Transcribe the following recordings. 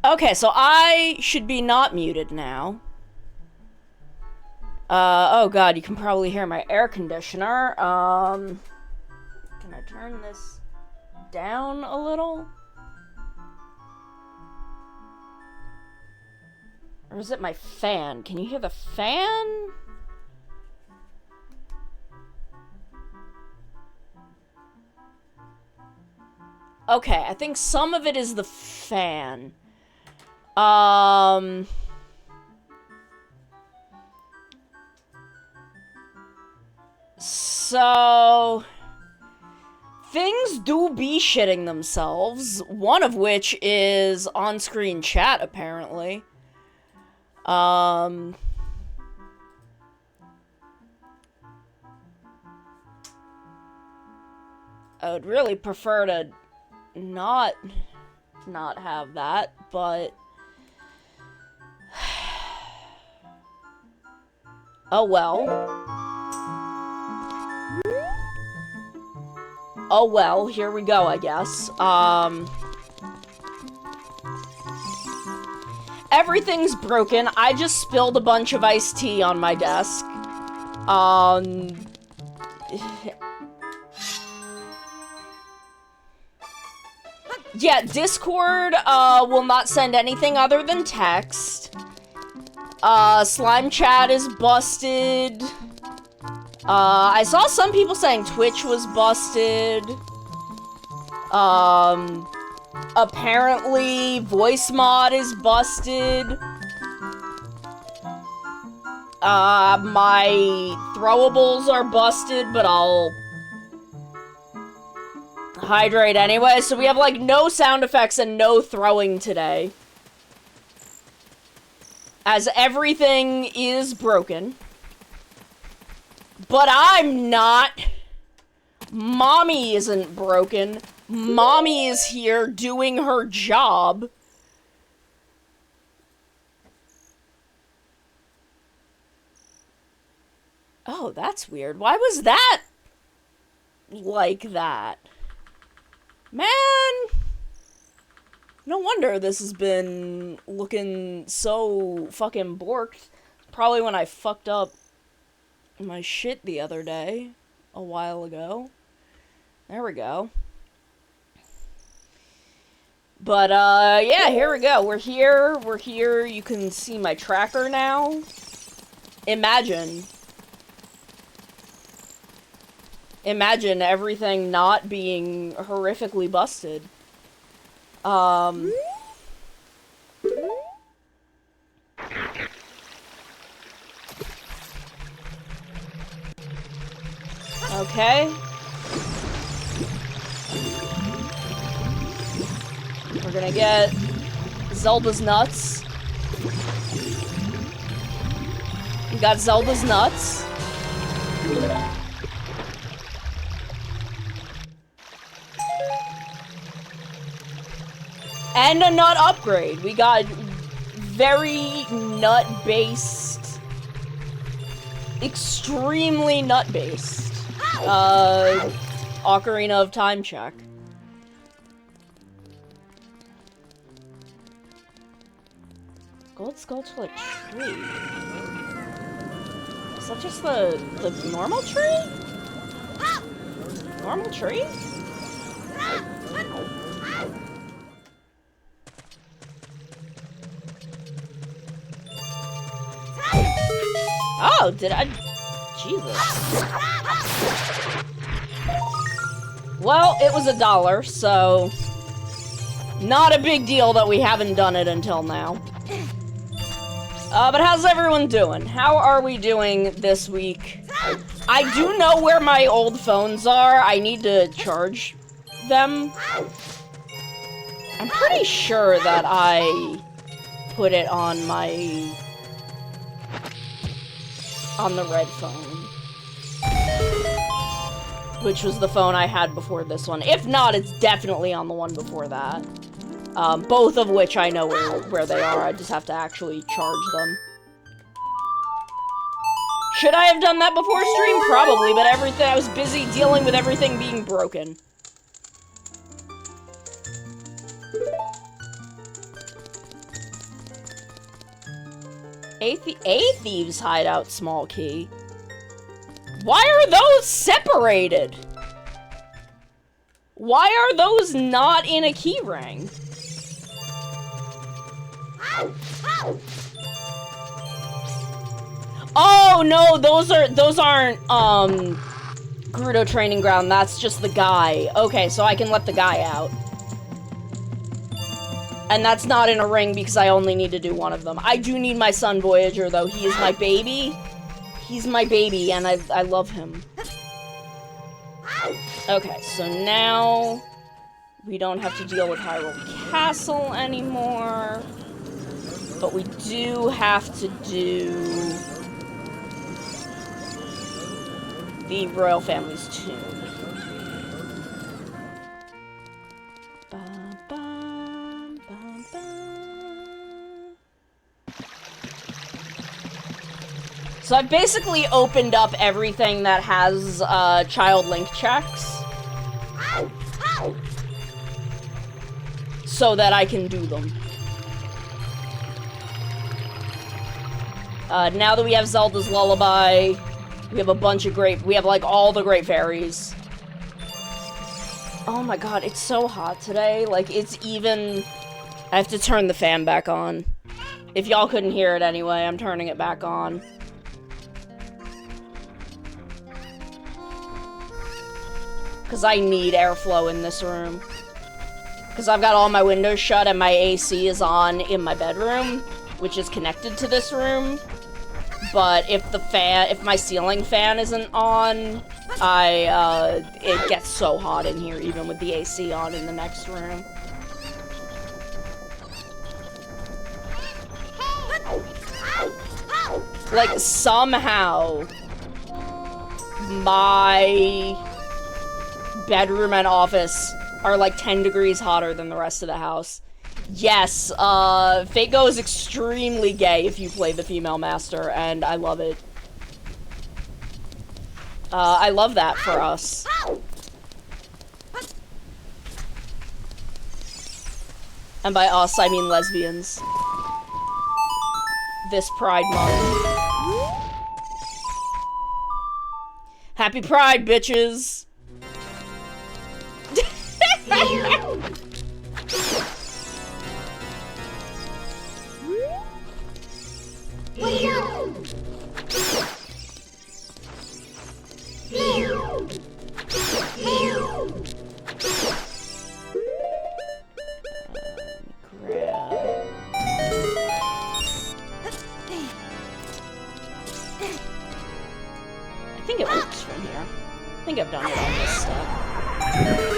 Okay, so I should be not muted now. Oh god, you can probably hear my air conditioner. Can I turn this down a little? Or is it my fan? Can you hear the fan? Okay, I think some of it is the fan. So things do be shitting themselves, one of which is on-screen chat, apparently. I would really prefer to not have that, but oh well. Oh well, here we go, I guess. Everything's broken. I just spilled a bunch of iced tea on my desk. Yeah, Discord, will not send anything other than text. Slime chat is busted. I saw some people saying Twitch was busted. Apparently voice mod is busted. My throwables are busted, but I'll hydrate anyway. So we have, like, no sound effects and no throwing today, as everything is broken. But I'm not. Mommy isn't broken. Mommy is here doing her job. Oh, that's weird. Why was that like that? Man! No wonder this has been looking so fucking borked. Probably when I fucked up my shit the other day. A while ago. There we go. But, yeah, here we go. We're here. You can see my tracker now. Imagine everything not being horrifically busted. Okay. We're gonna get Zelda's nuts. We got Zelda's nuts. And a nut upgrade. We got very nut-based, extremely nut-based, Ocarina of Time check. Gold skull to a tree. Is that just the normal tree? Normal tree? Oh, did I? Jesus. Well, it was $1, so not a big deal that we haven't done it until now. But how's everyone doing? How are we doing this week? I do know where my old phones are. I need to charge them. I'm pretty sure that I put it on the red phone, which was the phone I had before this one. If not, it's definitely on the one before that. Both of which I know where they are. I just have to actually charge them. Should I have done that before stream? Probably, but I was busy dealing with everything being broken. A thieves hideout small key. Why are those separated? Why are those not in a key ring? Oh no, those aren't Gerudo training ground, that's just the guy. Okay, so I can let the guy out. And that's not in a ring because I only need to do one of them. I do need my son Voyager though, he is my baby. He's my baby and I love him. Okay, so now we don't have to deal with Hyrule Castle anymore. But we do have to do the royal family's tomb. So I've basically opened up everything that has child link checks. So that I can do them. Now that we have Zelda's Lullaby, we have a bunch of we have like all the great fairies. Oh my god, it's so hot today. Like, it's even... I have to turn the fan back on. If y'all couldn't hear it anyway, I'm turning it back on. Because I need airflow in this room. Because I've got all my windows shut and my AC is on in my bedroom, which is connected to this room. But if my ceiling fan isn't on, it gets so hot in here, even with the AC on in the next room. Like, somehow, my bedroom and office are like 10 degrees hotter than the rest of the house. Yes, Fako is extremely gay if you play the female master, and I love it. I love that for us. And by us, I mean lesbians. This Pride Month. Happy Pride, bitches! I think it works from here. I think I've done it on this step.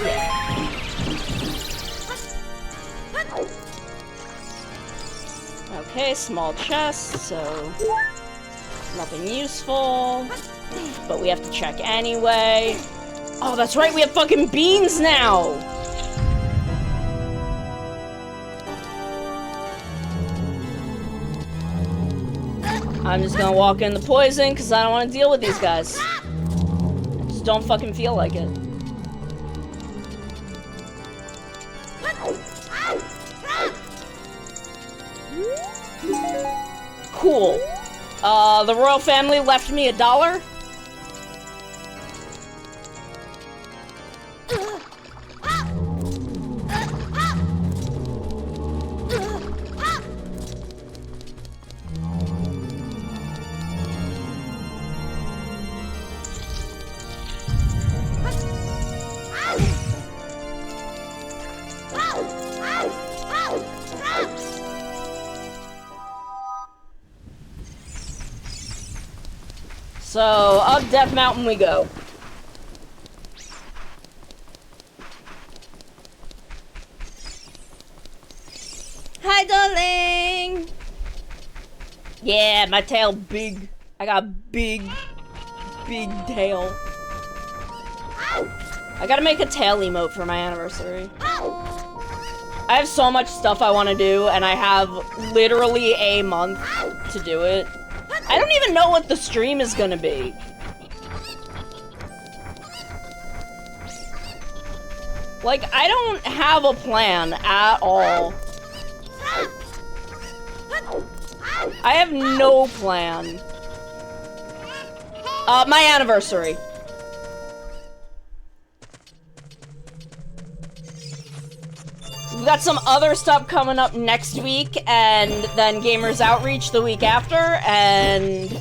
Yeah. Okay, small chest, so nothing useful. But we have to check anyway. Oh, that's right, we have fucking beans now! I'm just gonna walk in the poison because I don't want to deal with these guys. I just don't fucking feel like it. Cool. The royal family left me $1. So, up Death Mountain we go. Hi, darling! Yeah, my tail big. I got big tail. I gotta make a tail emote for my anniversary. I have so much stuff I want to do, and I have literally a month to do it. I don't even know what the stream is gonna be. Like, I don't have a plan at all. I have no plan. My anniversary. We've got some other stuff coming up next week, and then Gamers Outreach the week after, and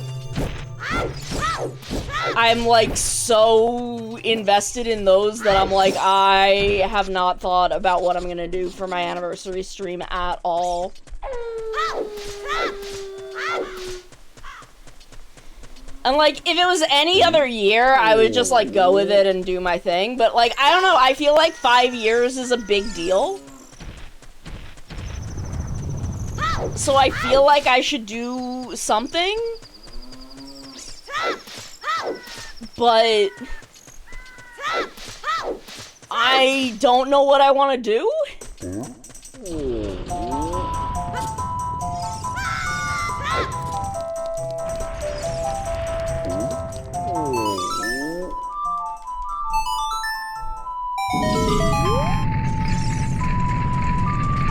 I'm like so invested in those that I'm like, I have not thought about what I'm gonna do for my anniversary stream at all. And like, if it was any other year, I would just like go with it and do my thing, but like, I don't know, I feel like 5 years is a big deal. So I feel like I should do something. But I don't know what I want to do.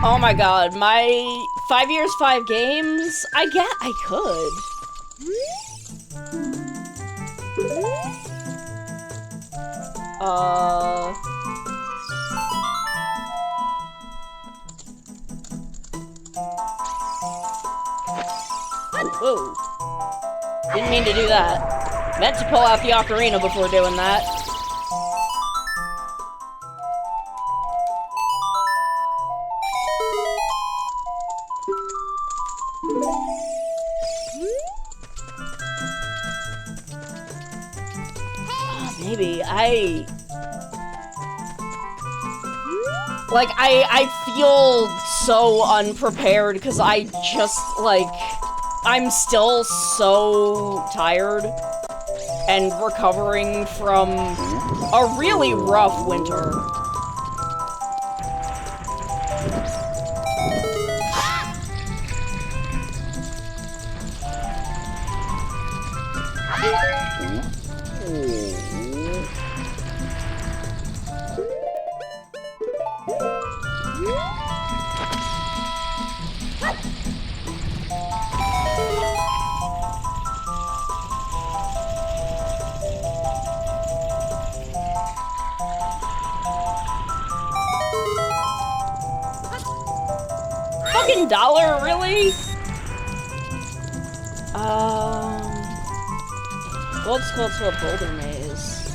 Oh my god, my 5 years, 5 games? I could. Whoa. Didn't mean to do that. Meant to pull out the ocarina before doing that. Maybe. I feel so unprepared because I just, like, I'm still so tired and recovering from a really rough winter. Fucking dollar, really? Gold Skull to a Boulder Maze.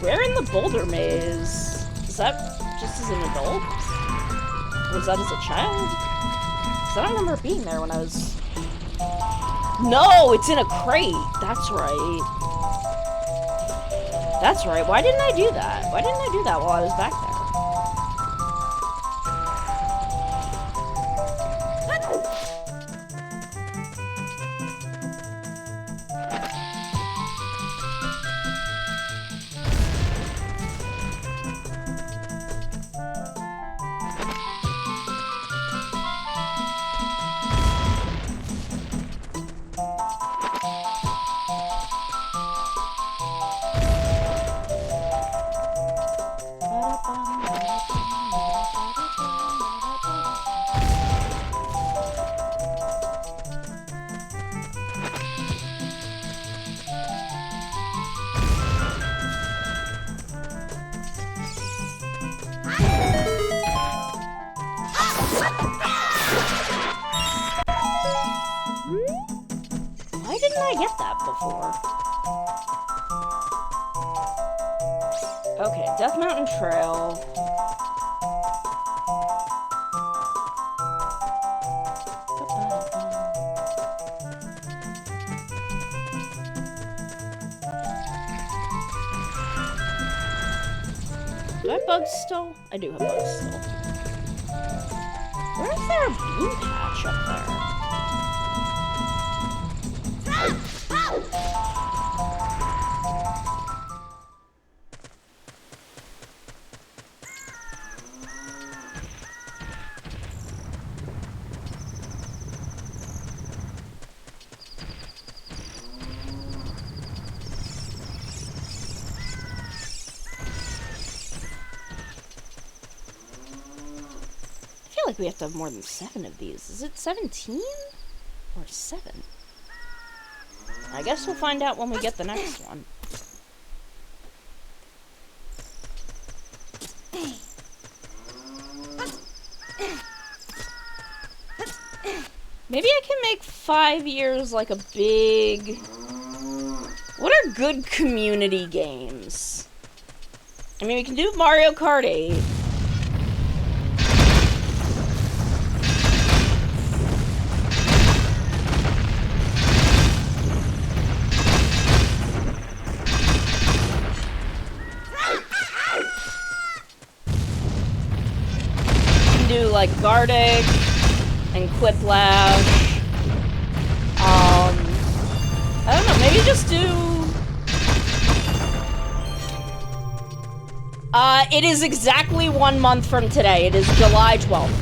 Where in the Boulder Maze? Is that just as an adult? Or was that as a child? Because I don't remember being there when I was... No, it's in a crate. That's right. That's right. Why didn't I do that? Why didn't I do that while I was back there? Why didn't I get that before? Okay, Death Mountain Trail. Do I have bugs still? I do have bugs still. Where is there a blue patch up there? I feel like we have to have more than 7 of these. Is it 17? Or 7? I guess we'll find out when we get the next one. Maybe I can make 5 years like a big... What are good community games? I mean, we can do Mario Kart 8. We can do like Gardic and Quiplash. I don't know, maybe just do... it is exactly 1 month from today. It is July 12th.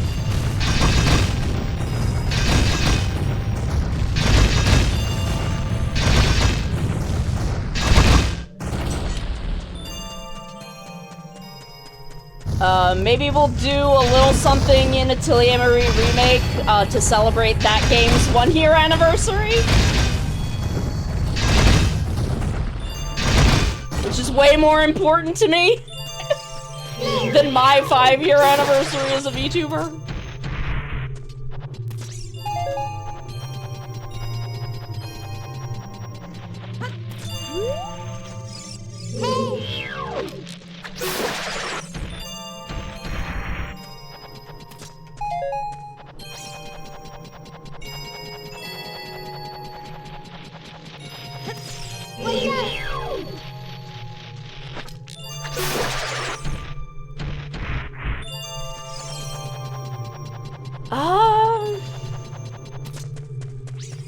Maybe we'll do a little something in Atelier Marie Remake, to celebrate that game's 1-year anniversary. Which is way more important to me than my 5-year anniversary as a VTuber.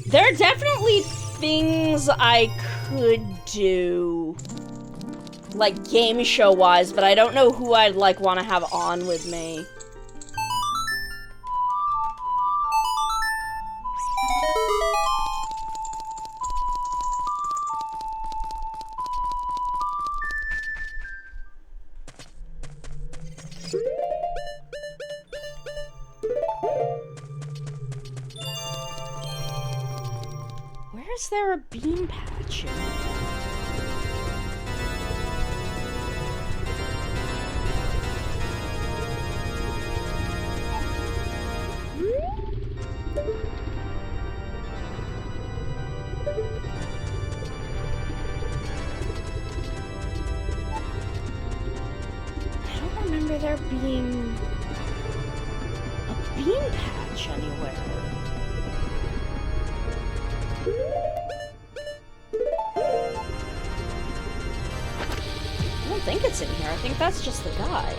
There are definitely things I could do, like game show wise, but I don't know who I'd like want to have on with me. Is there a bean patch in it? I don't remember there being a bean patch anywhere. I don't think it's in here. I think that's just the guide.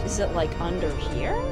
Is it like under here?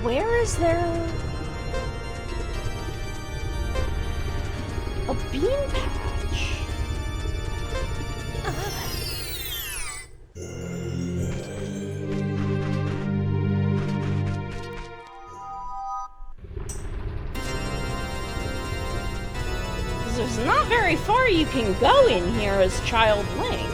Where is there a bean patch? There's not very far you can go in here as Child Link.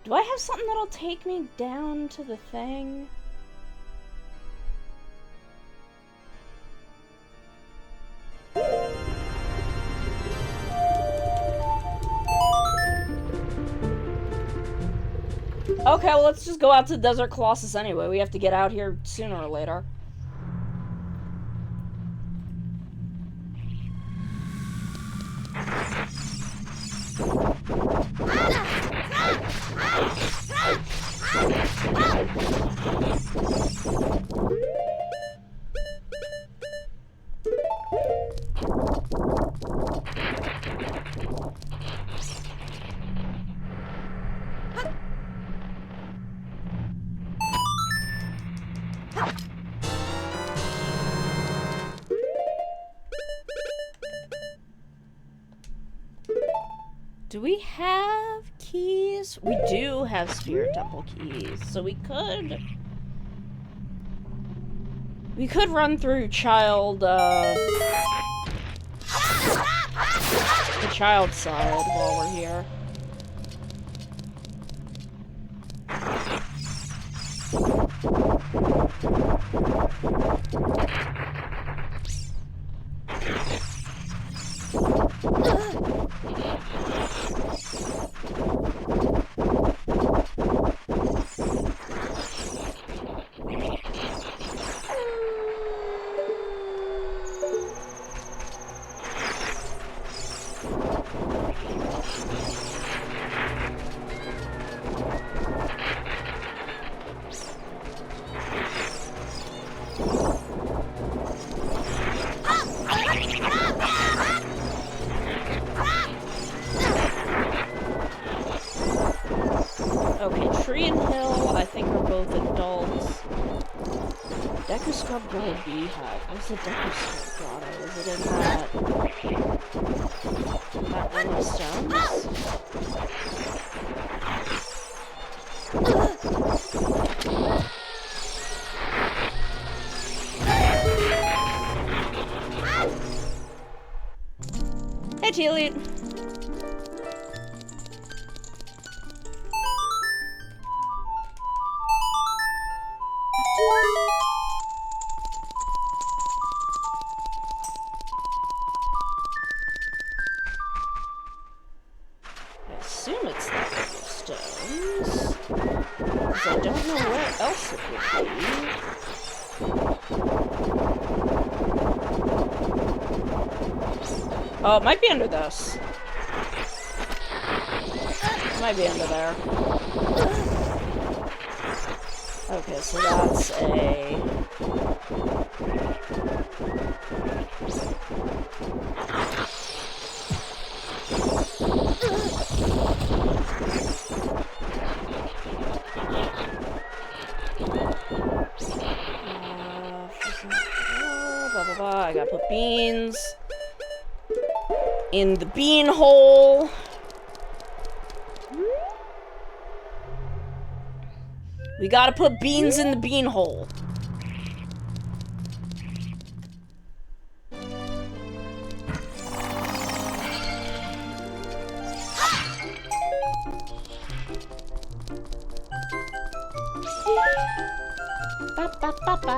Do I have something that'll take me down to the thing? Okay, well, let's just go out to Desert Colossus anyway. We have to get out here sooner or later. Do we have keys? We do have Spirit Temple keys, so we could run through child, the child side while we're here. Gold beehive. Where's the Deku grotto? Is it in that ring of stones? Hey, Tealy. Oh, it might be under this. It might be under there. Okay, so that's a... I gotta put beans in the bean hole. We gotta put beans in the bean hole. Ba, ba, ba, ba.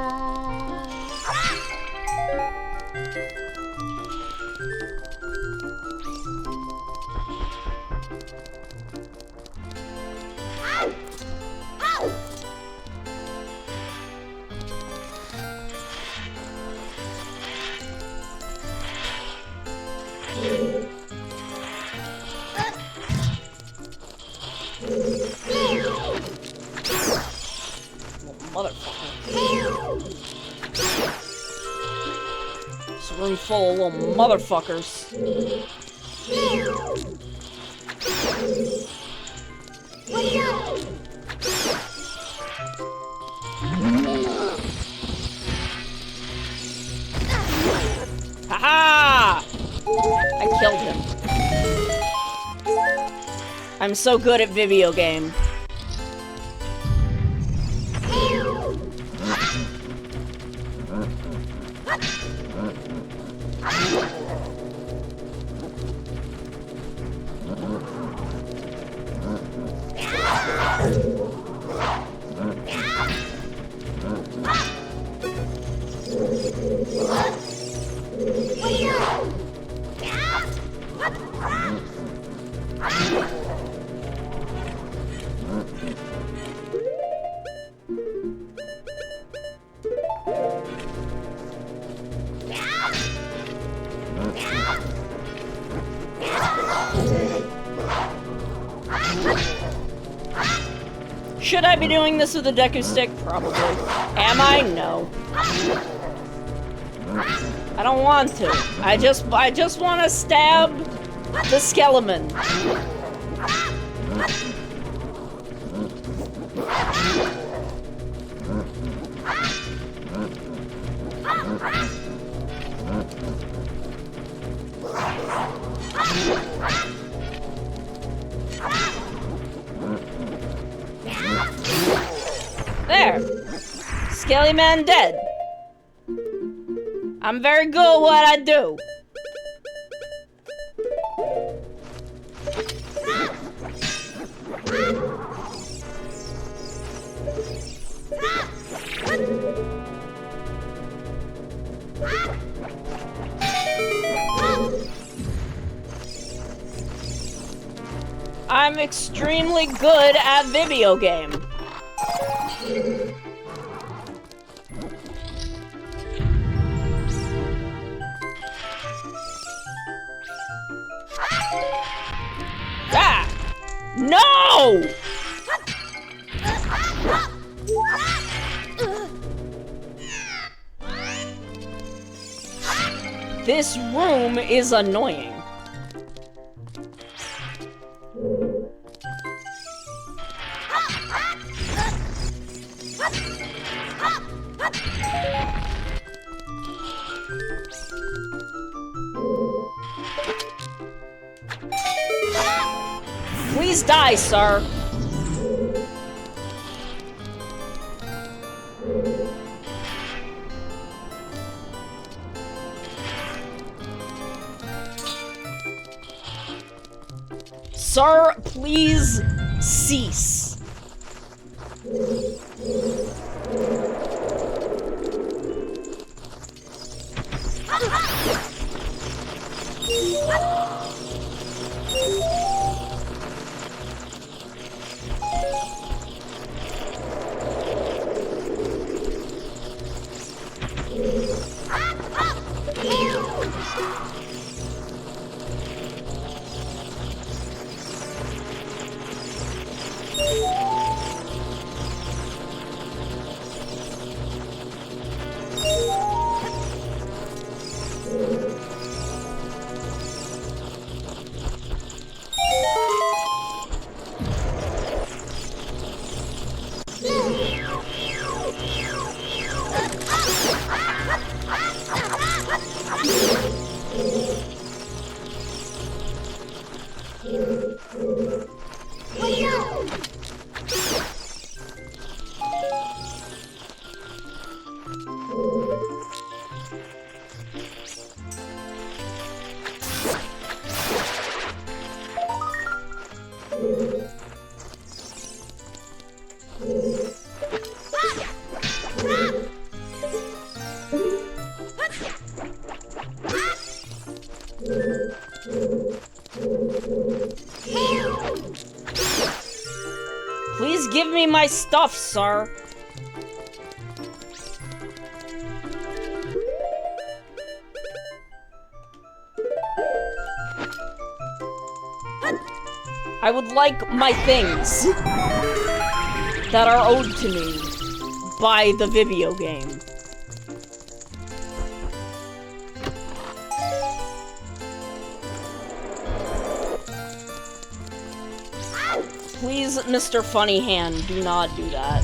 Room full of little motherfuckers. Haha! I killed him. I'm so good at video game. Should I be doing this with a Deku stick? Probably. Am I? No. I don't want to. I just want to stab the skeleton. Scaly Man dead. I'm very good at what I do. I'm extremely good at video game. Ah! No! This room is annoying. Please die, sir. Sir, please cease. Please give me my stuff, sir. I would like my things that are owed to me by the video game. Please, Mr. Funny Hand, do not do that.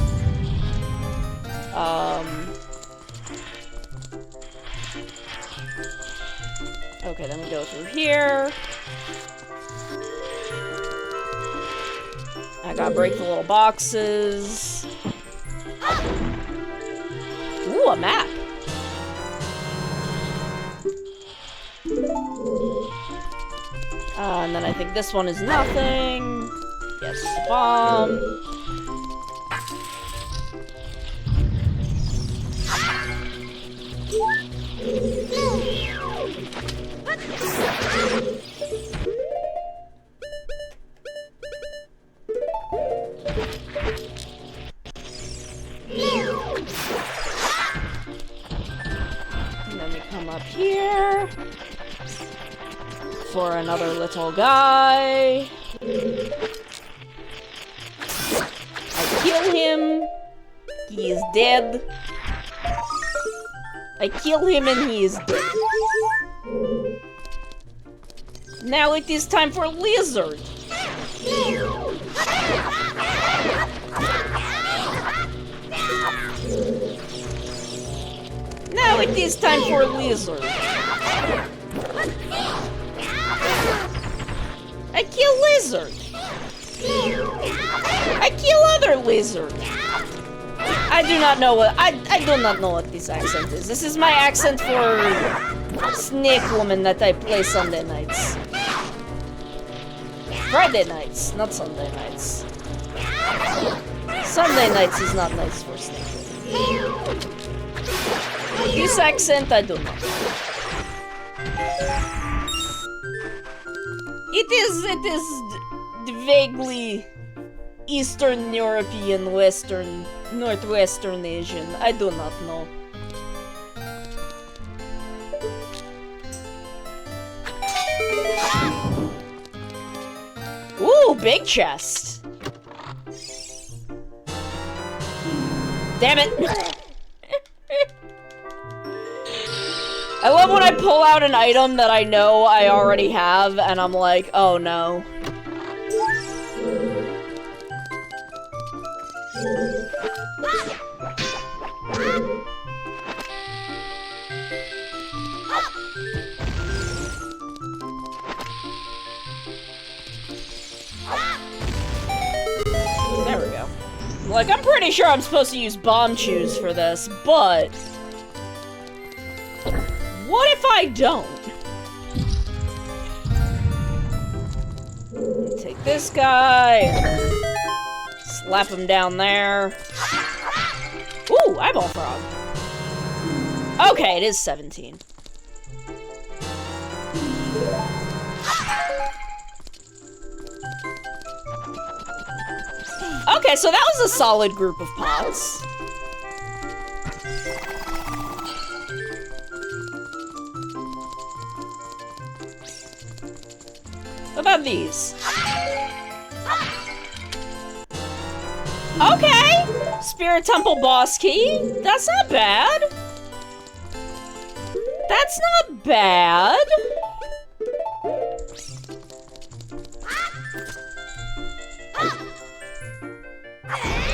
Okay, then we go through here. I gotta break the little boxes. Ooh, a map. And then I think this one is nothing. Yes, bomb. And then we come up here for another little guy. I kill him. He is dead. I kill him and he is dead. Now it is time for Lizard. Now it is time for Lizard. I kill Lizard. I kill other Lizard. I do not know what I do not know what this accent is. This is my accent for Snake Woman that I play Sunday nights. Friday nights, not Sunday nights. Sunday nights is not nice for Snake Woman. This accent I do not know. It is vaguely Eastern European, Western, Northwestern Asian. I do not know. Ooh, big chest. Damn it. I love when I pull out an item that I know I already have, and I'm like, oh no. There we go. Like, I'm pretty sure I'm supposed to use bomb chews for this, but... what if I don't? Take this guy. Slap him down there. Ooh, eyeball frog. Okay, it is 17. Okay, so that was a solid group of pots. What about these? Okay! Spirit Temple boss key. That's not bad. That's not bad.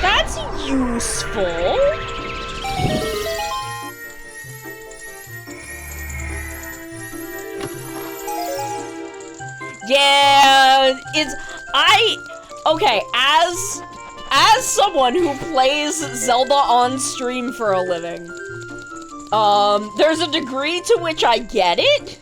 That's useful. Yeah, okay, as someone who plays Zelda on stream for a living, there's a degree to which I get it.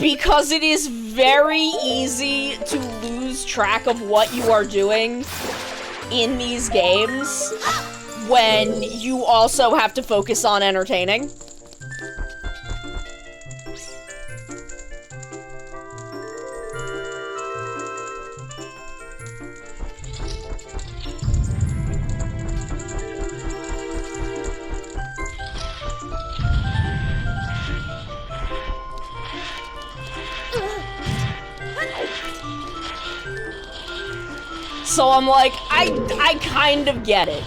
Because it is very easy to lose track of what you are doing in these games when you also have to focus on entertaining. So I'm like, I kind of get it.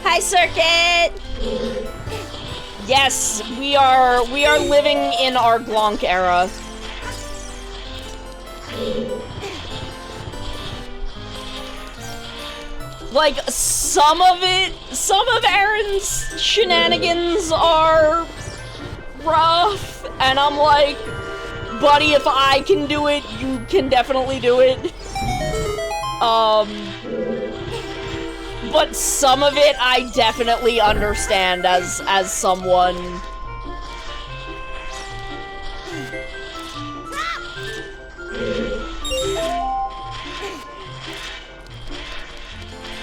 Hi, Circuit! Yes, we are living in our Glonk era. Like, some of Aaron's shenanigans are rough, and I'm like, buddy, if I can do it, you can definitely do it. But some of it I definitely understand as someone.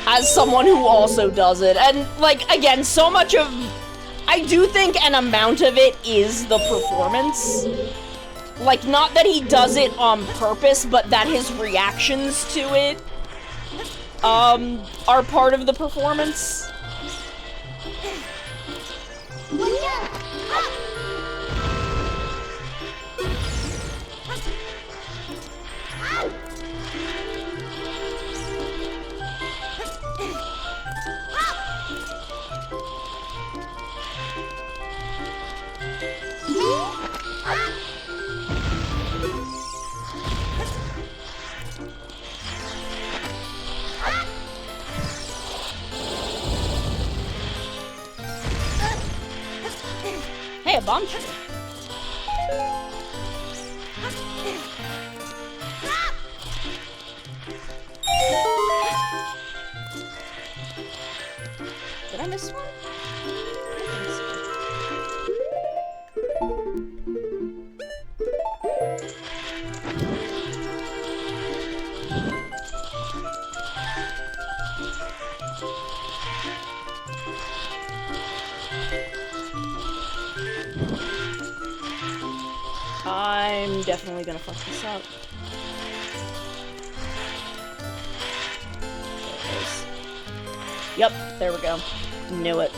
As someone who also does it. And, like, again, so much of... I do think an amount of it is the performance. Like, not that he does it on purpose, but that his reactions to it, are part of the performance. Hey, a bomb tree. missed one? I'm definitely gonna fuck this up. There it is. Yep, there we go. Knew it.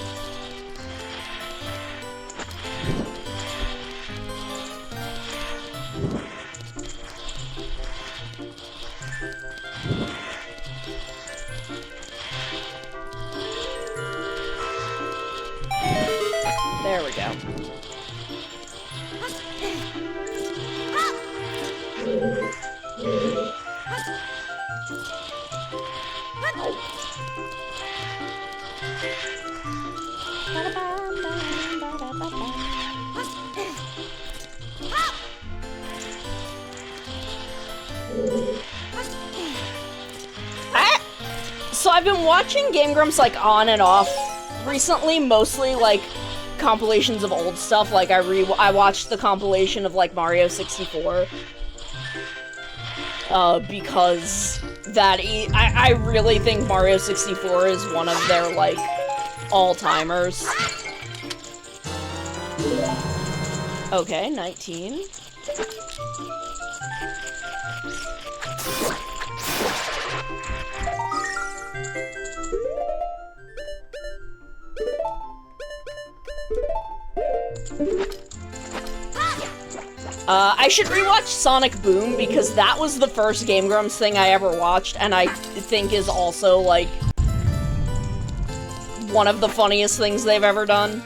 There we go. So I've been watching Game Grumps like on and off recently, mostly like compilations of old stuff. Like I watched the compilation of like Mario 64 because I really think Mario 64 is one of their like all-timers. Okay, 19. I should rewatch Sonic Boom, because that was the first Game Grumps thing I ever watched, and I think is also, like, one of the funniest things they've ever done.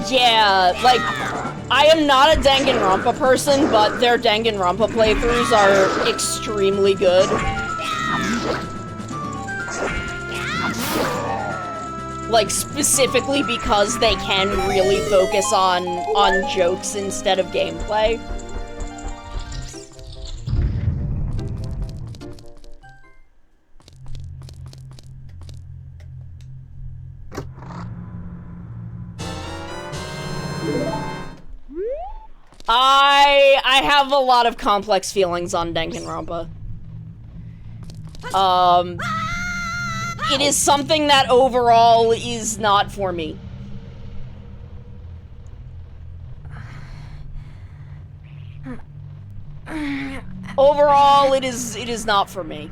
Yeah, like, I am not a Danganronpa person, but their Danganronpa playthroughs are extremely good. Like, specifically because they can really focus on jokes instead of gameplay. I have a lot of complex feelings on Danganronpa. It is something that overall is not for me. Overall, it is not for me.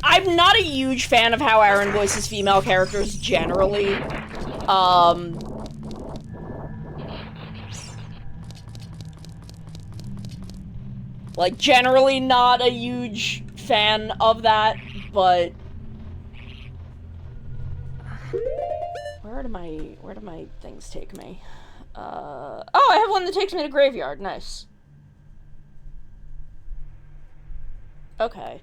I'm not a huge fan of how Aaron voices female characters generally. Like, generally not a huge fan of that, but... Where do my things take me? Oh, I have one that takes me to Graveyard, nice. Okay.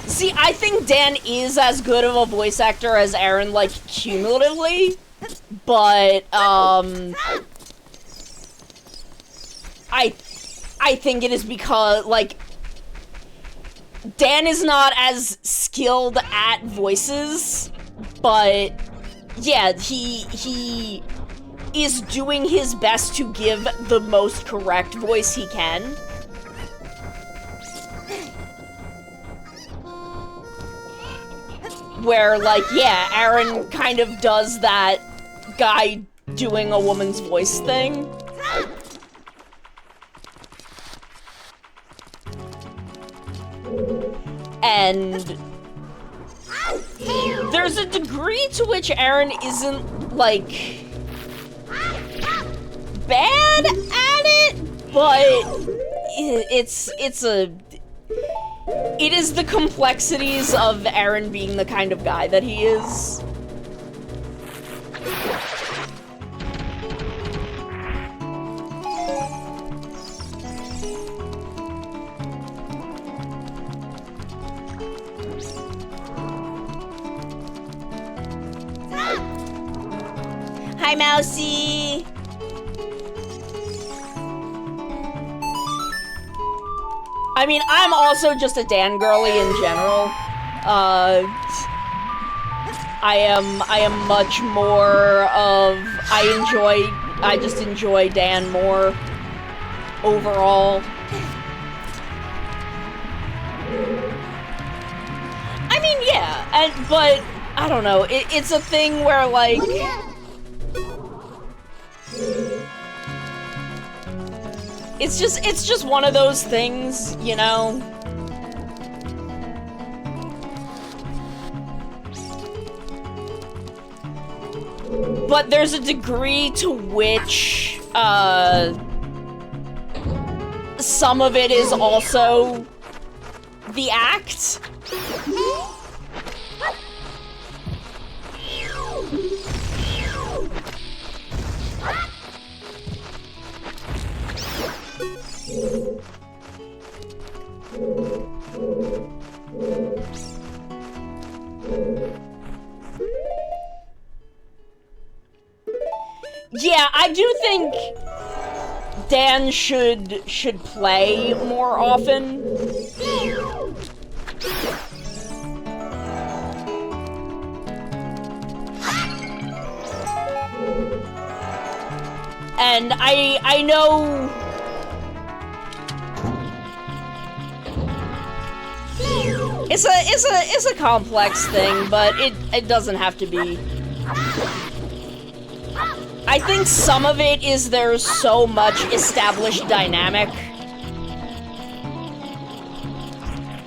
See, I think Dan is as good of a voice actor as Aaron, like, cumulatively, but, I think it is because, like, Dan is not as skilled at voices, but, yeah, he is doing his best to give the most correct voice he can. Where, like, yeah, Aaron kind of does that guy doing a woman's voice thing. And there's a degree to which Aaron isn't, like, bad at it, but it is the complexities of Aaron being the kind of guy that he is. Hi, Mousy! I mean, I'm also just a Dan girly in general. I am much more of, I just enjoy Dan more overall. I mean, yeah, but I don't know, it's a thing where, like, it's just one of those things, you know? But there's a degree to which, some of it is also the act. Yeah, I do think Dan should play more often. And I know it's a complex thing, but it doesn't have to be. I think some of it is there's so much established dynamic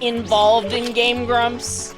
involved in Game Grumps.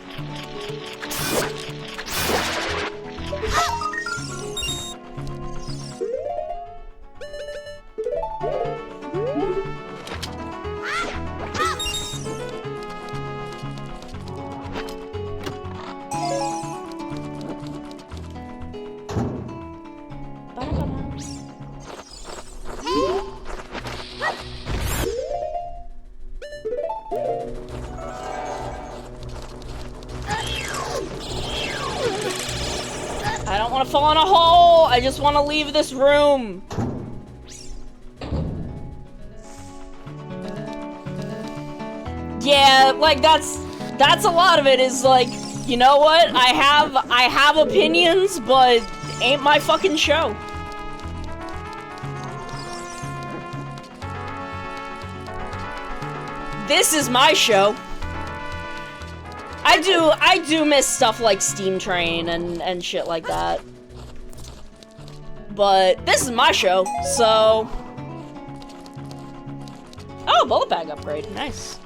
I don't want to fall in a hole. I just want to leave this room. Yeah, like that's a lot of it is like, you know what? I have opinions, but ain't my fucking show. This is my show. I do miss stuff like Steam Train and shit like that. But this is my show, so... Oh, bullet bag upgrade. Nice.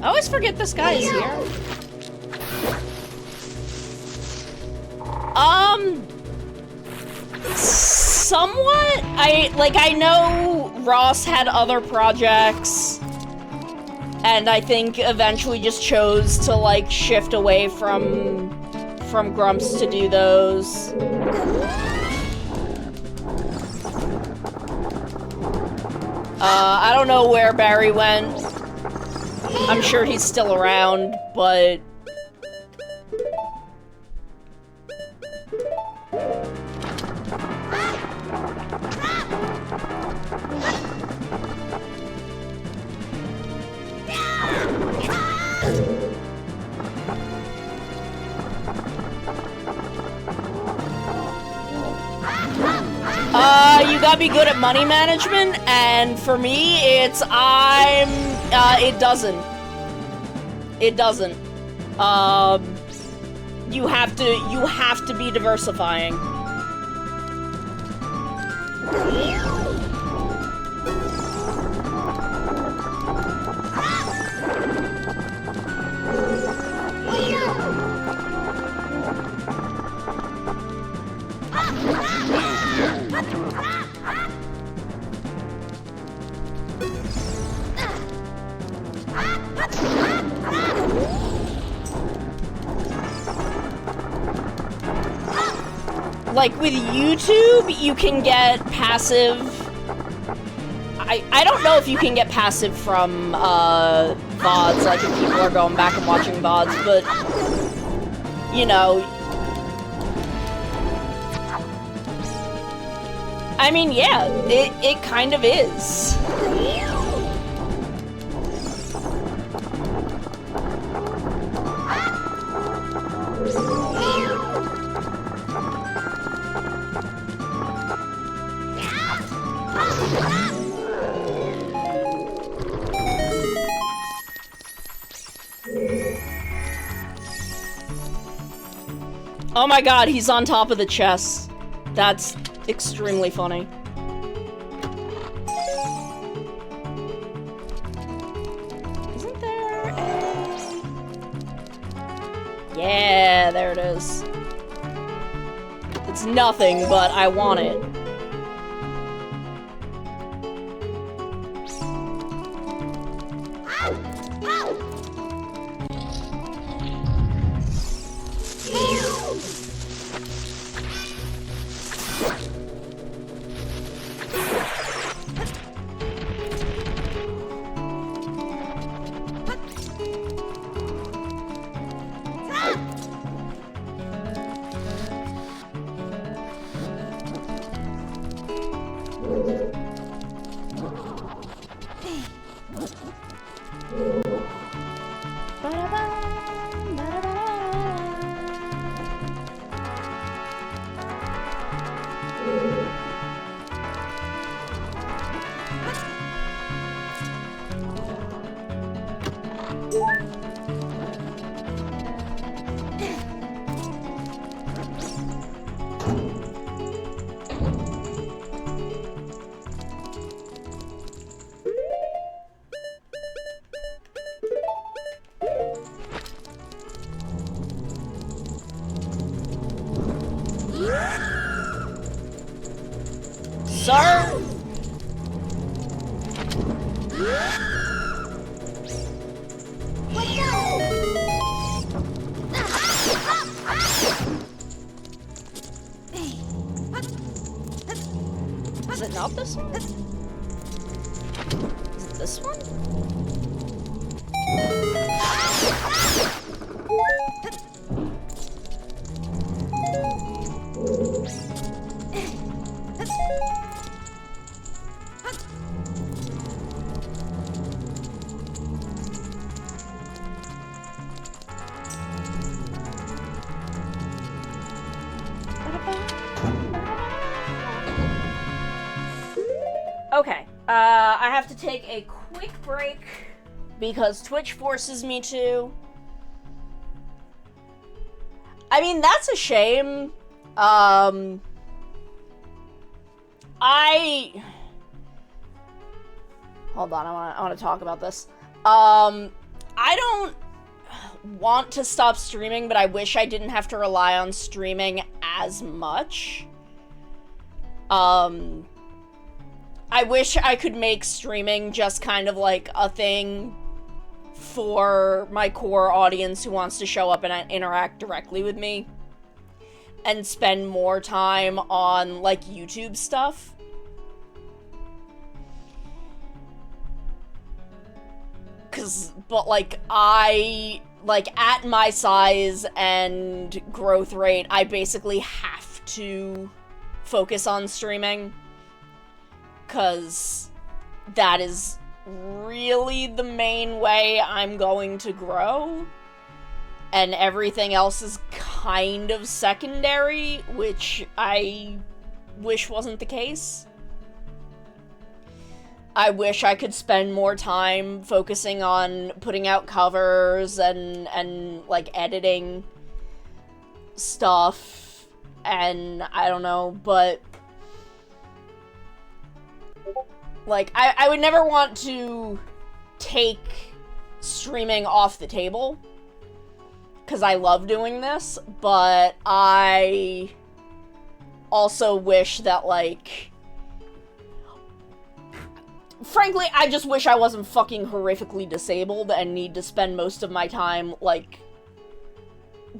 I always forget this guy is here. Somewhat. I know Ross had other projects, and I think eventually just chose to, like, shift away from Grumps to do those. I don't know where Barry went. I'm sure he's still around, but... You gotta be good at money management, and for me, it doesn't. It doesn't. You have to be diversifying. Like, with YouTube, you can get passive... I don't know if you can get passive from, VODs, like if people are going back and watching VODs, but... You know... I mean, yeah, it kind of is. Oh my god, he's on top of the chest. That's extremely funny. Isn't there a... Yeah, there it is. It's nothing, but I want it. Sir? Is it not this one? Is it this one? Okay, I have to take a quick break because Twitch forces me to. I mean, that's a shame. Hold on, I want to talk about this. I don't want to stop streaming, but I wish I didn't have to rely on streaming as much. I wish I could make streaming just kind of like a thing for my core audience who wants to show up and interact directly with me and spend more time on like YouTube stuff. But like at my size and growth rate, I basically have to focus on streaming. 'Cause that is really the main way I'm going to grow. And everything else is kind of secondary, which I wish wasn't the case. I wish I could spend more time focusing on putting out covers and like editing stuff, and I don't know, but like I would never want to take streaming off the table because I love doing this, but I also wish that, like, frankly, I just wish I wasn't fucking horrifically disabled and need to spend most of my time, like,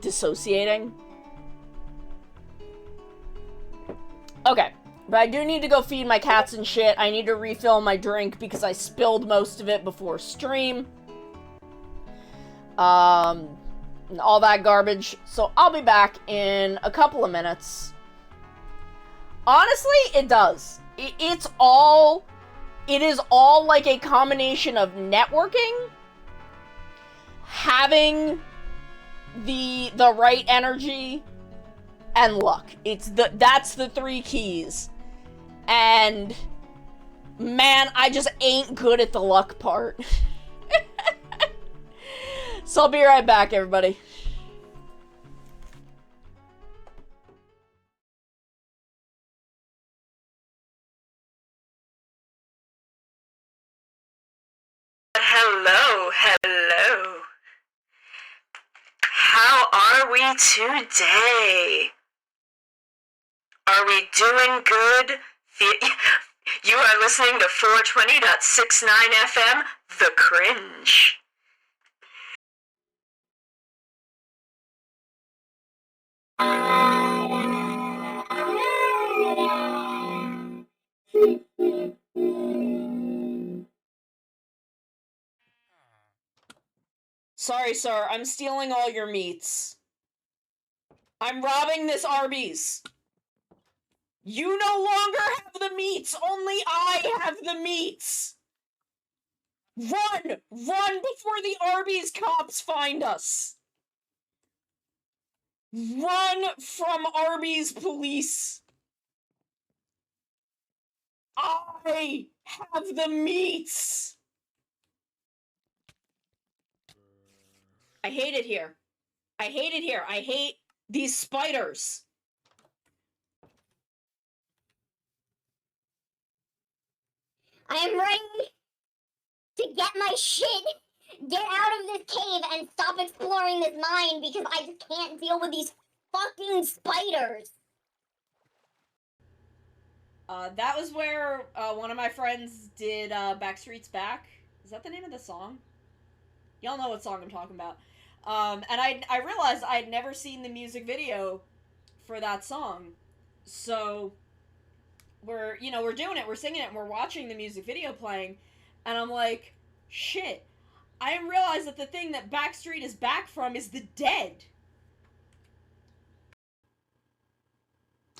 dissociating. Okay, but I do need to go feed my cats and shit. I need to refill my drink because I spilled most of it before stream. And all that garbage. So I'll be back in a couple of minutes. Honestly, it does. It is all like a combination of networking, having the right energy, and luck. That's the three keys. And man, I just ain't good at the luck part. So I'll be right back, everybody. Hello, hello. How are we today? Are we doing good? You are listening to 420.69 FM, The Cringe. Sorry, sir. I'm stealing all your meats. I'm robbing this Arby's. You no longer have the meats. Only I have the meats. Run! Run before the Arby's cops find us. Run from Arby's police. I have the meats. I hate it here. I hate it here. I hate these spiders. I am ready to get my shit, get out of this cave, and stop exploring this mine because I just can't deal with these fucking spiders. That was where one of my friends did Backstreet's Back. Is that the name of the song? Y'all know what song I'm talking about. And I realized I'd never seen the music video for that song. So we're doing it, we're singing it, and we're watching the music video playing, and I'm like, shit, I didn't realize that the thing that Backstreet is back from is the dead.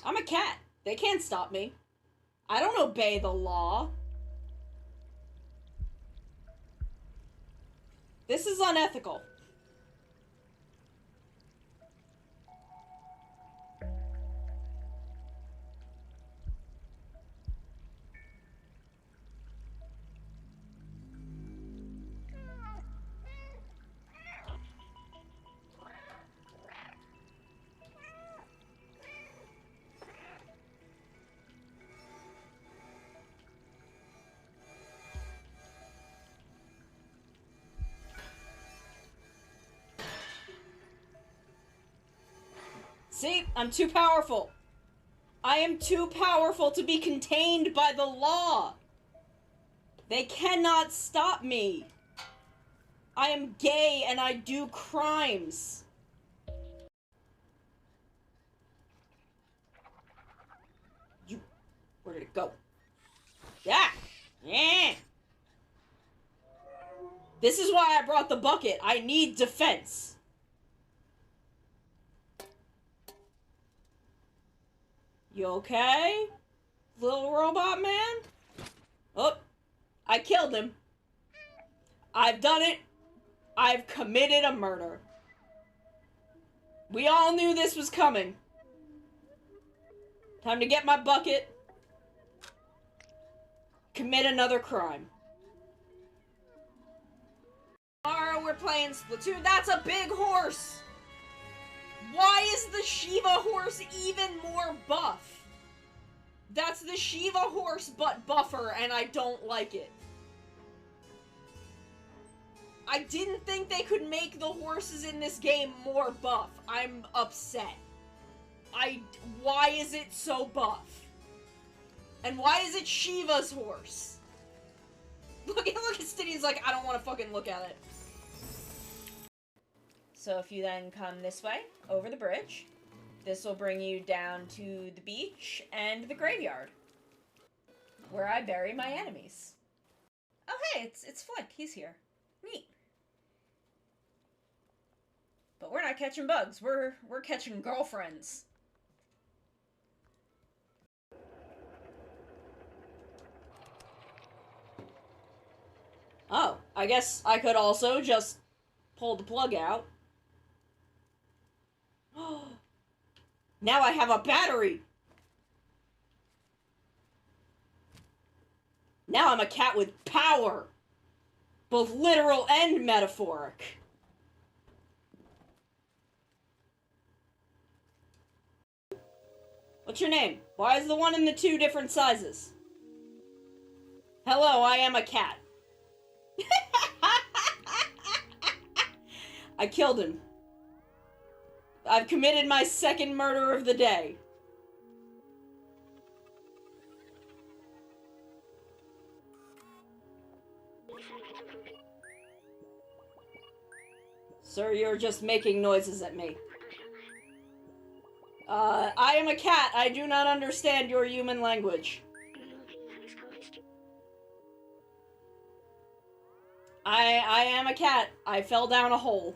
I'm a cat. They can't stop me. I don't obey the law. This is unethical. See, I'm too powerful. I am too powerful to be contained by the law. They cannot stop me. I am gay and I do crimes. Where did it go? Yeah! Yeah! This is why I brought the bucket. I need defense. You okay? Little robot man? Oh, I killed him. I've done it. I've committed a murder. We all knew this was coming. Time to get my bucket. commit another crime. Tomorrow we're playing Splatoon. That's a big horse! Why is the Shiva horse even more buff? That's the Shiva horse but buffer, and I don't like it. I didn't think they could make the horses in this game more buff. I'm upset. Why is it so buff? And why is it Shiva's horse? Look at Stiddy's like, I don't want to fucking look at it. So if you then come this way, over the bridge, this will bring you down to the beach and the graveyard, where I bury my enemies. Oh hey, it's Flick, he's here. Neat. But we're not catching bugs, we're catching girlfriends. Oh, I guess I could also just pull the plug out. Now I have a battery! Now I'm a cat with power! Both literal and metaphoric. What's your name? Why is the one in the two different sizes? Hello, I am a cat. I killed him. I've committed my second murder of the day. Sir, you're just making noises at me. I am a cat. I do not understand your human language. I am a cat. I fell down a hole.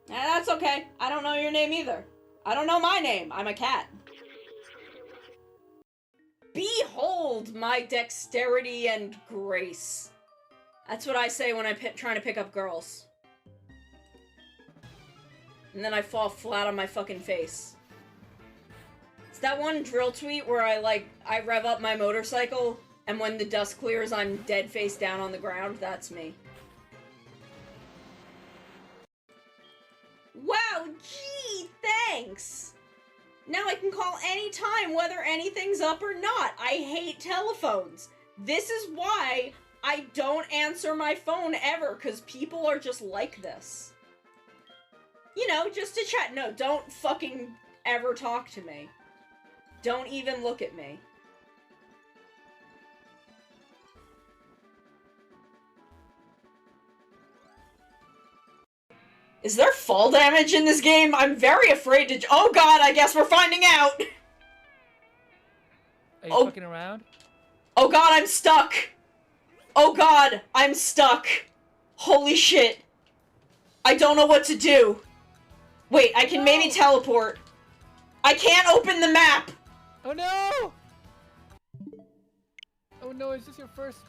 That's okay. I don't know your name either. I don't know my name. I'm a cat. Behold my dexterity and grace. That's what I say when I'm trying to pick up girls. And then I fall flat on my fucking face. It's that one drill tweet where I rev up my motorcycle, and when the dust clears, I'm dead face down on the ground. That's me. Wow, gee, thanks! Now I can call any time whether anything's up or not. I hate telephones. This is why I don't answer my phone ever, because people are just like this. You know, just to chat. No, don't fucking ever talk to me. Don't even look at me. Is there fall damage in this game? I'm very afraid to— oh god, I guess we're finding out! Are you fucking around? Oh god, I'm stuck! Oh god, I'm stuck! Holy shit. I don't know what to do. Wait, I can maybe teleport. I can't open the map! Oh no! Oh no, is this your first...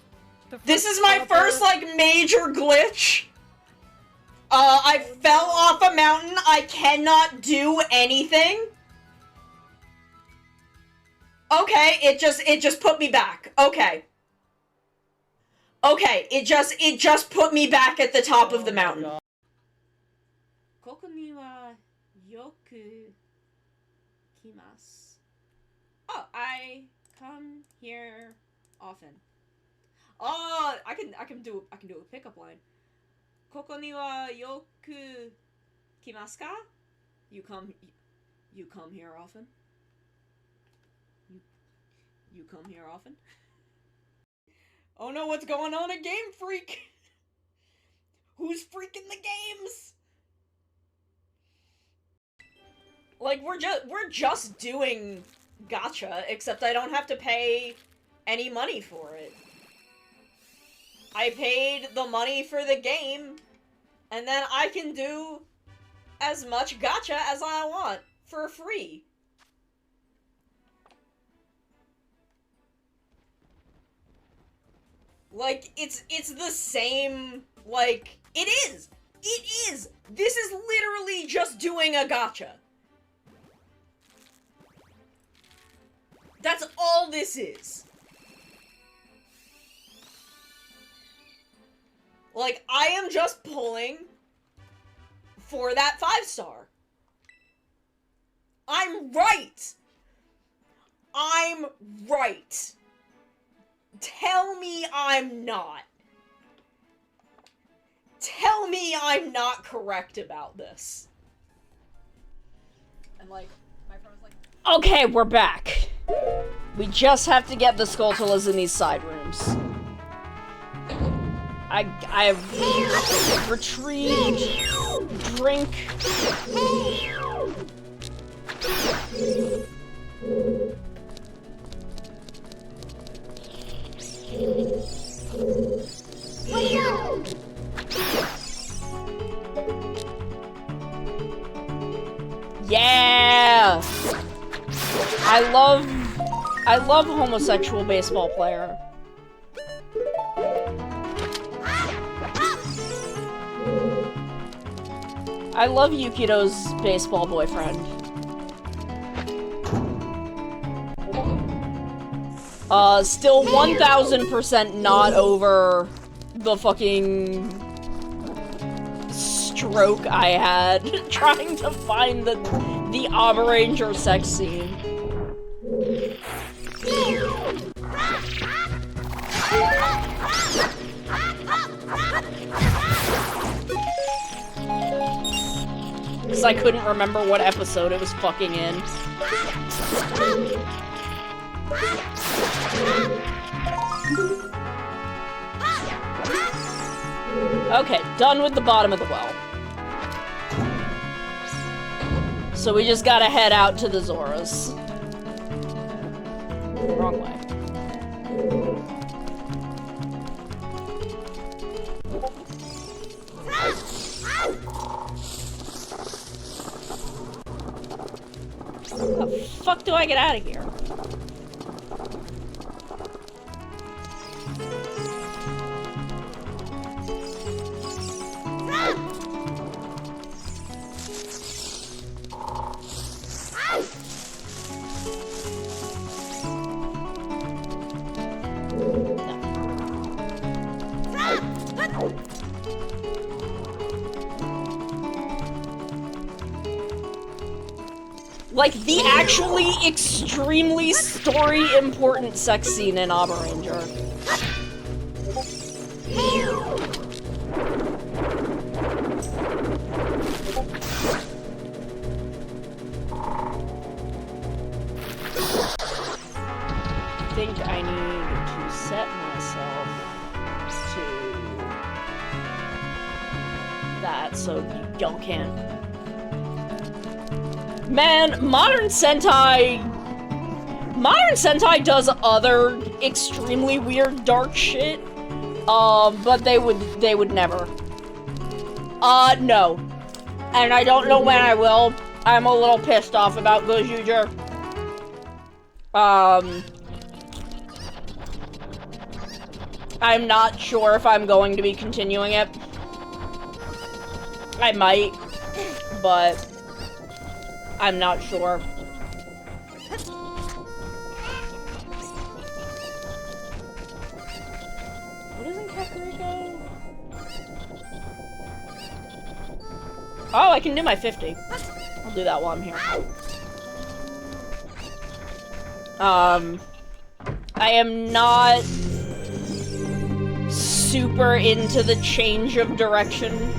This is my first, like, major glitch. I fell off a mountain. I cannot do anything. Okay, it just put me back. Okay. Okay, it just put me back at the top of the mountain. Koko ni wa yoku kimasu. Oh, I come here often. Oh, I can do a pickup line. Koko ni wa yoku kimasu ka? You come here often? You come here often? Oh no, what's going on at Game Freak? Who's freaking the games? Like, we're just doing gacha, except I don't have to pay any money for it. I paid the money for the game, and then I can do as much gacha as I want for free. Like, it's the same, like, it is! This is literally just doing a gacha. That's all this is. Like, I am just pulling for that 5-star. I'm right. I'm right. Tell me I'm not. Tell me I'm not correct about this. And like, my friend was like, okay, we're back. We just have to get the Skulltulas in these side rooms. I've retrieved drink. Yeah! I love homosexual baseball player. I love Yukido's baseball boyfriend. Still 1000% not over the fucking stroke I had trying to find the Armor Ranger sex scene. Because I couldn't remember what episode it was fucking in. Okay, done with the bottom of the well. So we just gotta head out to the Zoras. Wrong way. How the fuck do I get out of here? Like, the actually extremely story-important sex scene in Armor Ranger. I think I need to set myself to that so y'all can't. Man, Modern Sentai does other extremely weird dark shit. But they would never. No. And I don't know when I will. I'm a little pissed off about Gojuger. I'm not sure if I'm going to be continuing it. I might, but I'm not sure. What is in Kakariko? Oh, I can do my 50. I'll do that while I'm here. I am not super into the change of direction.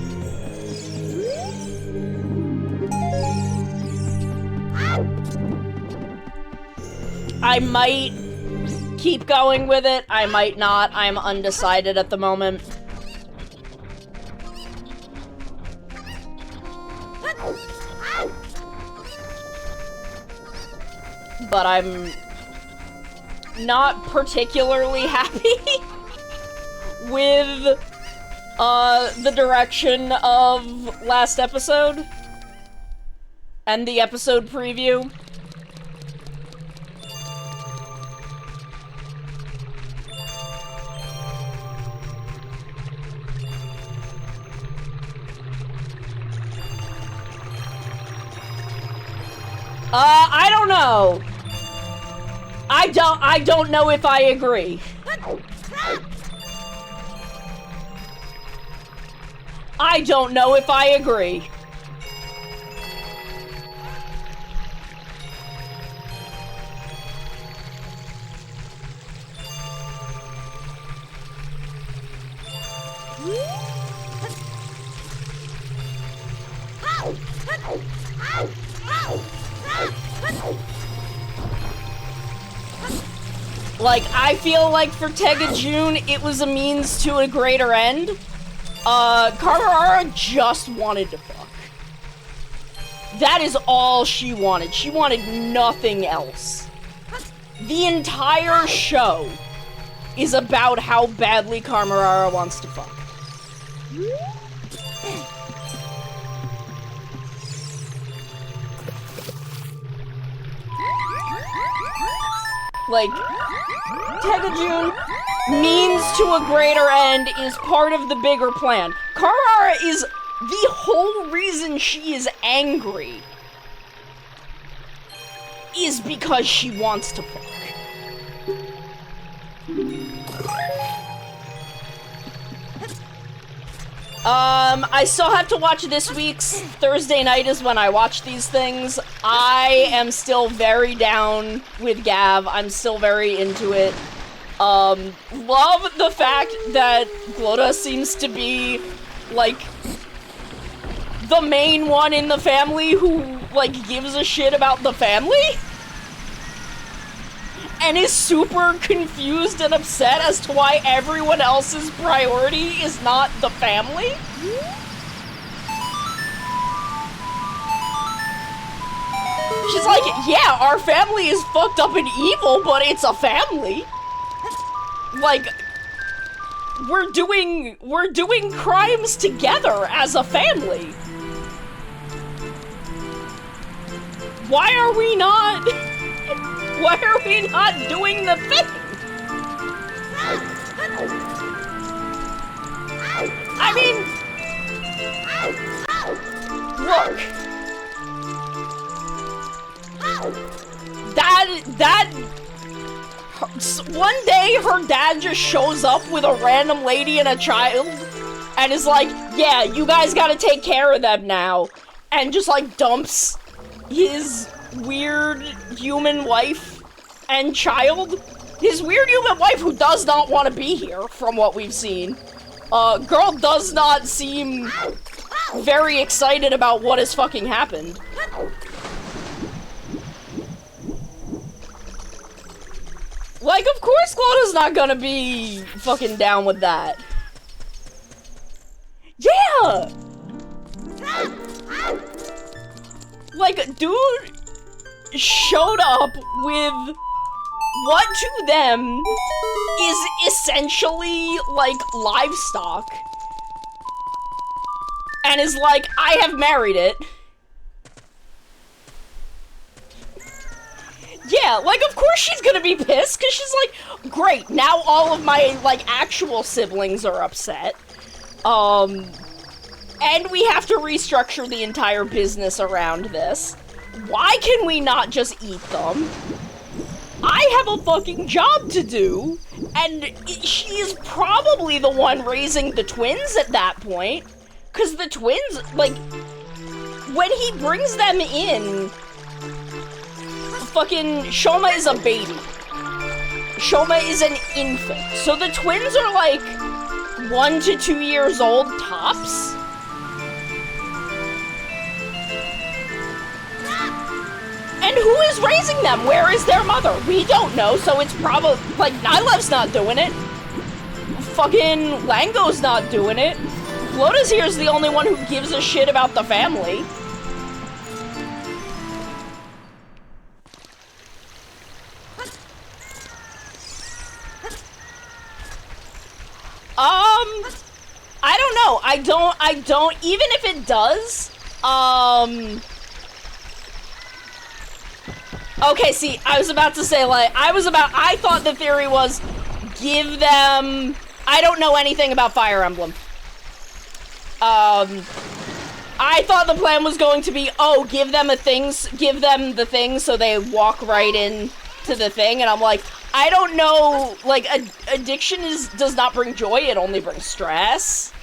I might keep going with it, I might not. I'm undecided at the moment. But I'm not particularly happy with the direction of last episode and the episode preview. I don't know. I don't know if I agree. I don't know if I agree. Like, I feel like for Tegajun, it was a means to a greater end. Karara just wanted to fuck. That is all she wanted. She wanted nothing else. The entire show is about how badly Karmarara wants to fuck. Like, Tegajun, means to a greater end, is part of the bigger plan. Karara is the whole reason she is angry is because she wants to fuck. I still have to watch this week's. Thursday night is when I watch these things. I am still very down with Gav. I'm still very into it. Love the fact that Glota seems to be, like, the main one in the family who, like, gives a shit about the family? And is super confused and upset as to why everyone else's priority is not the family? She's like, yeah, our family is fucked up and evil, but it's a family. Like, we're doing crimes together as a family. Why are we not doing the thing? I mean, look, one day her dad just shows up with a random lady and a child and is like, yeah, you guys gotta take care of them now, and just like dumps his weird human wife and child. His weird human wife who does not want to be here, from what we've seen. Girl does not seem very excited about what has fucking happened. Like, of course Glota's not gonna be fucking down with that. Yeah! Like, dude showed up with what to them is essentially, like, livestock. And is like, I have married it. Yeah, like, of course she's gonna be pissed, because she's like, great, now all of my, like, actual siblings are upset. And we have to restructure the entire business around this. Why can we not just eat them? I have a fucking job to do, and she is probably the one raising the twins at that point. Because the twins, like, when he brings them in, fucking Shoma is a baby. Shoma is an infant. So the twins are like 1 to 2 years old tops. And who is raising them? Where is their mother? We don't know, so it's probably, like, Nylev's not doing it. Fucking Lango's not doing it. Glota's here is the only one who gives a shit about the family. I don't know. I don't, even if it does, okay, see, I was about to say, like, I thought the theory was, give them, I don't know anything about Fire Emblem. I thought the plan was going to be, oh, give them the thing so they walk right in to the thing, and I'm like, I don't know, like, addiction does not bring joy, it only brings stress.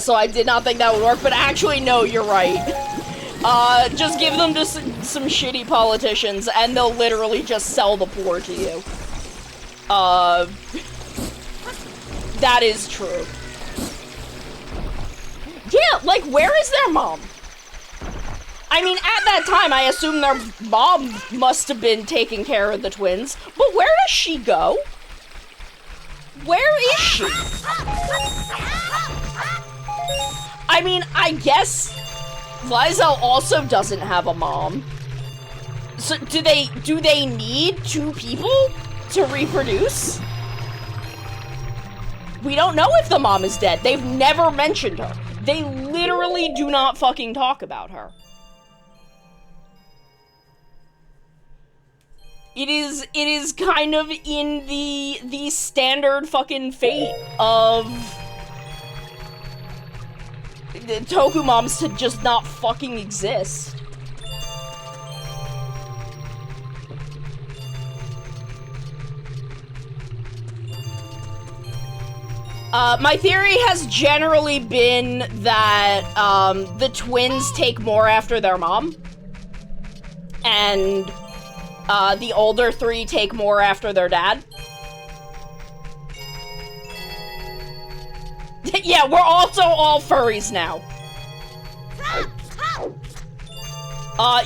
So I did not think that would work, but actually, no, you're right. Just give them to some shitty politicians, and they'll literally just sell the poor to you. That is true. Yeah, like, where is their mom? I mean, at that time, I assume their mom must have been taking care of the twins, but where does she go? Where is she? I mean, I guess Lizel also doesn't have a mom. So do they need two people to reproduce? We don't know if the mom is dead. They've never mentioned her. They literally do not fucking talk about her. It is kind of in the standard fucking fate of the Toku moms to just not fucking exist. My theory has generally been that the twins take more after their mom, and the older three take more after their dad. Yeah, we're also all furries now.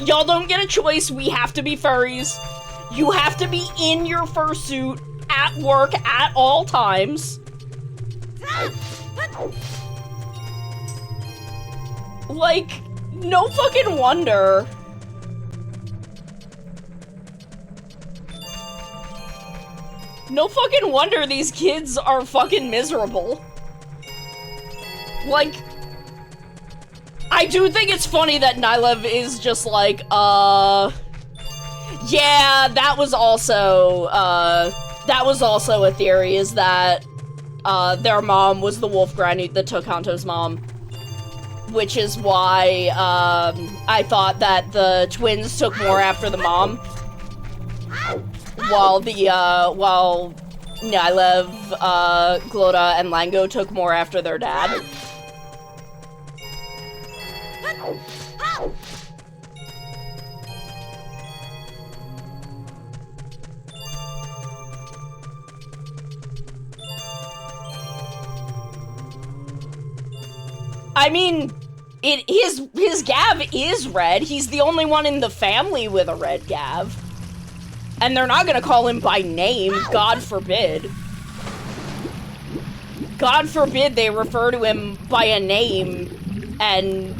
Y'all don't get a choice. We have to be furries. You have to be in your fursuit at work at all times. Like, no fucking wonder. No fucking wonder these kids are fucking miserable. Like, I do think it's funny that Nylev is just like, yeah, that was also a theory, is that, their mom was the wolf granny that took Kanto's mom. Which is why, I thought that the twins took more after the mom. While Nylev, Glota, and Lango took more after their dad. I mean, his Gav is red. He's the only one in the family with a red Gav. And they're not gonna call him by name, God forbid. God forbid they refer to him by a name and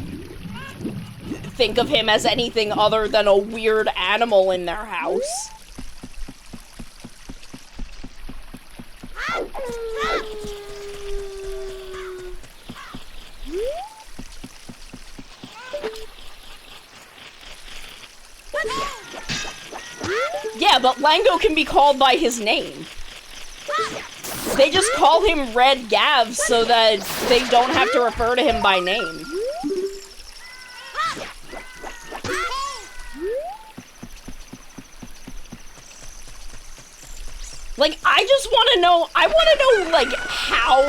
think of him as anything other than a weird animal in their house. Yeah, but Lango can be called by his name. They just call him Red Gav so that they don't have to refer to him by name. Like, I just want to know, like, how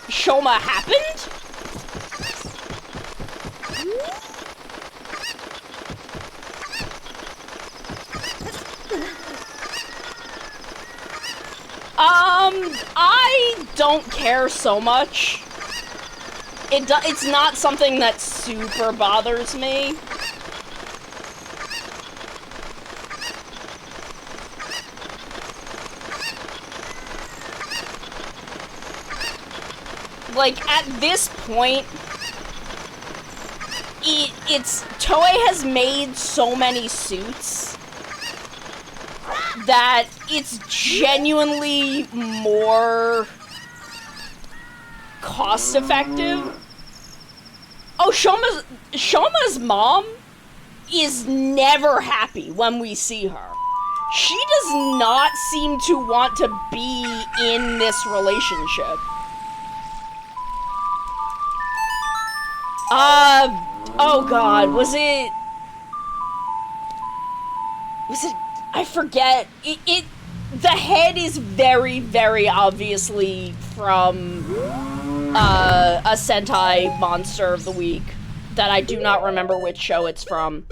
Shoma happened? I don't care so much. It's not something that super bothers me. Like, at this point, Toei has made so many suits that it's genuinely more cost-effective. Oh, Shoma's mom is never happy when we see her. She does not seem to want to be in this relationship. Oh god, was it, I forget, the head is very, very obviously from, a Sentai monster of the week that I do not remember which show it's from.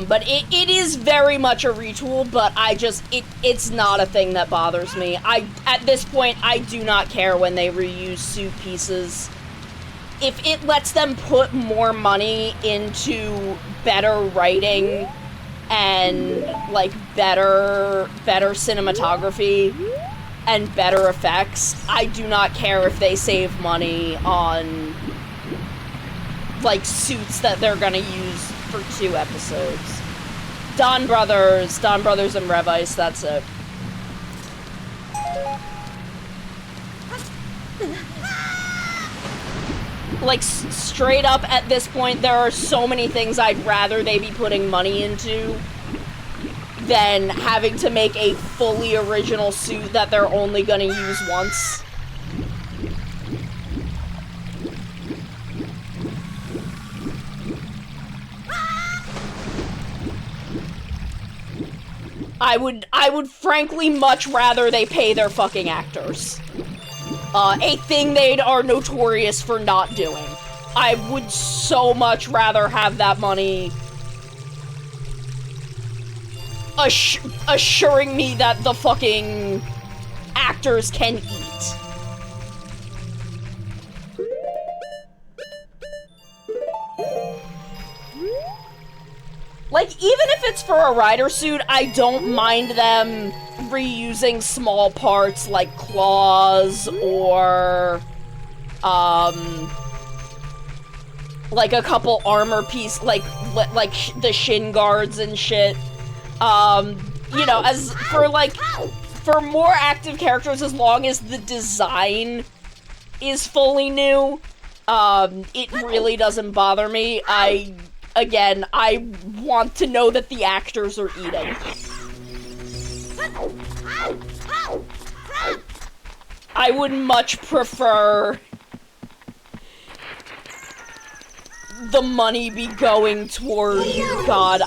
But it is very much a retool, but it's not a thing that bothers me. At this point, I do not care when they reuse suit pieces. If it lets them put more money into better writing and, like, better cinematography and better effects, I do not care if they save money on, like, suits that they're gonna use for 2 episodes. Don Brothers and Rev Ice, that's it. Like, straight up at this point, there are so many things I'd rather they be putting money into than having to make a fully original suit that they're only gonna use once. I would frankly much rather they pay their fucking actors. A thing they are notorious for not doing. I would so much rather have that money assuring me that the fucking actors can eat. Like, even if it's for a rider suit, I don't mind them reusing small parts like claws or, like a couple armor piece, like the shin guards and shit. You know, as for, like, for more active characters, as long as the design is fully new, it really doesn't bother me. Again, I want to know that the actors are eating. I would much prefer the money be going toward, God,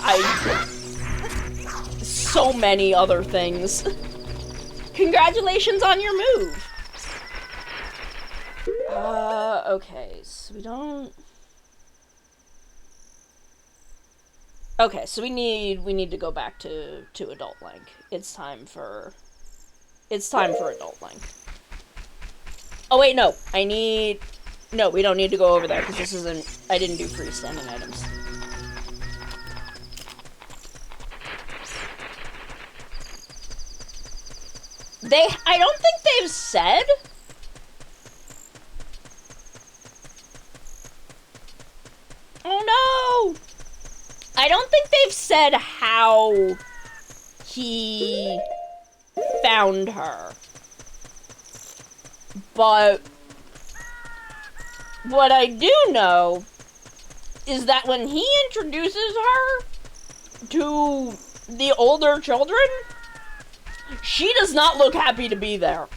so many other things. Congratulations on your move! Okay, so we don't... Okay, so we need to go back to Adult Link. It's time for Adult Link. Oh wait, no. No, we don't need to go over there, because this isn't... I didn't do freestanding items. I don't think they've said... Oh no! I don't think they've said how he found her. But what I do know is that when he introduces her to the older children, she does not look happy to be there.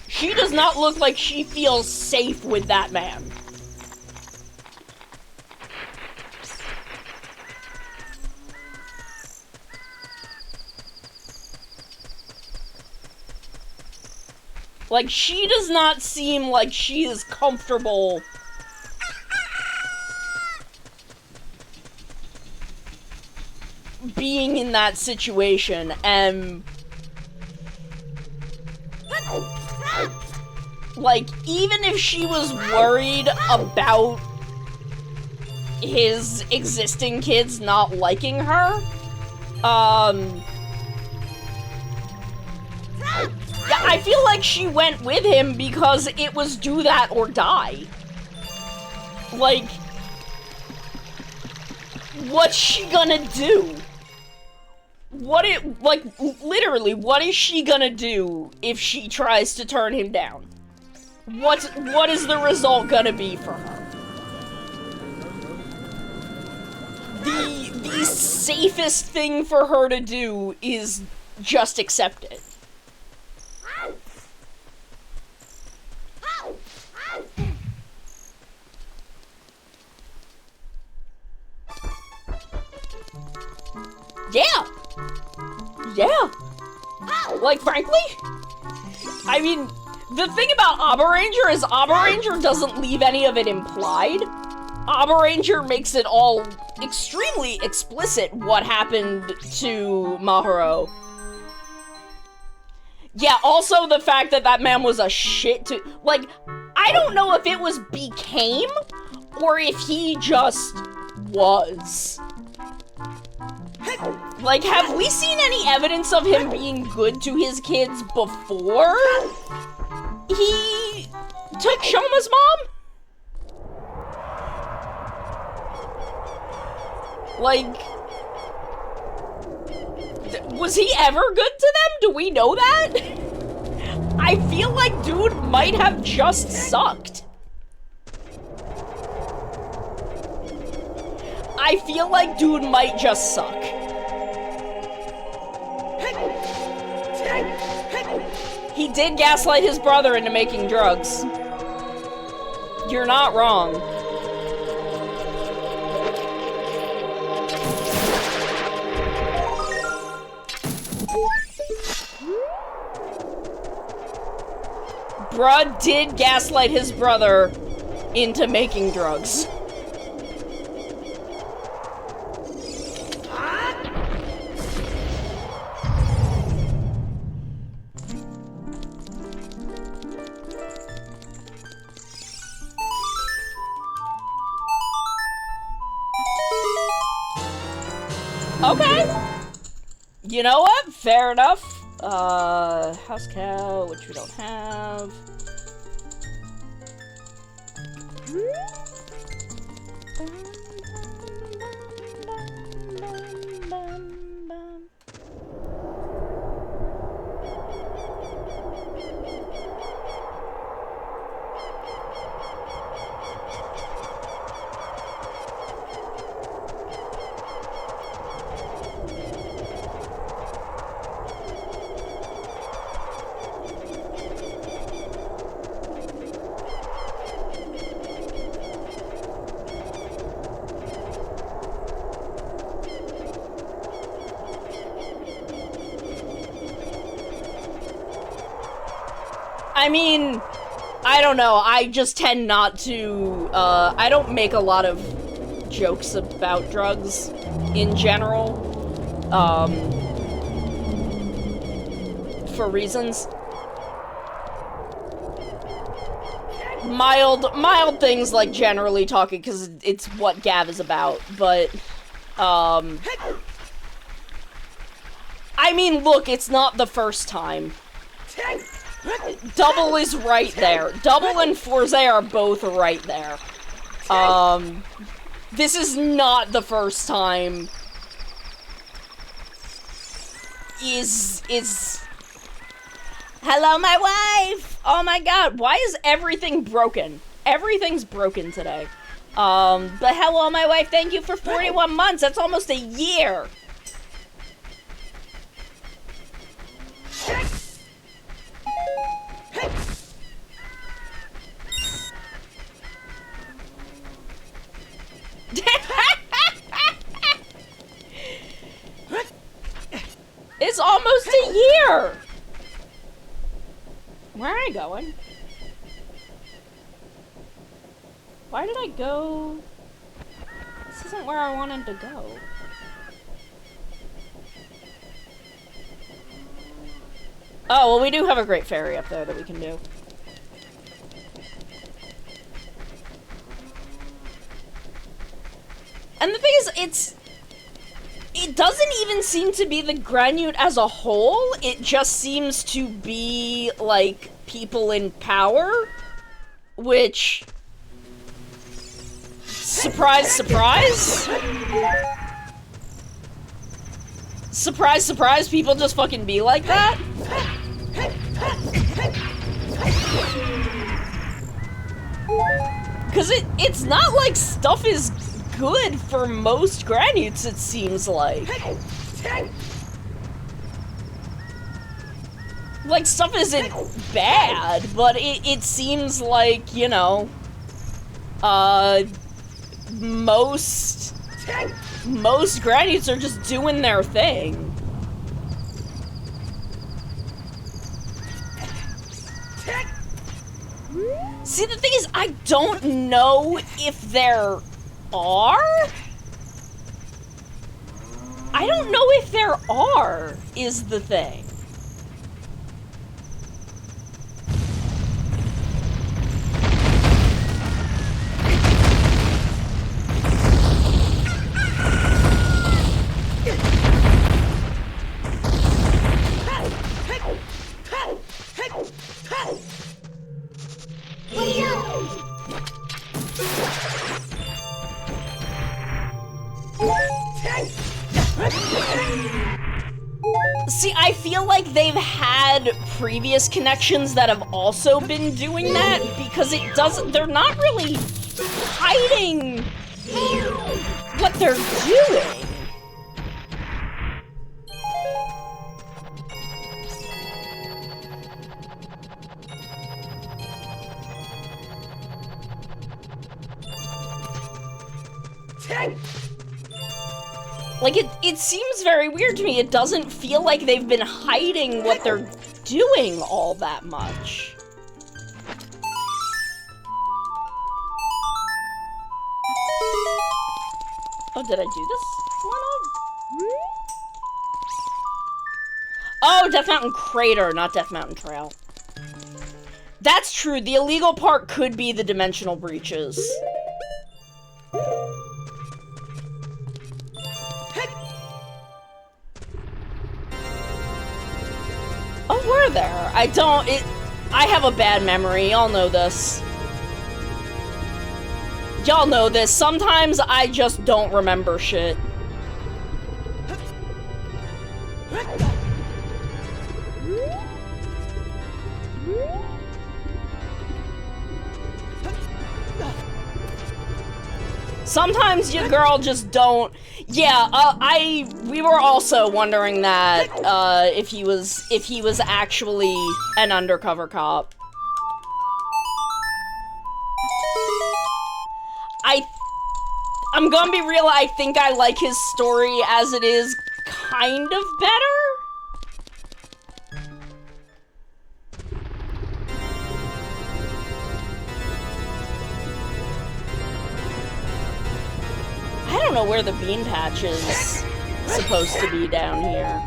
She does not look like she feels safe with that man. Like, she does not seem like she is comfortable being in that situation, and like, even if she was worried about his existing kids not liking her, yeah, I feel like she went with him because it was do that or die. Like, what's she gonna do? Literally, what is she gonna do if she tries to turn him down? What is the result gonna be for her? safest thing for her to do is just accept it. Yeah! Yeah! Like, frankly, I mean, the thing about Abaranger is Abaranger doesn't leave any of it implied. Abaranger makes it all extremely explicit what happened to Maharo. Yeah, also the fact that that man was a shit to- like, I don't know if it was became, or if he just was. Like, have we seen any evidence of him being good to his kids before he took Shoma's mom? Like, was he ever good to them? Do we know that? I feel like dude might have just sucked. I feel like dude might just suck. He did gaslight his brother into making drugs. You're not wrong. Bruh did gaslight his brother into making drugs. Okay. You know what? Fair enough. House cow, which we don't have. I mean, I don't know, I just tend not to, I don't make a lot of jokes about drugs in general, for reasons. Mild things like generally talking, because it's what Gav is about, but, I mean, look, it's not the first time. Double is right there. Double and Forze are both right there. This is not the first time. Hello, my wife! Oh my god, why is everything broken? Everything's broken today. But hello, my wife, thank you for 41 months. That's almost a year. It's almost a year! Where am I going? Why did I go? This isn't where I wanted to go. Oh, well, we do have a great ferry up there that we can do. And the thing is, it doesn't even seem to be the Granute as a whole, it just seems to be, like, people in power, which... Surprise, surprise? Surprise, surprise, people just fucking be like that? Because it's not like stuff is good for most Granutes, it seems like. Like, stuff isn't bad, but it seems like, you know, most Granutes are just doing their thing. See, the thing is, I don't know if there are. I don't know if there are, is the thing. See, I feel like they've had previous connections that have also been doing that, because it doesn't, they're not really hiding what they're doing. Like, it seems very weird to me. It doesn't feel like they've been hiding what they're doing all that much. Oh, did I do this one? Oh, Death Mountain Crater, not Death Mountain Trail. That's true. The illegal part could be the dimensional breaches. Oh, were there? I have a bad memory. Y'all know this. Y'all know this. Sometimes I just don't remember shit. Sometimes your girl just don't. Yeah, we were also wondering that if he was actually an undercover cop. I'm gonna be real, I think I like his story as it is kind of better. I don't know where the bean patch is supposed to be down here.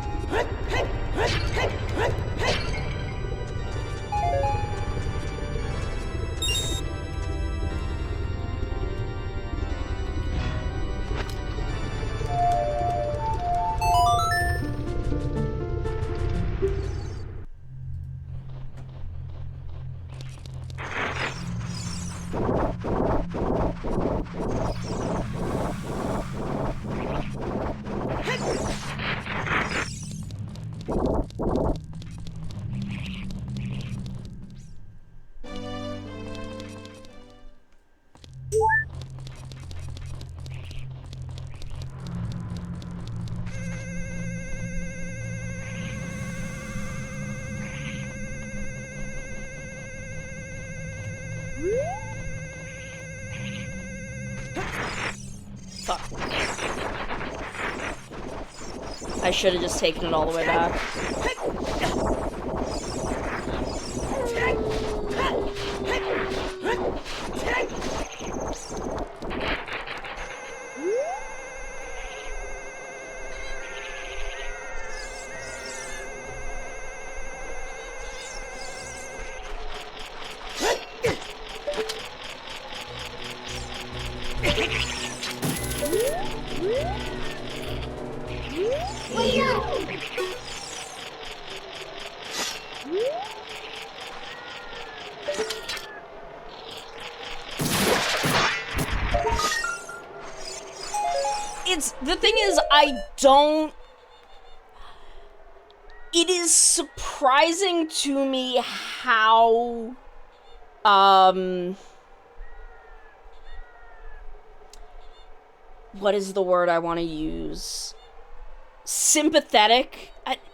Fuck. I should have just taken it all the way back. The thing is, it is surprising to me how, what is the word I want to use? Sympathetic.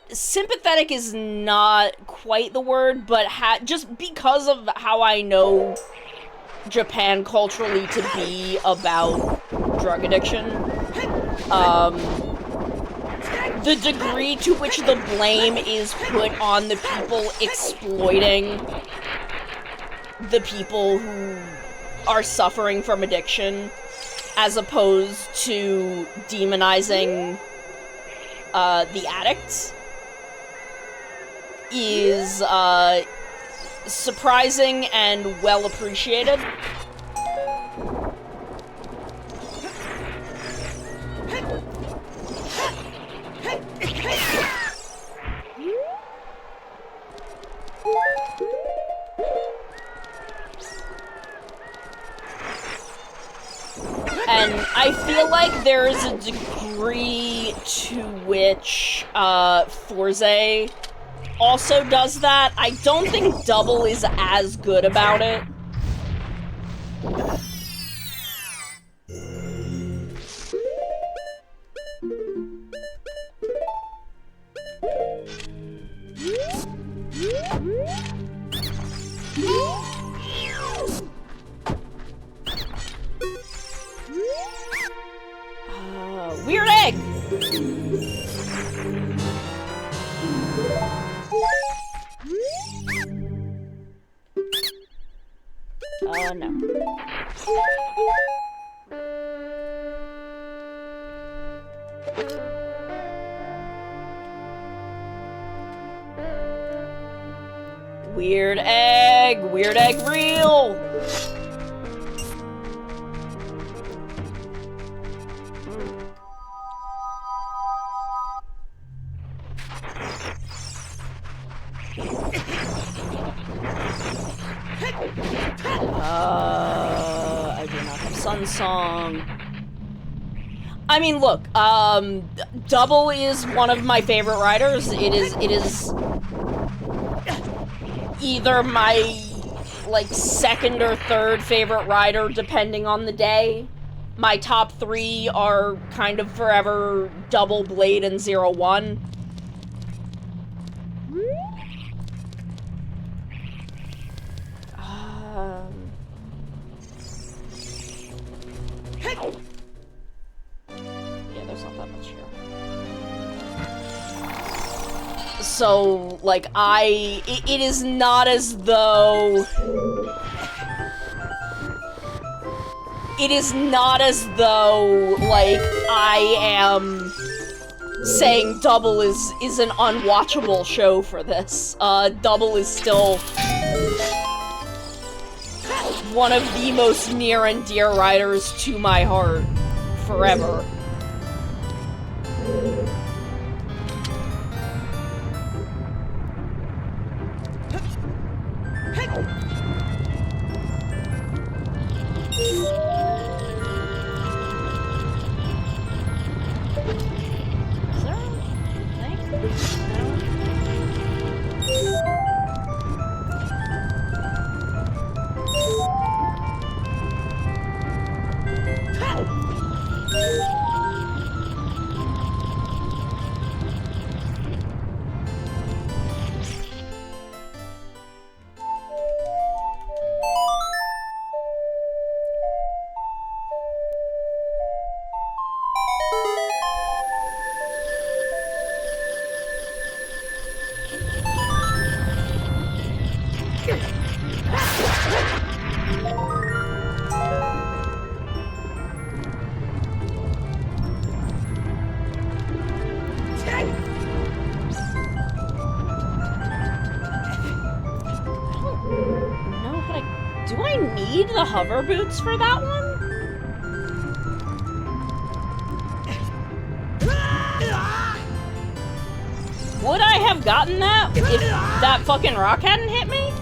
Sympathetic is not quite the word, but just because of how I know Japan culturally to be about drug addiction, the degree to which the blame is put on the people exploiting the people who are suffering from addiction, as opposed to demonizing the addicts, is surprising and well appreciated. And I feel like there is a degree to which Forze also does that. I don't think Double is as good about it. Weird egg! No. Weird egg real! I do not have Sun Song. I mean, look, Double is one of my favorite writers. It is either my, like, second or third favorite writer, depending on the day. My top three are kind of forever Double, Blade, and 01. Yeah, there's not that much here. So, like, it is not as though... It is not as though, like, I am saying Double is an unwatchable show for this. Double is still one of the most near and dear writers to my heart forever. Do I need the hover boots for that one? Would I have gotten that if that fucking rock hadn't hit me?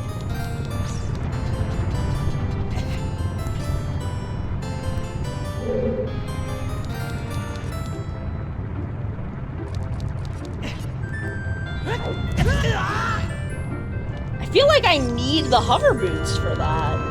I feel like I need the hover boots for that.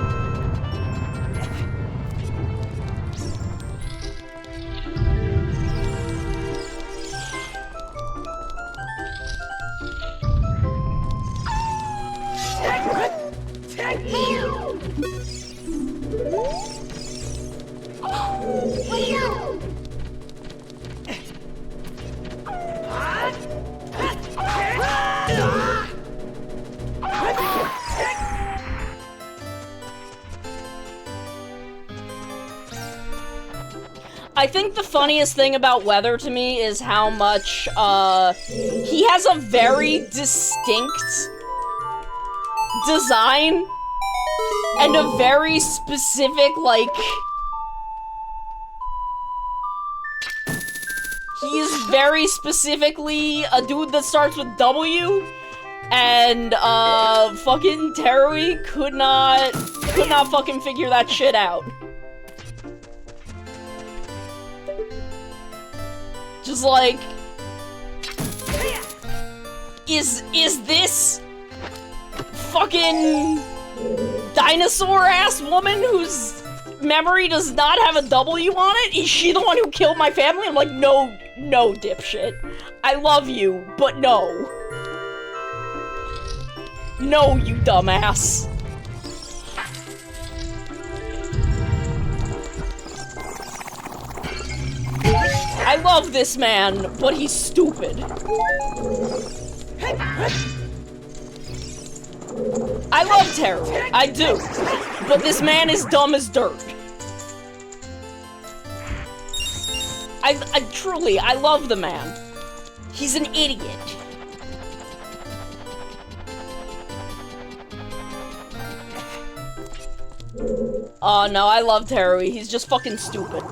I think the funniest thing about Weather to me is how much, he has a very distinct design and a very specific, like, he's very specifically a dude that starts with W, and, fucking Terui could not fucking figure that shit out. Just like, is this fucking dinosaur-ass woman whose memory does not have a W on it? Is she the one who killed my family? I'm like, no, dipshit. I love you, but no. No, you dumbass. I love this man, but he's stupid. I love Terror, I do, but this man is dumb as dirt. I truly, I love the man. He's an idiot. Oh no, I love Terror, he's just fucking stupid.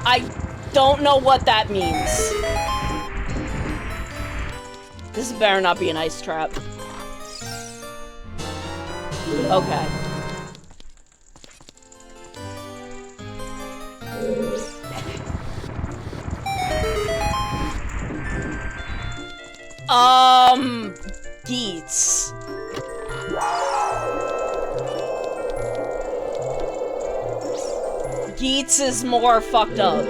I don't know what that means. This better not be an ice trap. Okay. Geets. Geets is more fucked up.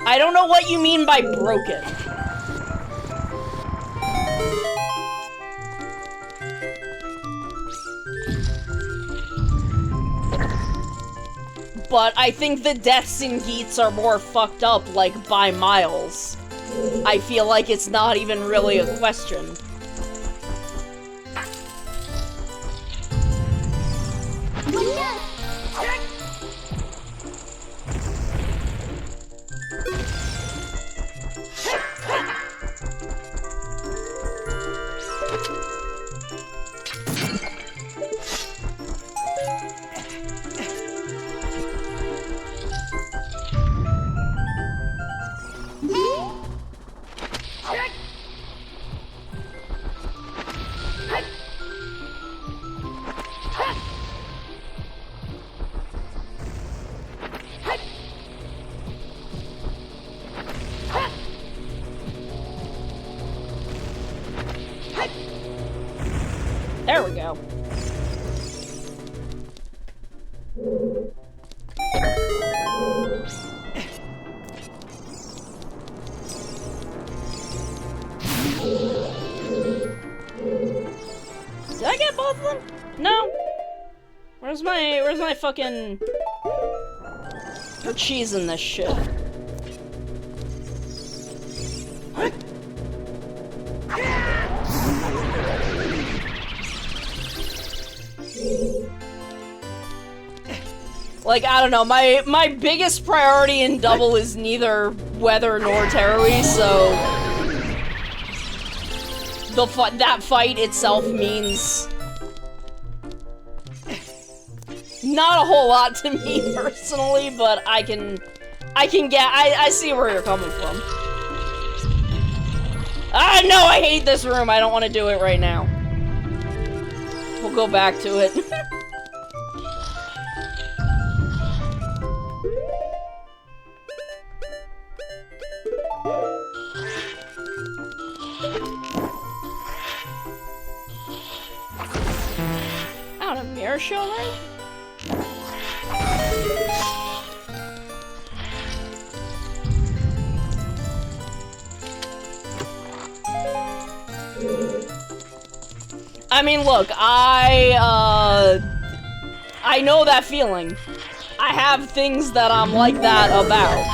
I don't know what you mean by broken. But I think the deaths in Geets are more fucked up, like, by miles. I feel like it's not even really a question. There we go. Did I get both of them? No. Where's my fucking... We're cheesing this shit. Like, I don't know, my biggest priority in double is neither Weather nor Terror, so... that fight itself means... not a whole lot to me, personally, but I see where you're coming from. Ah, no, I hate this room, I don't want to do it right now. We'll go back to it. Out of mirror show ring? I mean, look, I know that feeling. I have things that I'm like that about.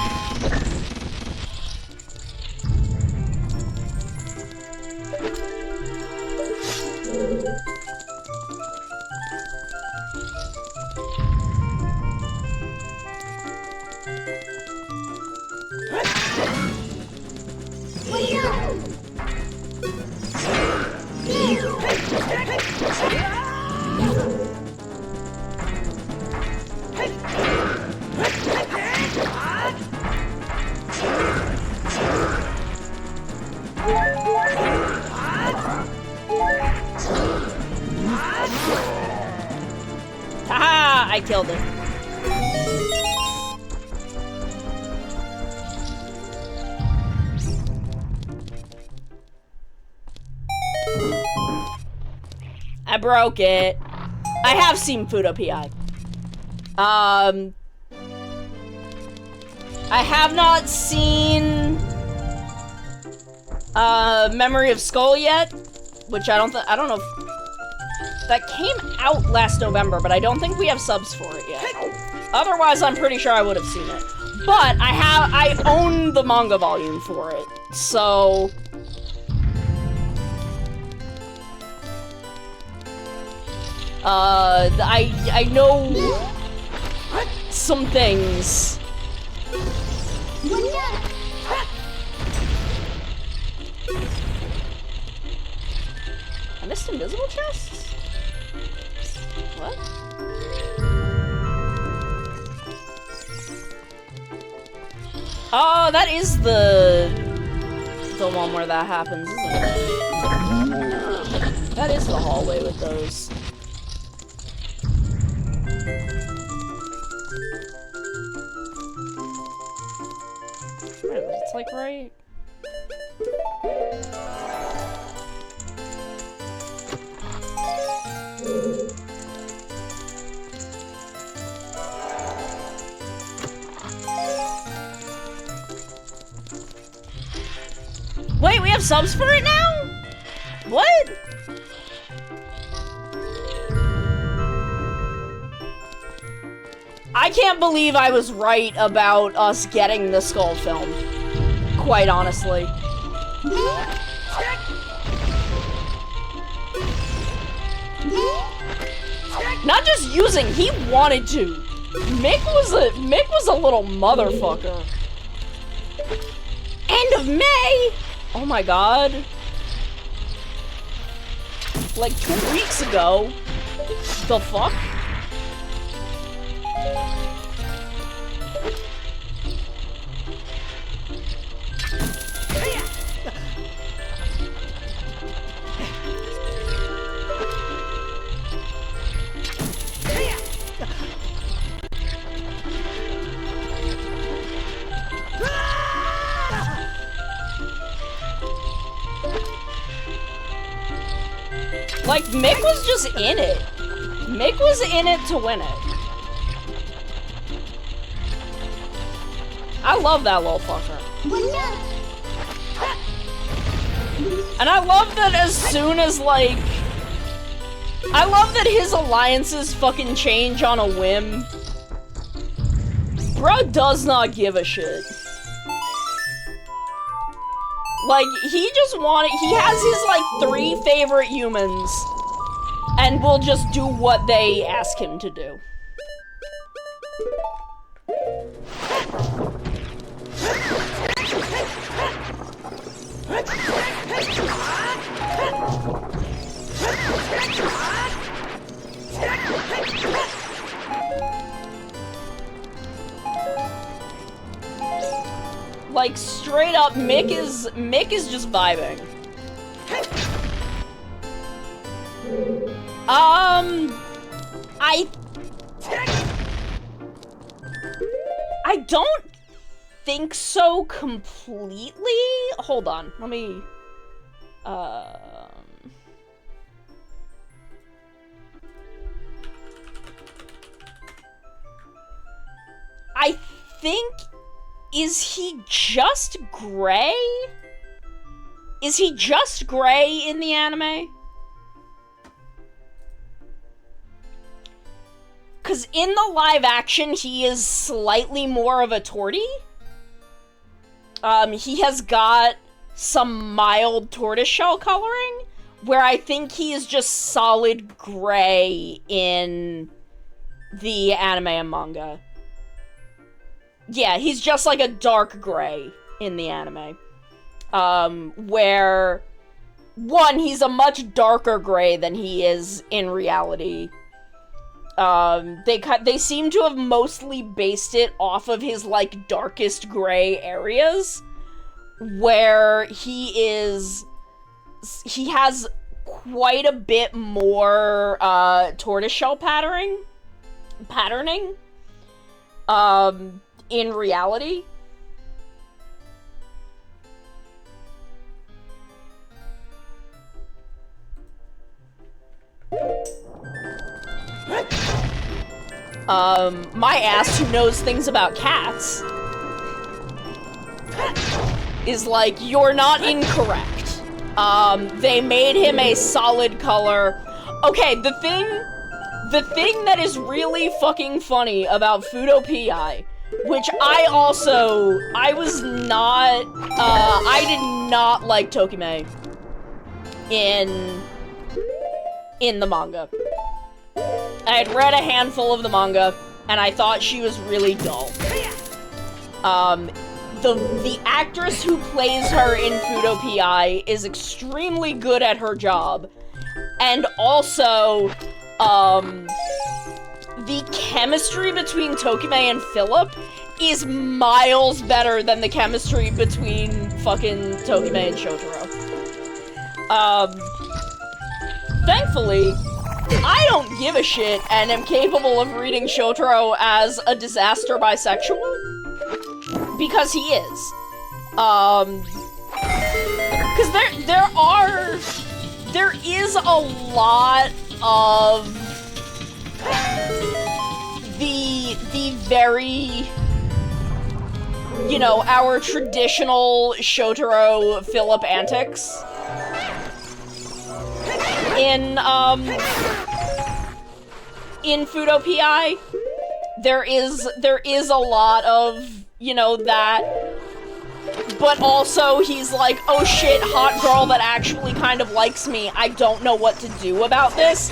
Haha! I killed it. I broke it. I have seen Fudo PI. I have not seen Memory of Skull yet, which I don't know if that came out last November, but I don't think we have subs for it yet. Otherwise, I'm pretty sure I would have seen it. But I own the manga volume for it, so I know some things. I missed invisible chests? What? Oh, that is the one where that happens, isn't it? That is the hallway with those. It's like right. Wait, we have subs for it now? What? I can't believe I was right about us getting the Skull film. Quite honestly. Not just using, he wanted to. Mick was a little motherfucker. End of May? Oh my god. Like 2 weeks ago. The fuck? Like, Mick was just in it. Mick was in it to win it. I love that little fucker. And I love that as soon as, like... I love that his alliances fucking change on a whim. Bro does not give a shit. Like, he just wanted- he has his, like, 3 favorite humans, and will just do what they ask him to do. Like, straight up, Mick is just vibing. I don't think so completely. Hold on, let me, I think, is he just gray? Is he just gray in the anime? 'cause in the live action, he is slightly more of a tortie. He has got some mild tortoiseshell coloring, where I think he is just solid gray in the anime and manga. Yeah, he's just like a dark gray in the anime. Where, one, he's a much darker gray than he is in reality. They seem to have mostly based it off of his, like, darkest gray areas, where he has quite a bit more, tortoiseshell patterning, in reality. My ass, who knows things about cats, is like, you're not incorrect. They made him a solid color. Okay, the thing that is really fucking funny about Fudo Pi, which I did not like Tokime in the manga. I had read a handful of the manga, and I thought she was really dull. The actress who plays her in Fudo Pi is extremely good at her job, and also, the chemistry between Tokime and Philip is miles better than the chemistry between fucking Tokime and Shotaro. Thankfully, I don't give a shit and am capable of reading Shotaro as a disaster bisexual, because he is. Because there is a lot of the very, you know, our traditional Shotaro Philip antics in Fudo Pi. There is a lot of, you know, that, but also he's like, oh shit, hot girl that actually kind of likes me, I don't know what to do about this.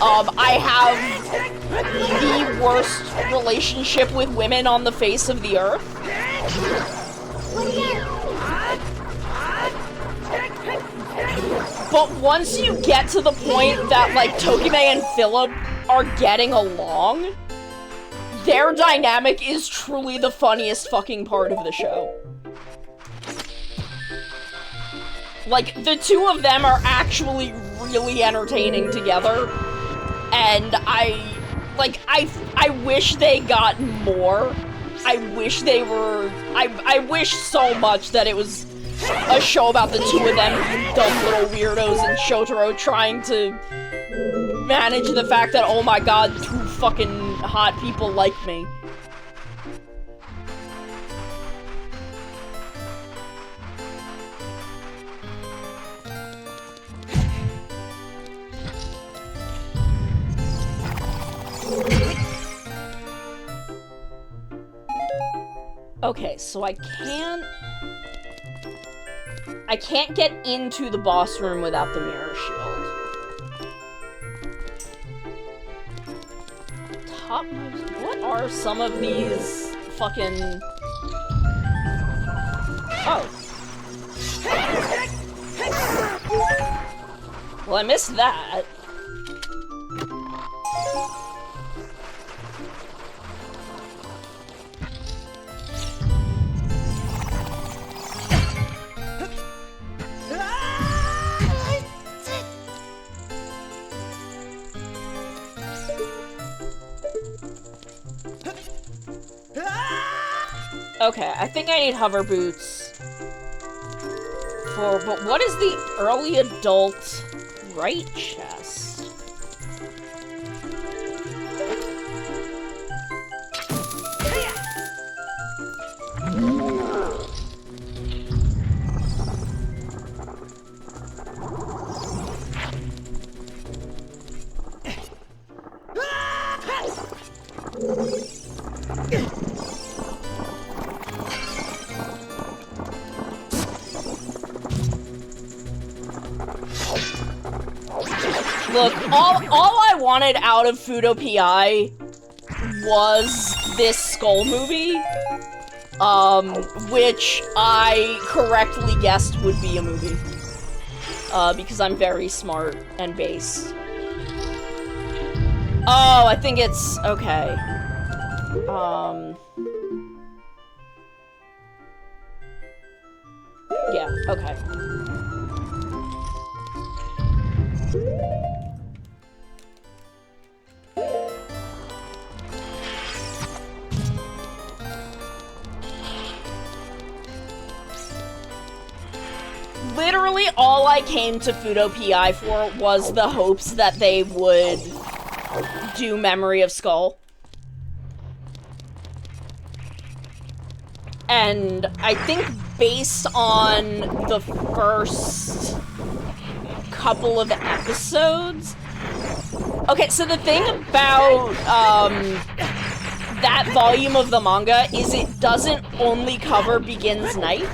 I have the worst relationship with women on the face of the earth. But once you get to the point that, like, Tokime and Philip are getting along, their dynamic is truly the funniest fucking part of the show. Like, the two of them are actually really entertaining together, and I wish they got more. I wish so much that it was a show about the two of them being dumb little weirdos and Shotaro trying to manage the fact that, oh my god, two fucking hot people like me. Okay, so I can't get into the boss room without the mirror shield. Topmost, what are some of these fucking... Oh. Well, I missed that. Okay, I think I need hover boots for, but what is the early adult right chest? Look, all I wanted out of Fudo PI was this Skull movie, which I correctly guessed would be a movie. Because I'm very smart and based. Oh, I think it's... okay. Yeah, okay. Literally all I came to Fudo PI for was the hopes that they would do Memory of Skull. And I think based on the first couple of episodes... Okay, so the thing about, that volume of the manga is it doesn't only cover Begins Night.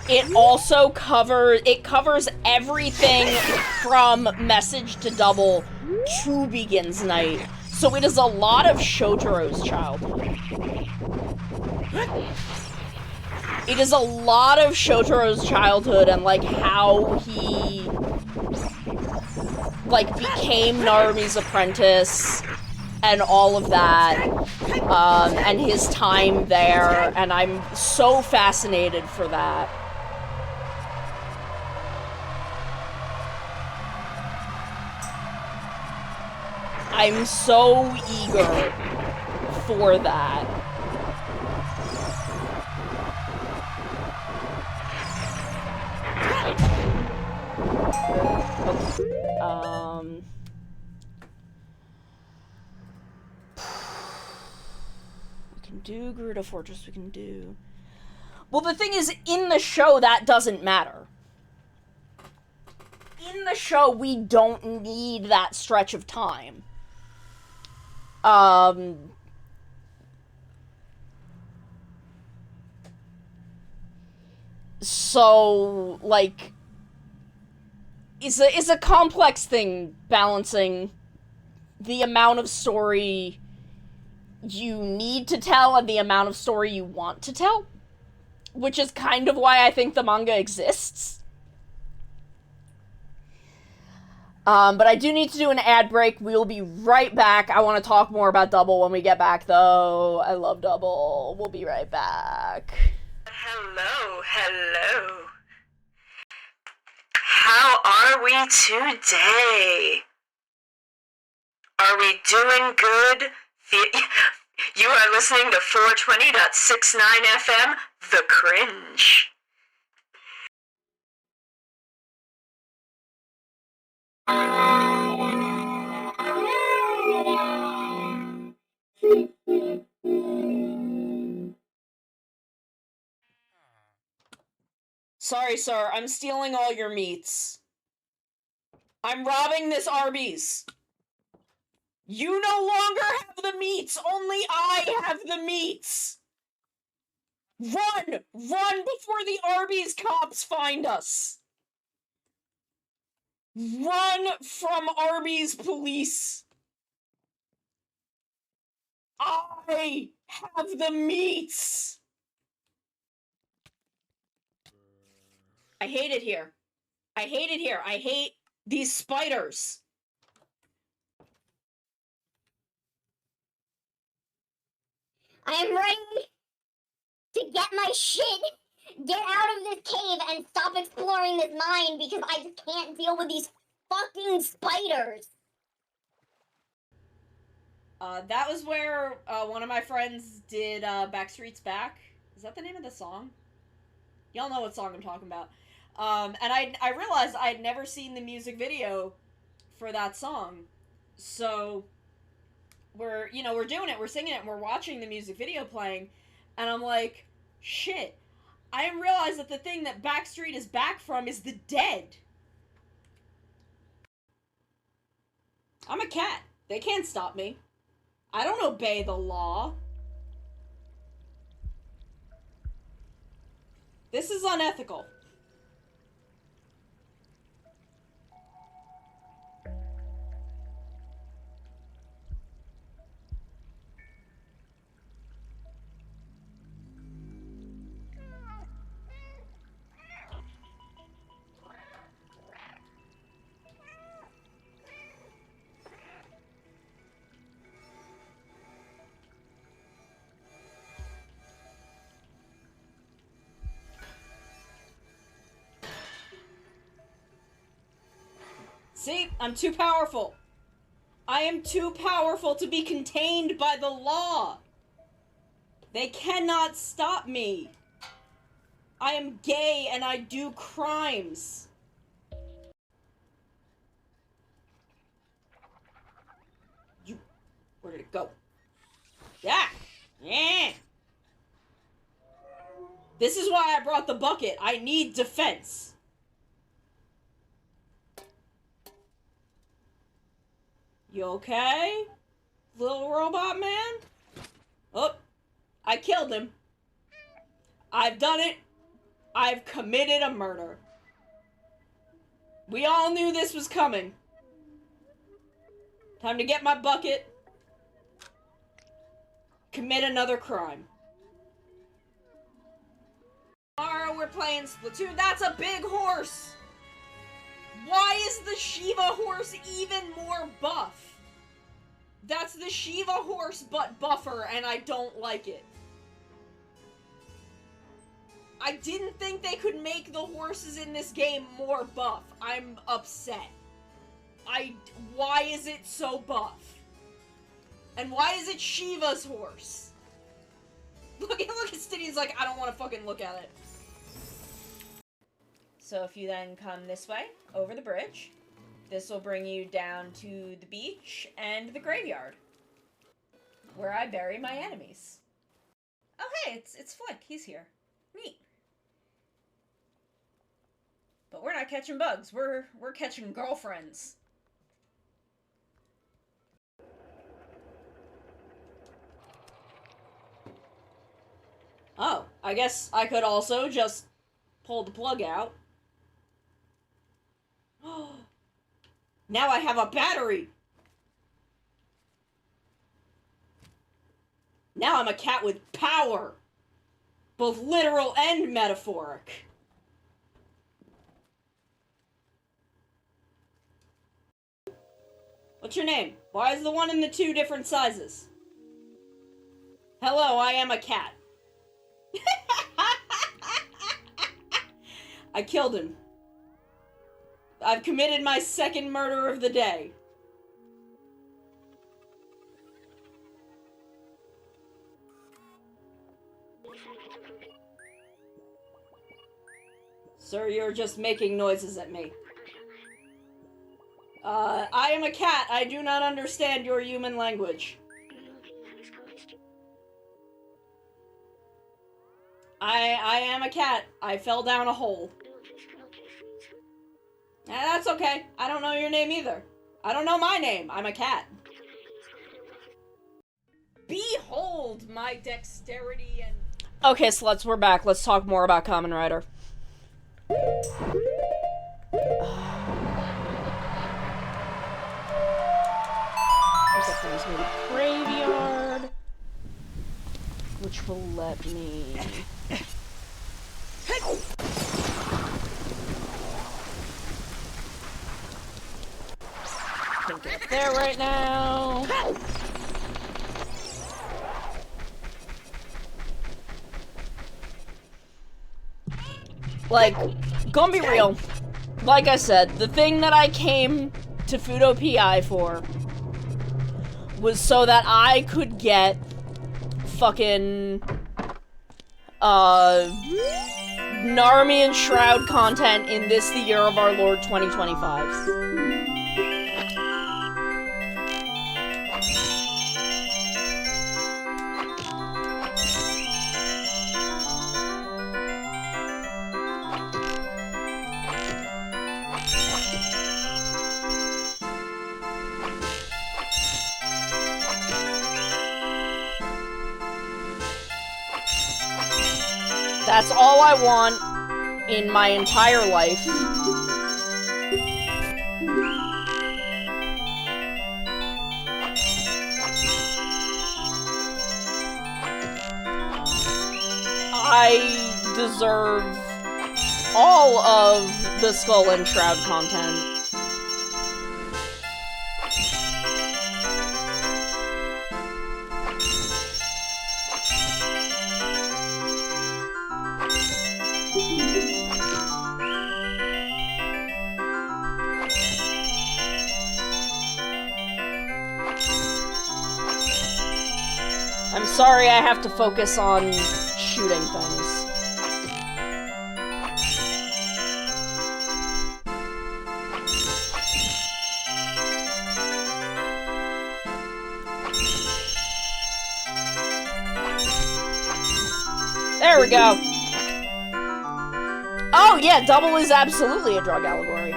It also covers everything from Message to Double to Begins Night. So it is a lot of Shotaro's childhood. It is a lot of Shotaro's childhood and, like, how he, like, became Narumi's apprentice and all of that, and his time there, and I'm so fascinated for that. I'm so eager for that. Okay. We can do Gerudo Fortress, we can do... Well, the thing is, in the show, that doesn't matter. In the show, we don't need that stretch of time. So, like, it's a complex thing, balancing the amount of story you need to tell and the amount of story you want to tell, which is kind of why I think the manga exists. But I do need to do an ad break. We'll be right back. I want to talk more about Double when we get back, though. I love Double. We'll be right back. Hello, hello. How are we today? Are we doing good? You are listening to 420.69 FM, The Cringe. Sorry, sir. I'm stealing all your meats. I'm robbing this Arby's. You no longer have the meats. Only I have the meats. Run! Run before the Arby's cops find us. Run from Arby's police. I have the meats. I hate it here. I hate it here. I hate these spiders. I am ready to get my shit, get out of this cave, and stop exploring this mine because I just can't deal with these fucking spiders. That was where one of my friends did Backstreet's Back. Is that the name of the song? Y'all know what song I'm talking about. And I realized I had never seen the music video for that song. So we're doing it, we're singing it, and we're watching the music video playing, and I'm like, shit, I didn't realize that the thing that Backstreet is back from is the dead. I'm a cat. They can't stop me. I don't obey the law. This is unethical. See, I'm too powerful. I am too powerful to be contained by the law. They cannot stop me. I am gay and I do crimes. Where did it go? Yeah. Yeah. This is why I brought the bucket. I need defense. You okay? Little robot man? Oh, I killed him. I've done it. I've committed a murder. We all knew this was coming. Time to get my bucket. Commit another crime. Tomorrow we're playing Splatoon. That's a big horse! Why is the Shiva horse even more buff? That's the Shiva horse but buffer, and I don't like it. I didn't think they could make the horses in this game more buff. I'm upset. Why is it so buff? And why is it Shiva's horse? Look at Stiddy's like, I don't want to fucking look at it. So if you then come this way, over the bridge, this will bring you down to the beach and the graveyard, where I bury my enemies. Oh hey, it's Flick, he's here. Neat. But we're not catching bugs, we're catching girlfriends. Oh, I guess I could also just pull the plug out. Now I have a battery! Now I'm a cat with power! Both literal and metaphoric. What's your name? Why is the one in the two different sizes? Hello, I am a cat. I killed him. I've committed my second murder of the day. Sir, you're just making noises at me. I am a cat. I do not understand your human language. I am a cat. I fell down a hole. That's okay. I don't know your name either. I don't know my name. I'm a cat. Behold my dexterity and... Okay, sluts, we're back. Let's talk more about Kamen Rider. There's a graveyard, which will let me... Can't get up there right now. Like, gonna be real. Like I said, the thing that I came to Fudo PI for was so that I could get fucking Narmi and Shroud content in this the year of our Lord 2025. That's all I want in my entire life. I deserve all of the Skull and Shroud content. I'm sorry I have to focus on shooting things. There we go. Oh yeah, double is absolutely a drug allegory.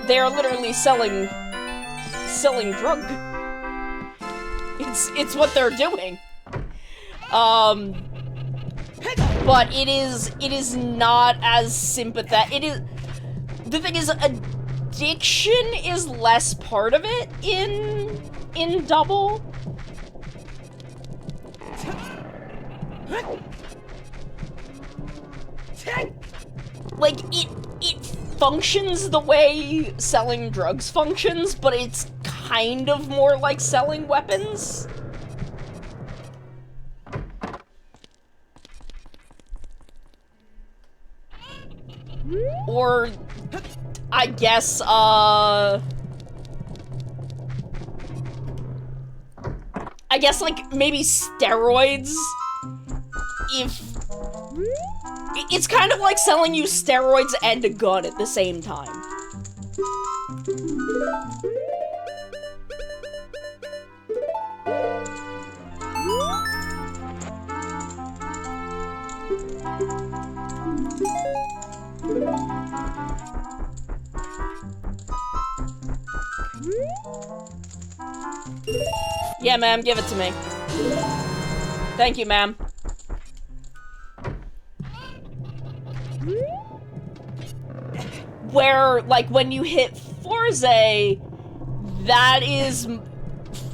They are literally selling drug. It's what they're doing. But it is not as sympathetic. The thing is, addiction is less part of it in Double. Like, it functions the way selling drugs functions, but it's kind of more like selling weapons. Or, I guess, like, maybe steroids, if... It's kind of like selling you steroids and a gun at the same time. Yeah, ma'am, give it to me. Thank you, ma'am. Where, like, when you hit Forze,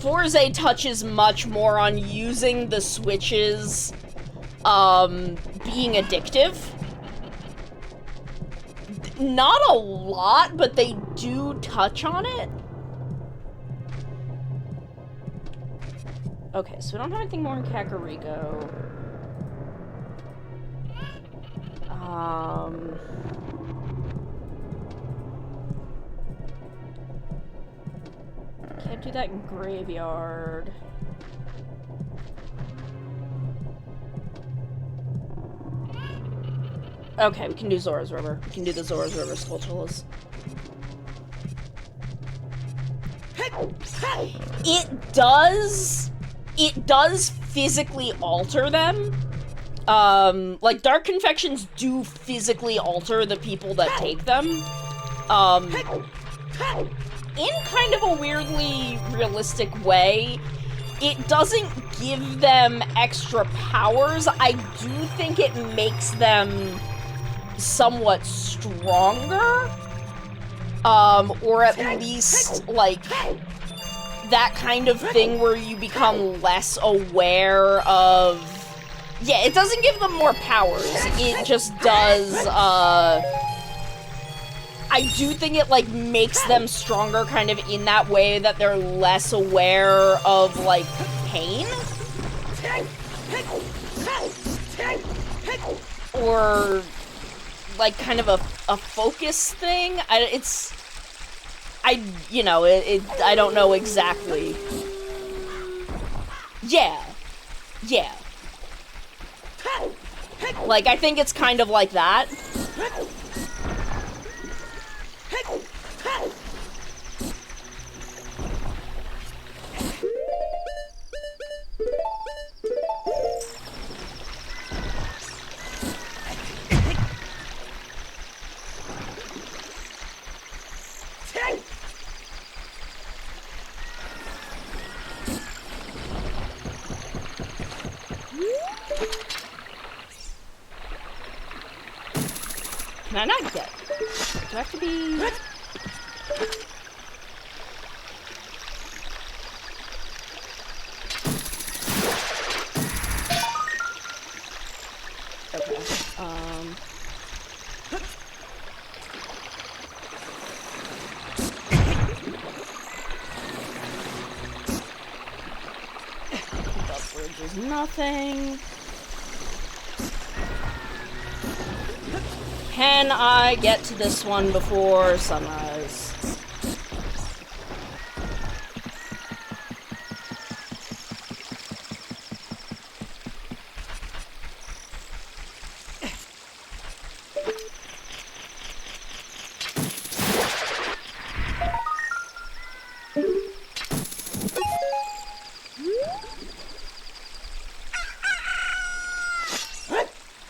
Forze touches much more on using the switches, being addictive. Not a lot, but they do touch on it. Okay, so we don't have anything more in Kakariko. Can't do that in Graveyard. Okay, we can do Zora's River. We can do the Zora's River Skulltulas. It does physically alter them. Like, Dark Confections do physically alter the people that take them. In kind of a weirdly realistic way. It doesn't give them extra powers. I do think it makes them somewhat stronger. Or at least, like, that kind of thing where you become less aware of... Yeah, it doesn't give them more powers. It just does, I do think it, like, makes them stronger kind of in that way that they're less aware of, like, pain? Or, like, kind of a focus thing? I don't know exactly. Yeah. Yeah. Like, I think it's kind of like that. Can I not get? Do I have to be? Okay. That bridge is nothing. Can I get to this one before sunrise?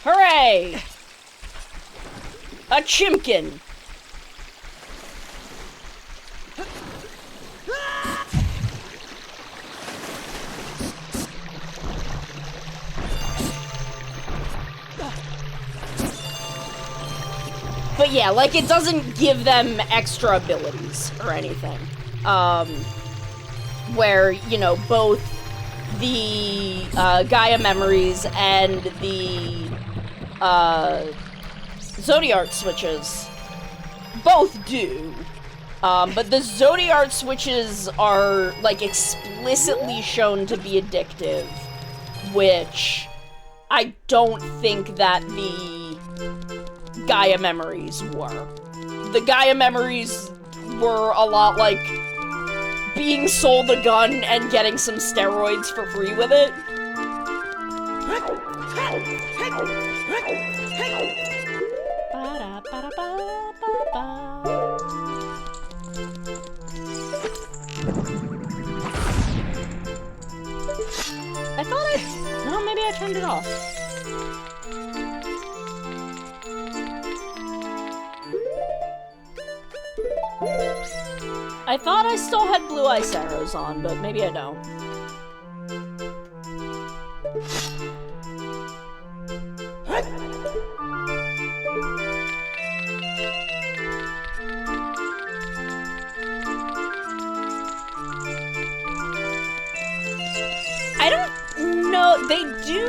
Hooray! A chimkin! But yeah, like, it doesn't give them extra abilities or anything. Where, you know, both the Gaia memories and the Zodiac switches both do. But the Zodiac switches are, like, explicitly shown to be addictive, which I don't think that the Gaia memories were. The Gaia memories were a lot like being sold a gun and getting some steroids for free with it. I thought no, maybe I turned it off. I thought I still had blue ice arrows on, but maybe I don't. I don't know, they do...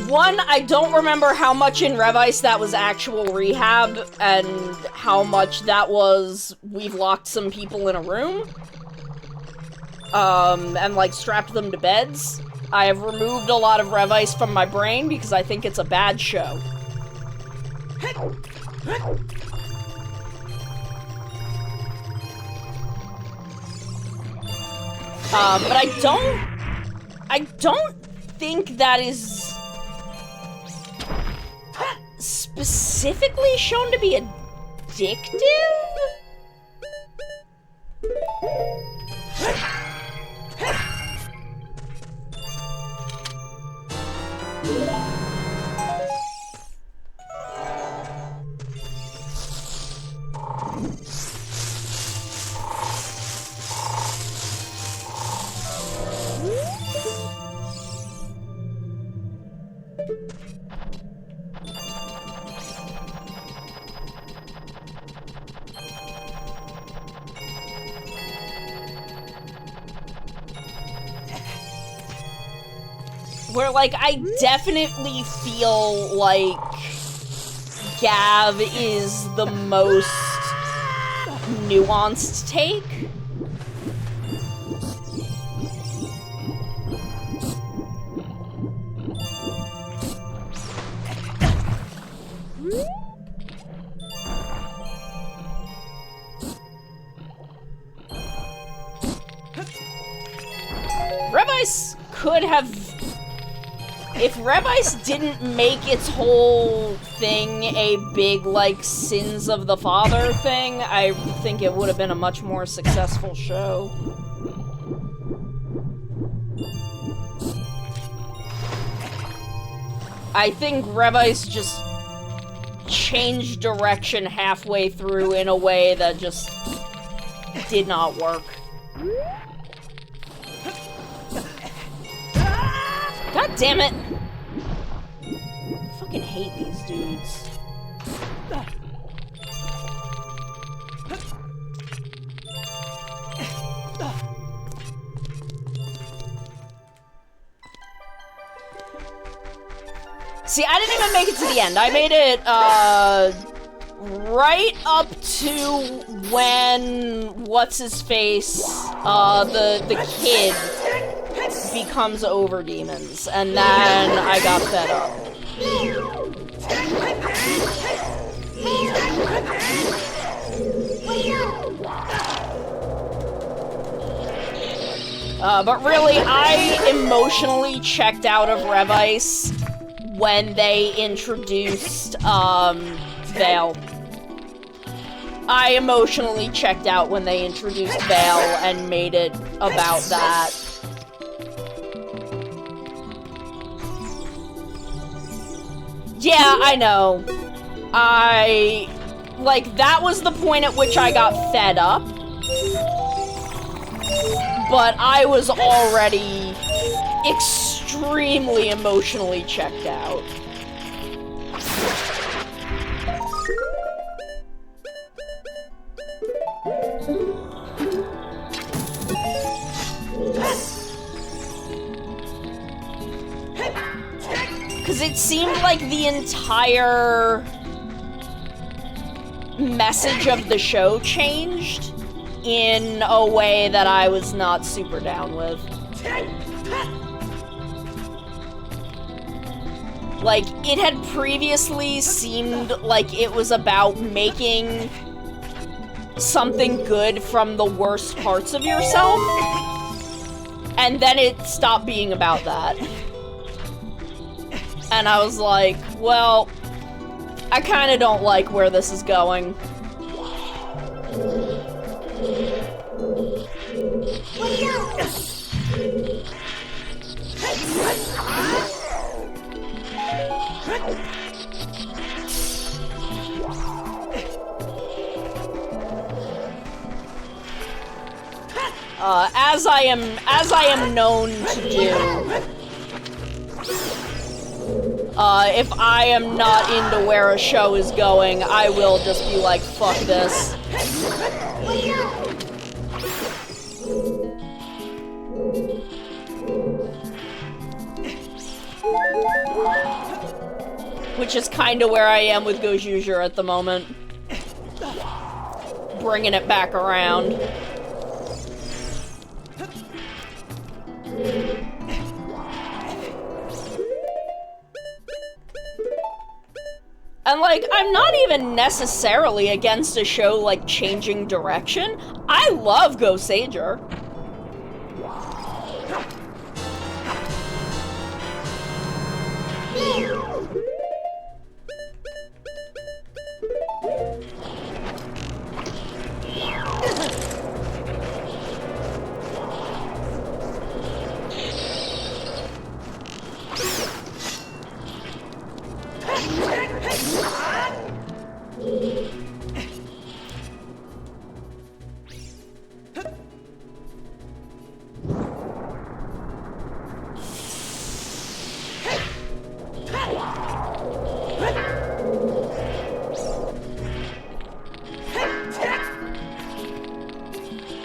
One, I don't remember how much in Rev Ice that was actual rehab, and how much that was we've locked some people in a room. And, like, strapped them to beds. I have removed a lot of Rev Ice from my brain because I think it's a bad show. But I don't think that is specifically shown to be addictive? Where, like, I definitely feel like Gav is the most nuanced take. Rev Ice could have... If Rev Ice didn't make its whole thing a big, like, Sins of the Father thing, I think it would have been a much more successful show. I think Rev Ice just changed direction halfway through in a way that just did not work. God damn it! fucking hate these dudes. See, I didn't even make it to the end. I made it, right up to when what's-his-face, the kid becomes over demons, and then I got fed up. But really, I emotionally checked out of Rev Ice when they introduced, Vale. I emotionally checked out when they introduced Vale and made it about that. Yeah, I know. Like, that was the point at which I got fed up. But I was already extremely emotionally checked out. Because it seemed like the entire message of the show changed in a way that I was not super down with. Like, it had previously seemed like it was about making something good from the worst parts of yourself, and then it stopped being about that. And I was like, well, I kinda don't like where this is going. As I am known to do, if I am not into where a show is going, I will just be like, fuck this. Which is kinda where I am with Gojuger at the moment. Bringing it back around. And, like, I'm not even necessarily against a show, like, changing direction. I love Go Sager.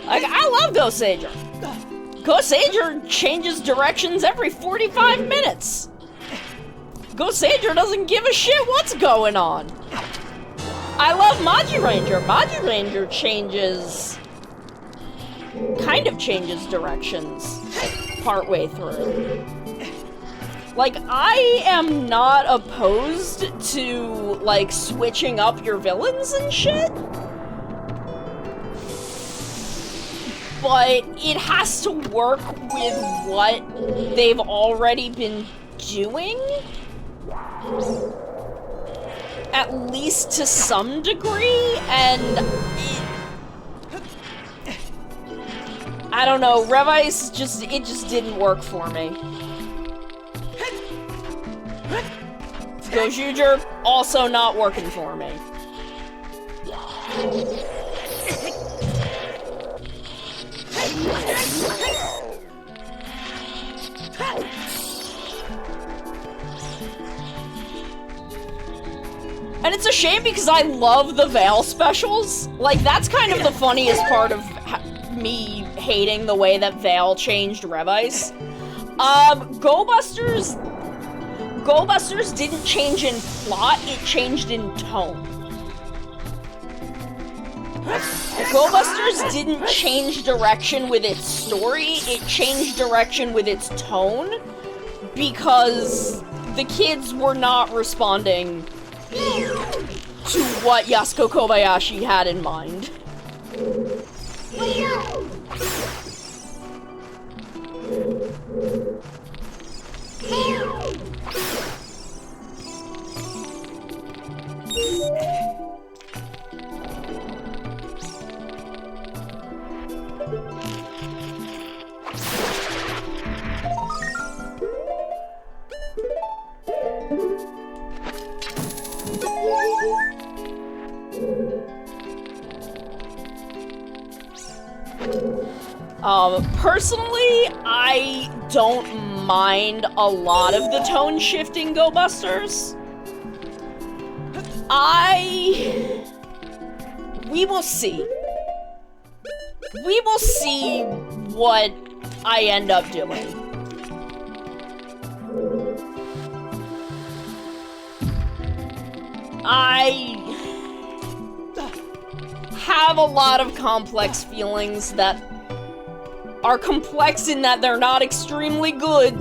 Like, I love Go Sager. Go Sager changes directions every 45 minutes. Go Sager doesn't give a shit what's going on. I love Magi Ranger. Magi Ranger kind of changes directions partway through. Like, I am not opposed to, like, switching up your villains and shit. But it has to work with what they've already been doing. At least to some degree, and I don't know, Rev Ice just didn't work for me. Gojuger, also not working for me. And it's a shame because I love the Veil specials. Like, that's kind of the funniest part of me hating the way that Veil changed Revice. Go Busters didn't change in plot, it changed in tone. Go Busters didn't change direction with its story, it changed direction with its tone, because the kids were not responding to what Yasuko Kobayashi had in mind. Personally, I don't mind a lot of the tone shifting Go Busters. We will see. We will see what I end up doing. I have a lot of complex feelings that are complex in that they're not extremely good.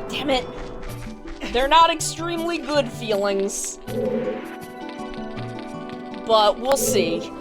Damn it. They're not extremely good feelings. But we'll see.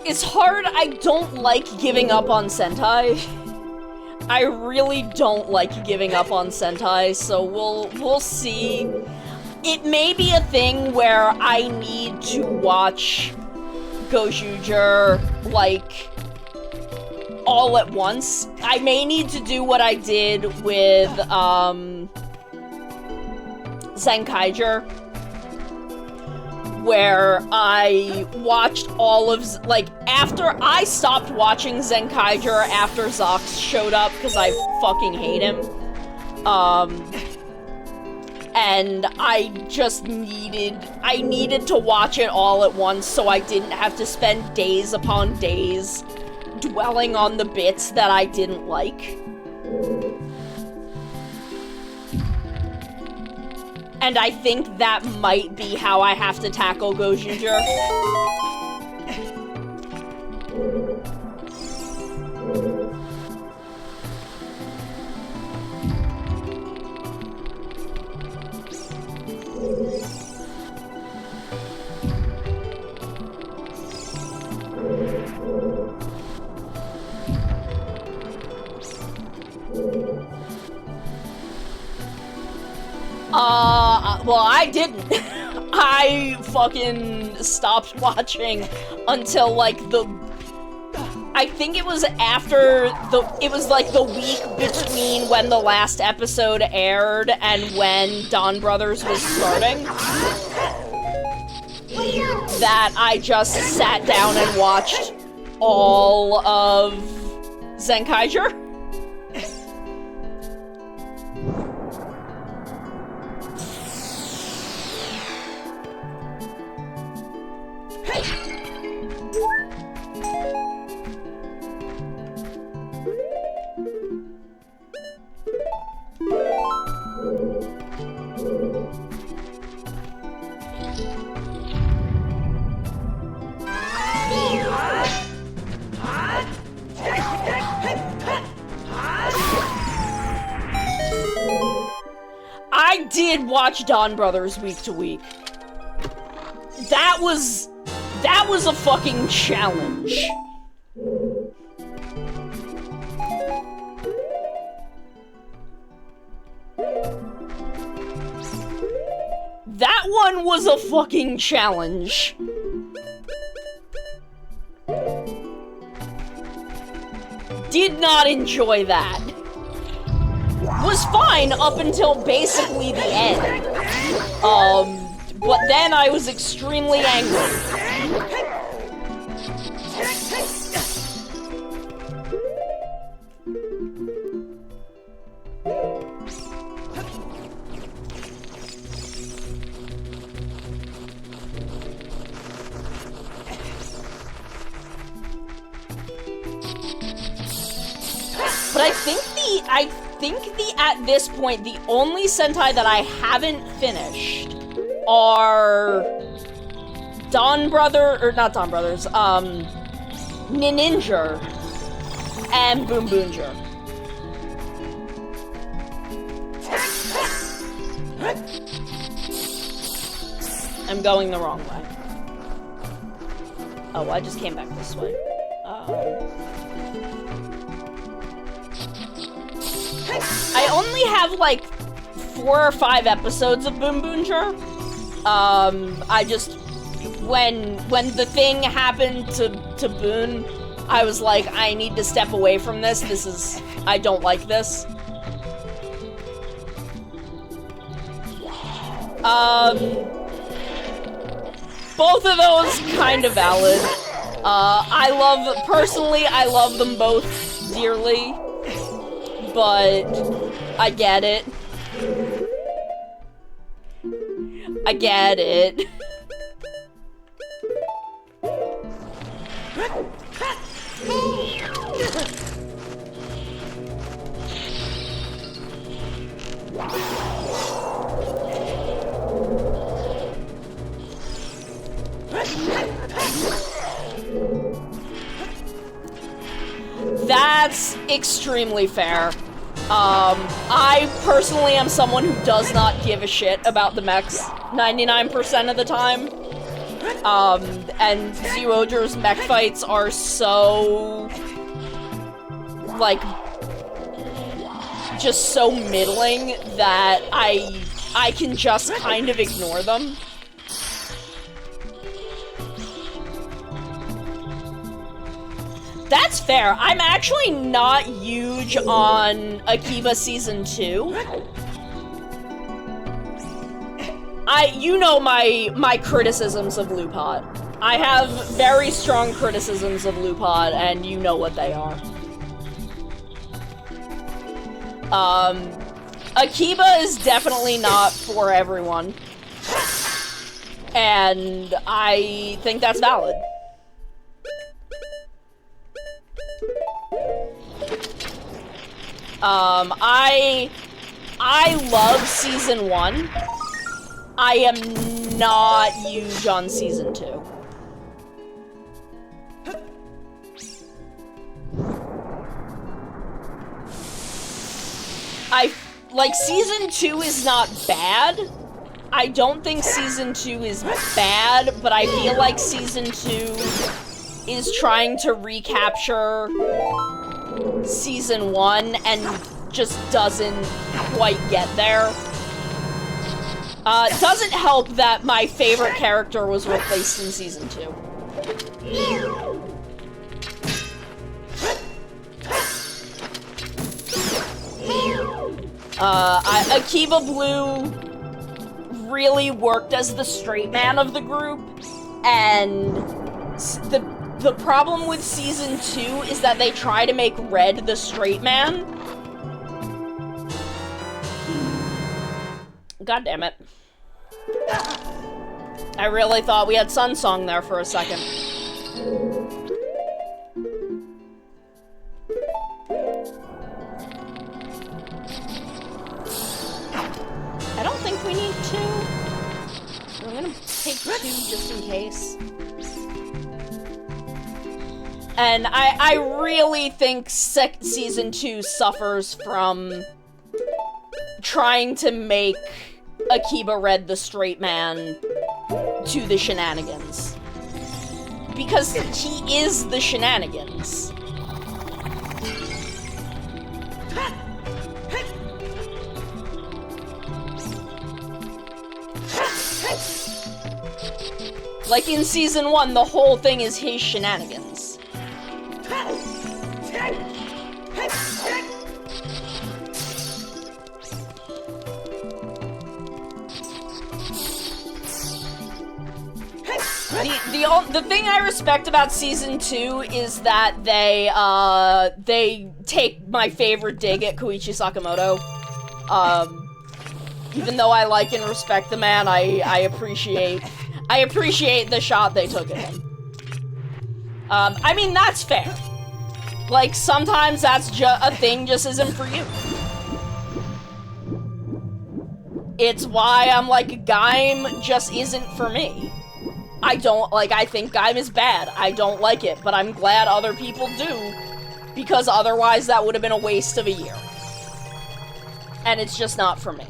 It's hard. I don't like giving up on Sentai. I really don't like giving up on Sentai, so we'll see. It may be a thing where I need to watch Gojuger, like, all at once. I may need to do what I did with, Zenkaiger, where I watched all of, like, after I stopped watching Zenkaiger after Zox showed up, because I fucking hate him, and I just needed to watch it all at once so I didn't have to spend days upon days dwelling on the bits that I didn't like. And I think that might be how I have to tackle Gojuger. Well, I didn't. I fucking stopped watching until, like, I think it was after it was, like, the week between when the last episode aired and when Dawn Brothers was starting, that I just sat down and watched all of Zenkaiger. did watch Dawn Brothers week to week. That was a fucking challenge. That one was a fucking challenge. Did not enjoy that. Was fine up until basically the end. But then I was extremely angry. But I think at this point, the only Sentai that I haven't finished are not Dawn Brothers, Ninja and Boom Boomja. I'm going the wrong way. Oh, I just came back this way. I only have like 4 or 5 episodes of Boom Boomja. I just when the thing happened to Boon, I was like, I need to step away from this. I don't like this. Both of those kind of valid. Personally, I love them both dearly. But I get it. I get it. That's extremely fair. I personally am someone who does not give a shit about the mechs 99% of the time. And Zyuohger's mech fights are so, like, just so middling that I can just kind of ignore them. That's fair. I'm actually not huge on Akiba Season 2. You know my criticisms of Lupot. I have very strong criticisms of Lupot, and you know what they are. Akiba is definitely not for everyone. And I think that's valid. I love Season 1. I am not huge on Season 2. Season 2 is not bad. I don't think Season 2 is bad, but I feel like Season 2 is trying to recapture Season 1 and just doesn't quite get there. It doesn't help that my favorite character was replaced in Season 2. Akiba Blue really worked as the straight man of the group, and the problem with Season 2 is that they try to make Red the straight man. God damn it. I really thought we had Sun Song there for a second. I don't think we need 2. I'm gonna take 2 just in case. And I really think Season 2 suffers from trying to make Akiba read the straight man to the shenanigans. Because he is the shenanigans. Like in season 1, the whole thing is his shenanigans. The thing I respect about season 2 is that they take my favorite dig at Koichi Sakamoto. Even though I like and respect the man, I appreciate the shot they took at him. I mean, that's fair. Like, sometimes that's a thing just isn't for you. It's why I'm like, Gaim just isn't for me. I think Gaim is bad. I don't like it, but I'm glad other people do, because otherwise that would have been a waste of a year. And it's just not for me.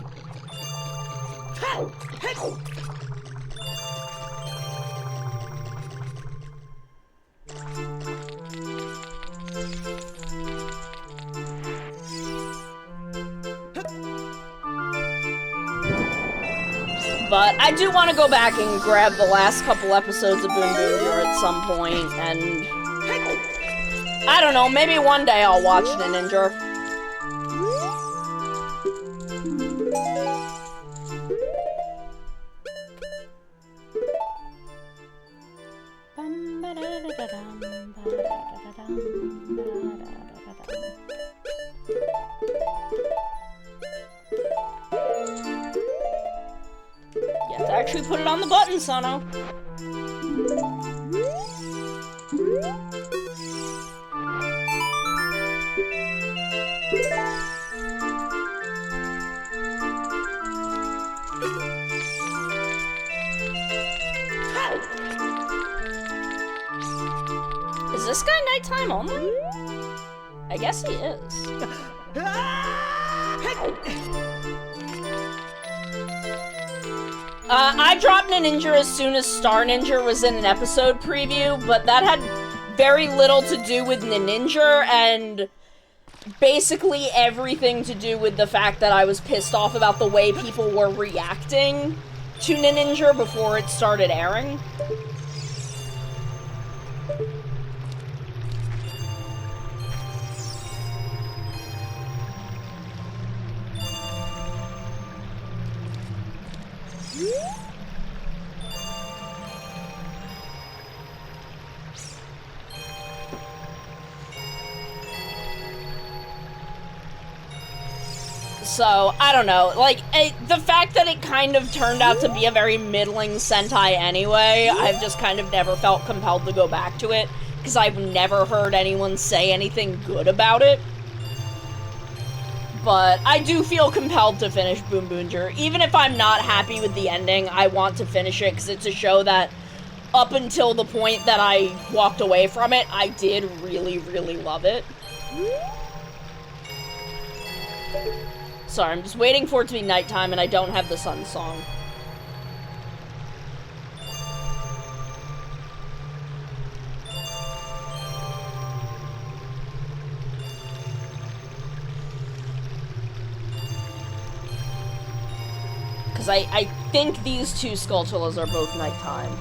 But I do want to go back and grab the last couple episodes of Boon Boon at some point, and I don't know, maybe one day I'll watch Ninja. You have to actually put it on the button, Sono. Is this guy nighttime only? I guess he is. I dropped Ninja as soon as Star Ninja was in an episode preview, but that had very little to do with Ninja, and basically everything to do with the fact that I was pissed off about the way people were reacting to Ninja before it started airing. So, I don't know, like, the fact that it kind of turned out to be a very middling Sentai anyway, I've just kind of never felt compelled to go back to it, because I've never heard anyone say anything good about it. But I do feel compelled to finish Boon Boonjer. Even if I'm not happy with the ending, I want to finish it, because it's a show that, up until the point that I walked away from it, I did really, really love it. Sorry, I'm just waiting for it to be nighttime and I don't have the sun song. Because I think these two Skulltulas are both nighttime.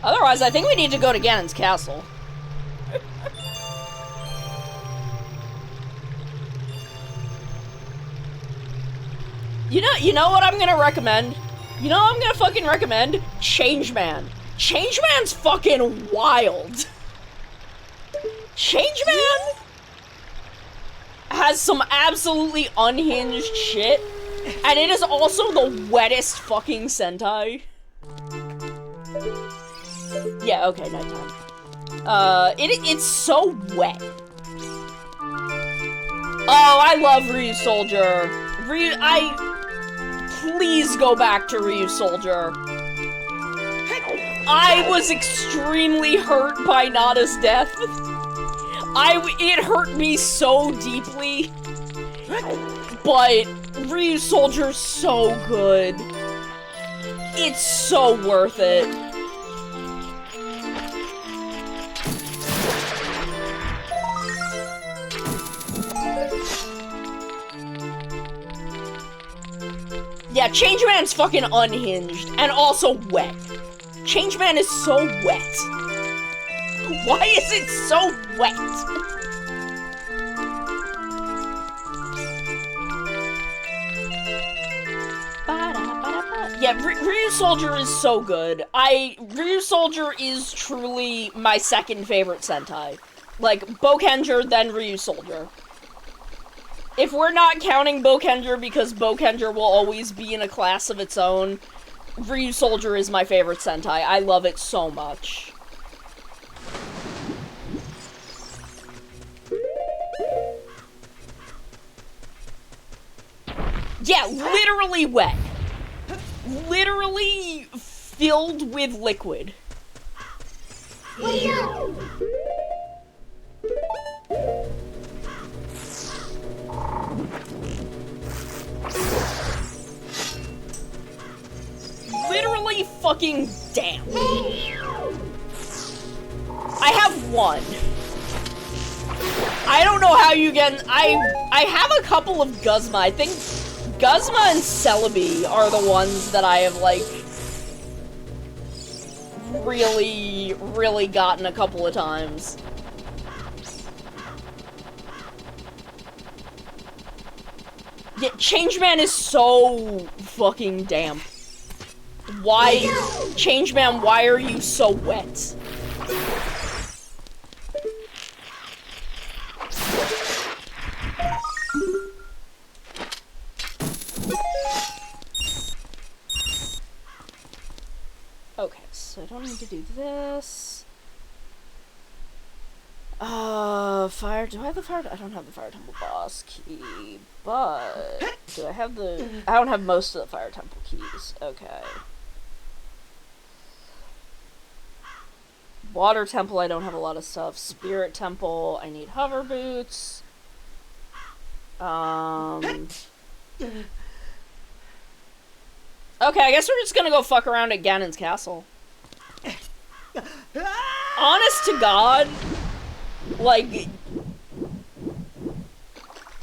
Otherwise, I think we need to go to Ganon's castle. You know what I'm gonna recommend? You know what I'm gonna fucking recommend? Changeman. Changeman's fucking wild. Changeman has some absolutely unhinged shit, and it is also the wettest fucking Sentai. Yeah, okay, nighttime. It's so wet. Oh, I love Ryusoldier. Please go back to Ryu Soldier. I was extremely hurt by Nada's death. It hurt me so deeply. But Ryu Soldier's so good. It's so worth it. Yeah, Changeman's fucking unhinged and also wet. Changeman is so wet. Why is it so wet? Yeah, Ryu Soldier is so good. Ryu Soldier is truly my second favorite Sentai. Like, Bokenger, then Ryu Soldier. If we're not counting Bokenger because Bokenger will always be in a class of its own, Ryu Soldier is my favorite Sentai. I love it so much. Yeah, literally wet. Literally filled with liquid. Literally fucking damn. I have one. I don't know how you get. I have a couple of Guzma. I think Guzma and Celebi are the ones that I have, like, really gotten a couple of times. Yeah, Changeman is so fucking damp. Why, Changeman, why are you so wet? Okay, so I don't need to do this. Fire, do I have the fire? I don't have the Fire Temple boss key, but do I have the, I don't have most of the Fire Temple keys. Okay. Water Temple, I don't have a lot of stuff. Spirit Temple, I need hover boots. Okay, I guess we're just gonna go fuck around at Ganon's castle. Honest to God, like,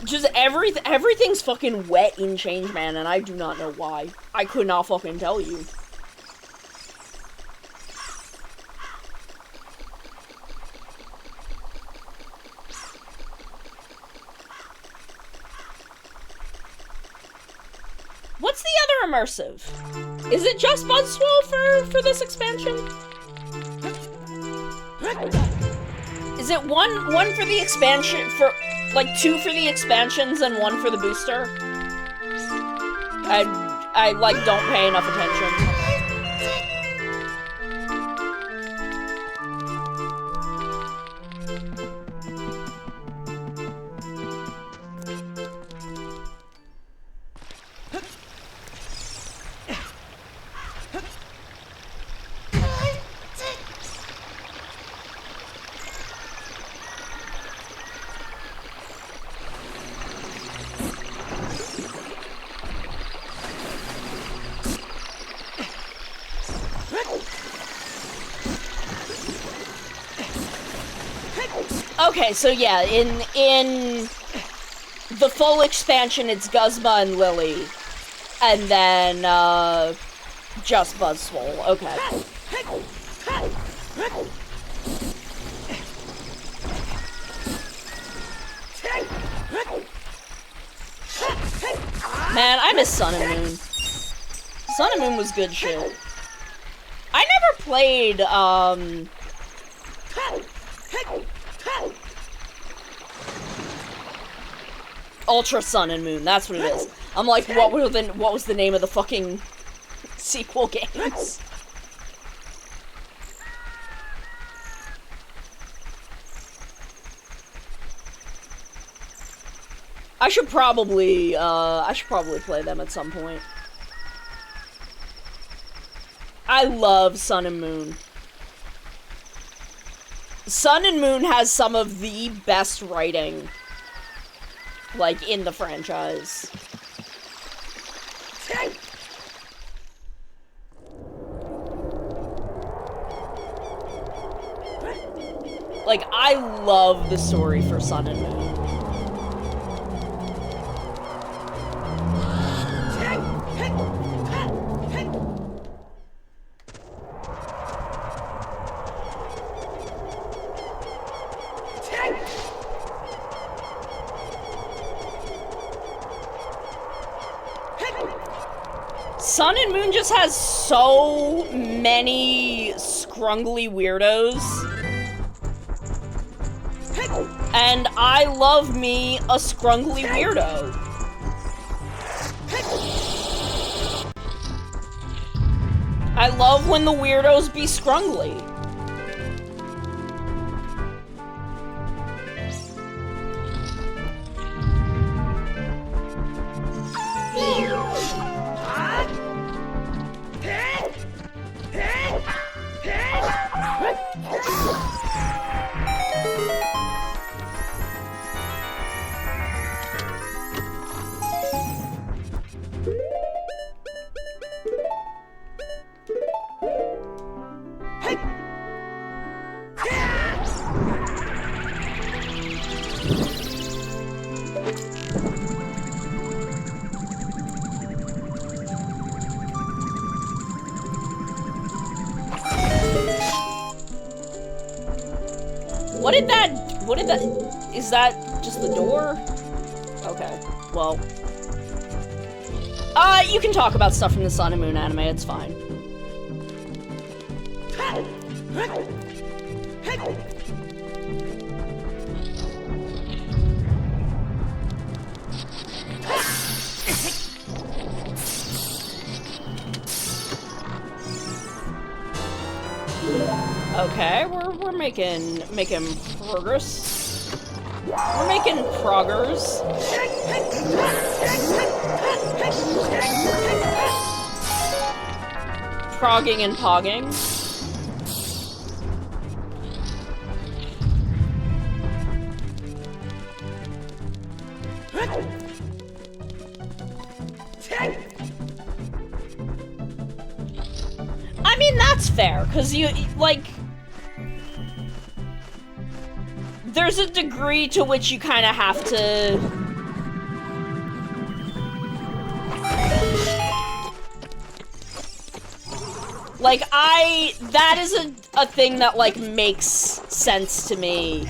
just everything's fucking wet in Changeman, and I do not know why. I could not fucking tell you. What's the other immersive? Is it just Buzzswole for this expansion? Is it one for the expansion, for, like, 2 for the expansions and 1 for the booster? I like, don't pay enough attention. Okay, so yeah, in the full expansion, it's Guzma and Lily, and then, just Buzzswole. Okay. Man, I miss Sun and Moon. Sun and Moon was good shit. I never played, Ultra Sun and Moon, that's what it is. I'm like, what was the name of the fucking sequel games? I should probably play them at some point. I love Sun and Moon. Sun and Moon has some of the best writing, like, in the franchise. Like, I love the story for Sun and Moon. Sun and Moon just has so many scrungly weirdos. And I love me a scrungly weirdo. I love when the weirdos be scrungly. What did that, is that just the door? Okay, well. You can talk about stuff from the Sun and Moon anime, it's fine. Okay, we're making progress. We're making progress. Progging and pogging. I mean, that's fair, because you, like, there's a degree to which you kind of have to... Like, that is a thing that, like, makes sense to me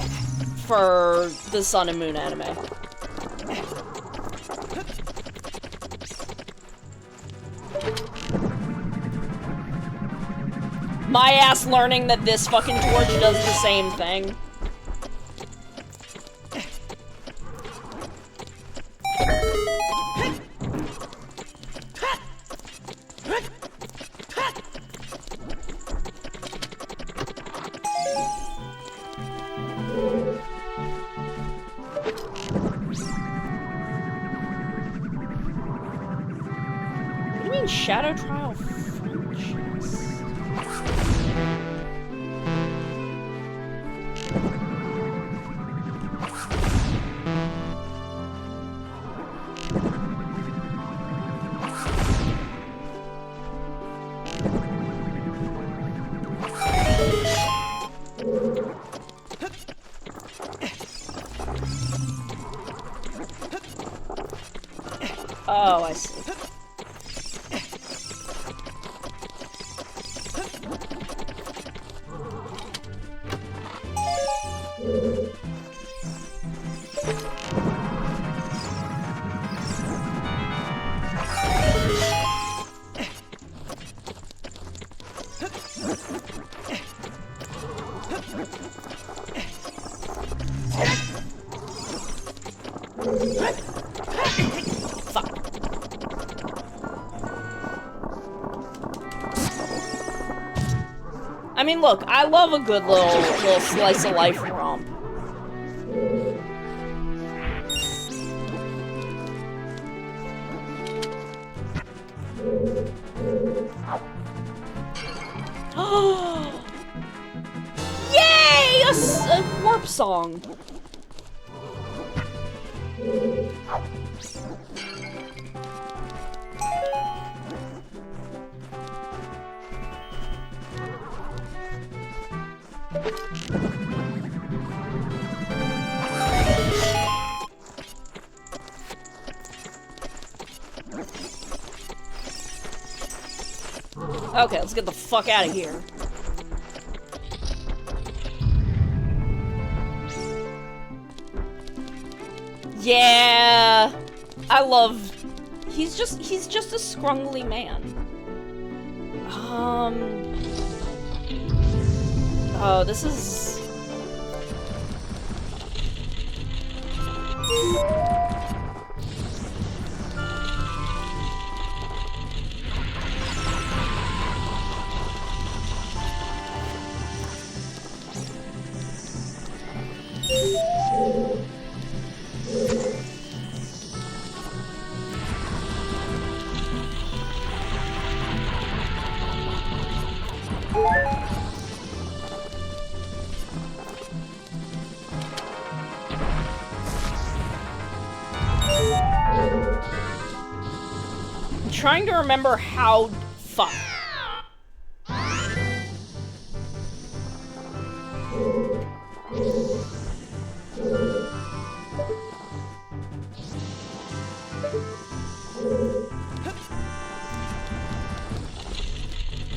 for the Sun and Moon anime. My ass learning that this fucking torch does the same thing. What do you mean, Shadow Trial Frenches? Oh, I see. I mean, look, I love a good little slice of life romp. harp song. Okay, let's get the fuck out of here. Yeah, I love. He's just a scrungly man. Oh, this is. I'm trying to remember how. Fuck.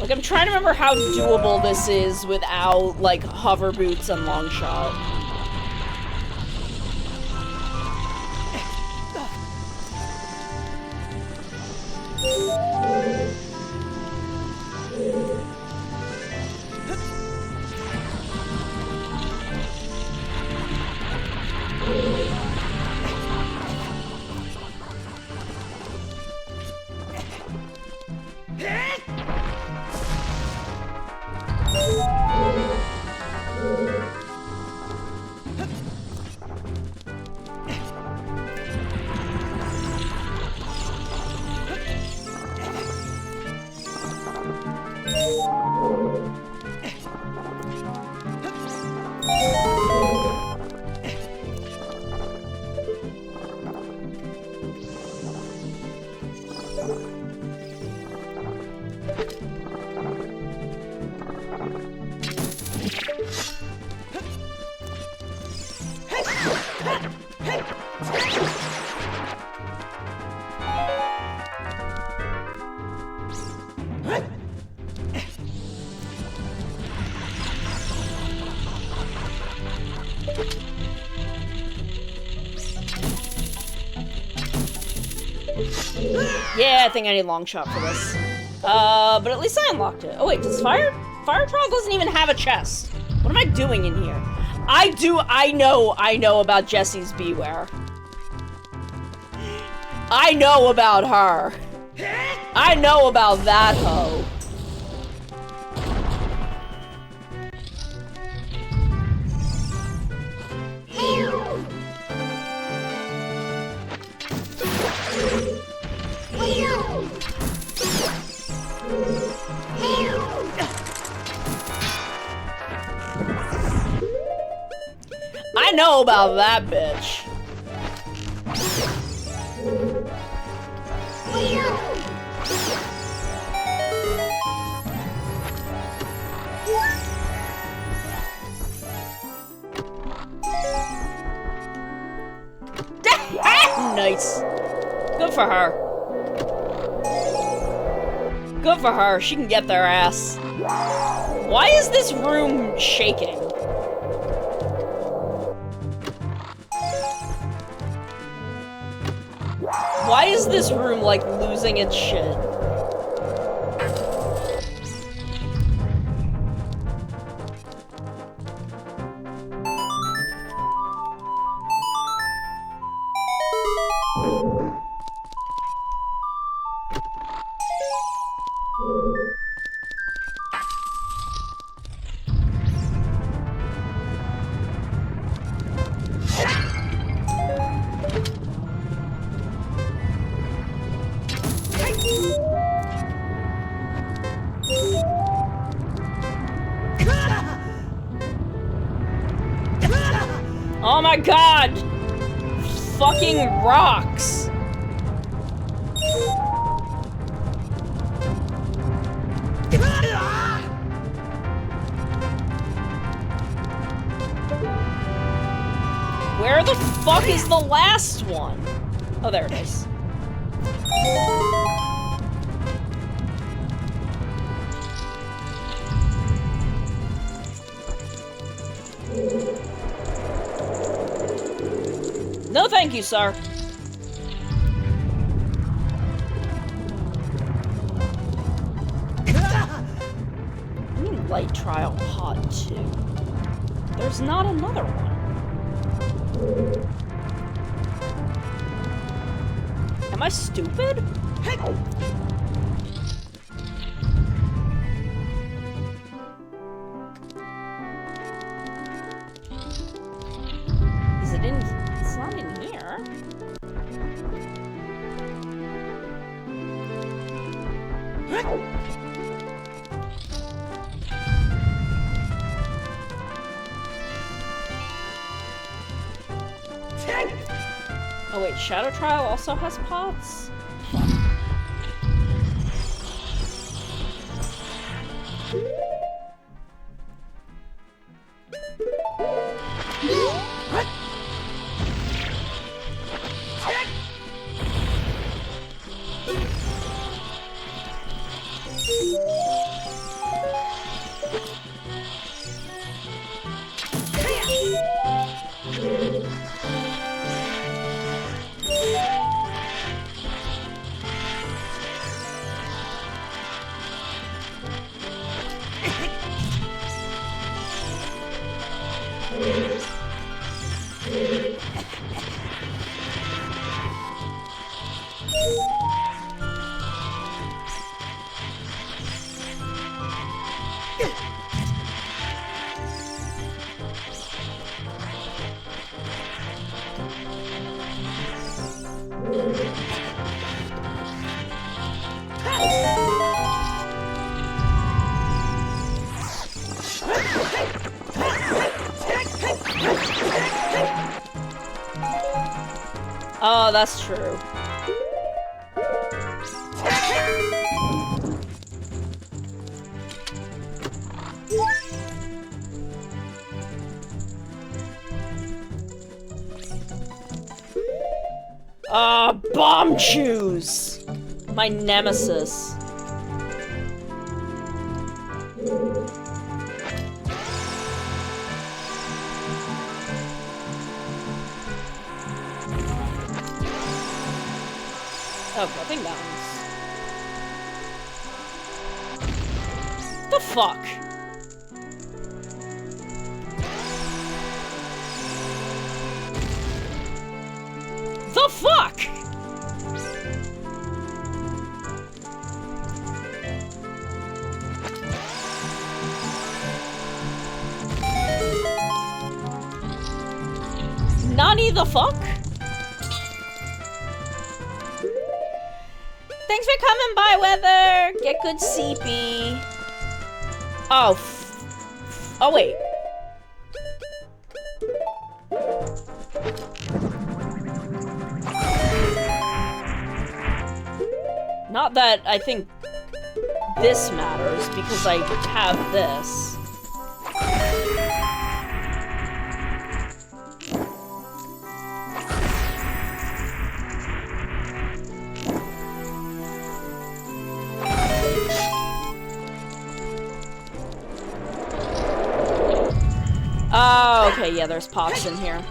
Like, I'm trying to remember how doable this is without, like, hover boots and long shot. Yeah, I think I need long shot for this. But at least I unlocked it. Oh wait, does Fire Troll doesn't even have a chest. What am I doing in here? I know about Jessie's Beware. I know about her. I know about that hoe. I know about that bitch. Nice. Good for her. Good for her. She can get their ass. Why is this room shaking? Why is this room, like, losing its shit? my god! Fucking rocks! Where the fuck is the last one? Oh, there it is. No thank you, sir. I mean, light trial pod 2. There's not another one. Am I stupid? Is it in? It's not in here. Oh wait, Shadow Trial also has pots? Oh, that's true. Bomb shoes! My nemesis. Oh, nothing bounds. The fuck? The fuck? Nani the fuck? Thanks for coming by, Weather. Get good CP. Oh, oh wait. Not that I think this matters, because I have this. Oh, okay, yeah, there's pots in here.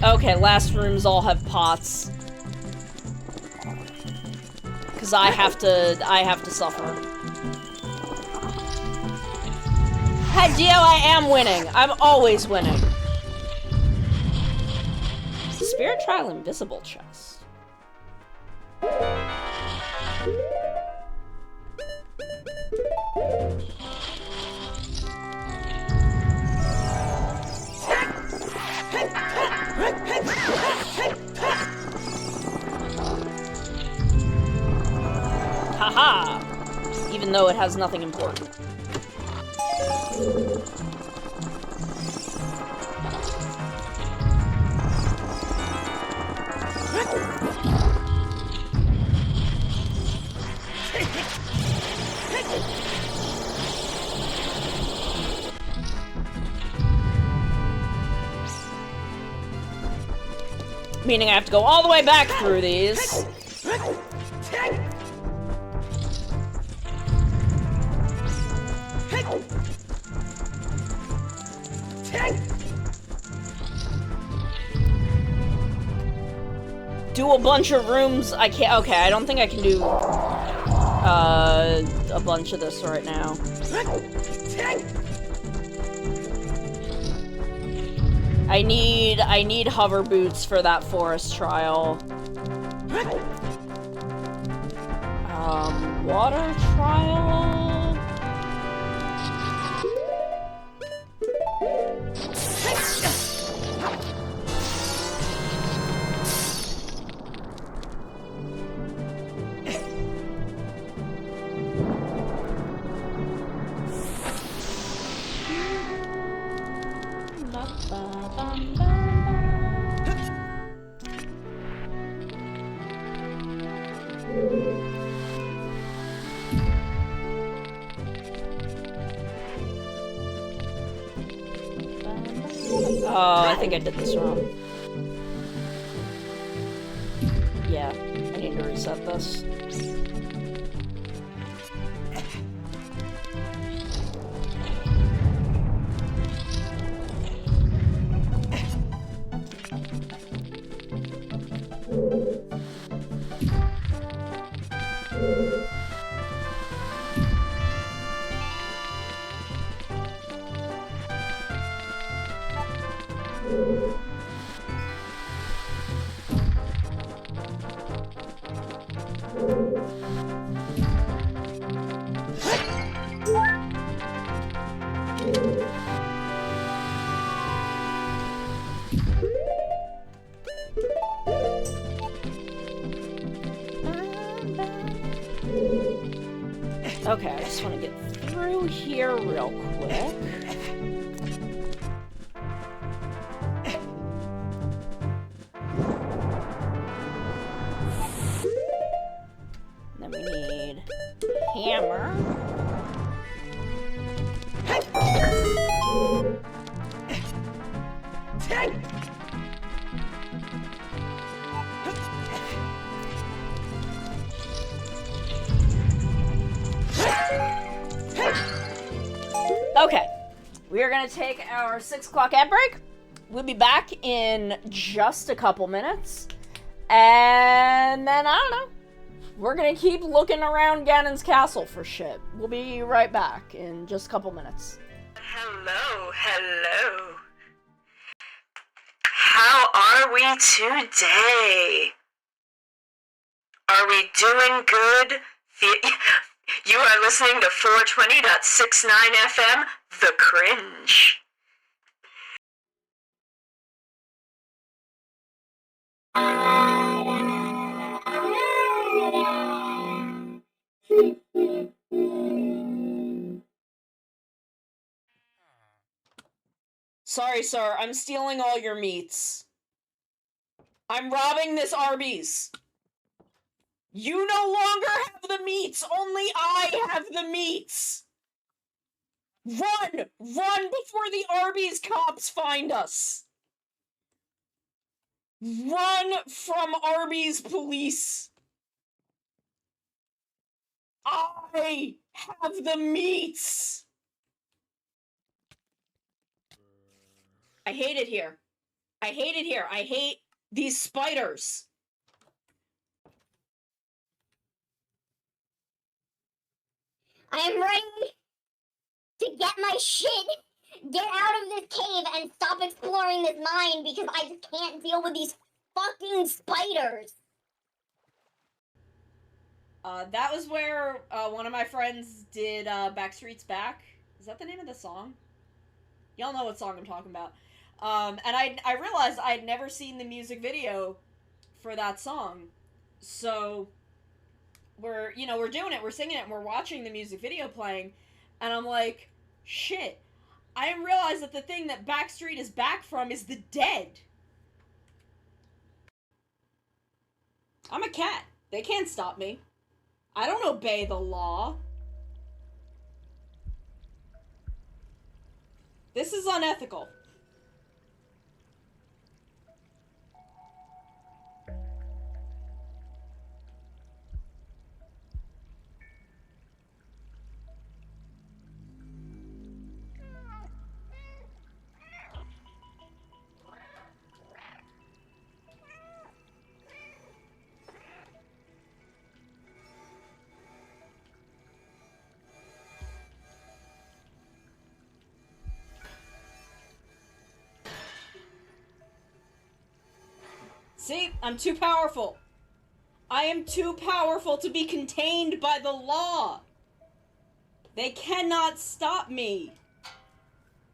Okay, last rooms all have pots. Cause I have to suffer. Hi Geo, I am winning. I'm always winning. Spirit Trial Invisible Chest. Haha! Even though it has nothing important. Meaning I have to go all the way back through these. Do a bunch of rooms. I can't. Okay, I don't think I can do a bunch of this right now. I need hover boots for that forest trial. Water trial. Oh, I think I did this wrong. Yeah, I need to reset this. Okay, I just want to get through here real quick. Then we need hammer. Okay, we are going to take our 6 o'clock ad break. We'll be back in just a couple minutes. And then, I don't know, we're going to keep looking around Ganon's castle for shit. We'll be right back in just a couple minutes. Hello, hello. How are we today? Are we doing good? You are listening to 420.69 FM, The Cringe. Sorry, sir, I'm stealing all your meats. I'm robbing this Arby's. You no longer have the meats! Only I have the meats! Run! Run before the Arby's cops find us! Run from Arby's police! I have the meats! I hate it here. I hate it here. I hate these spiders. I am ready to get my shit, get out of this cave, and stop exploring this mine because I just can't deal with these fucking spiders. That was where one of my friends did Backstreet's Back. Is that the name of the song? Y'all know what song I'm talking about. And I realized I had never seen the music video for that song. So we're doing it, we're singing it, and we're watching the music video playing, and I'm like, shit, I didn't realize that the thing that Backstreet is back from is the dead. I'm a cat. They can't stop me. I don't obey the law. This is unethical. See, I'm too powerful. I am too powerful to be contained by the law. They cannot stop me.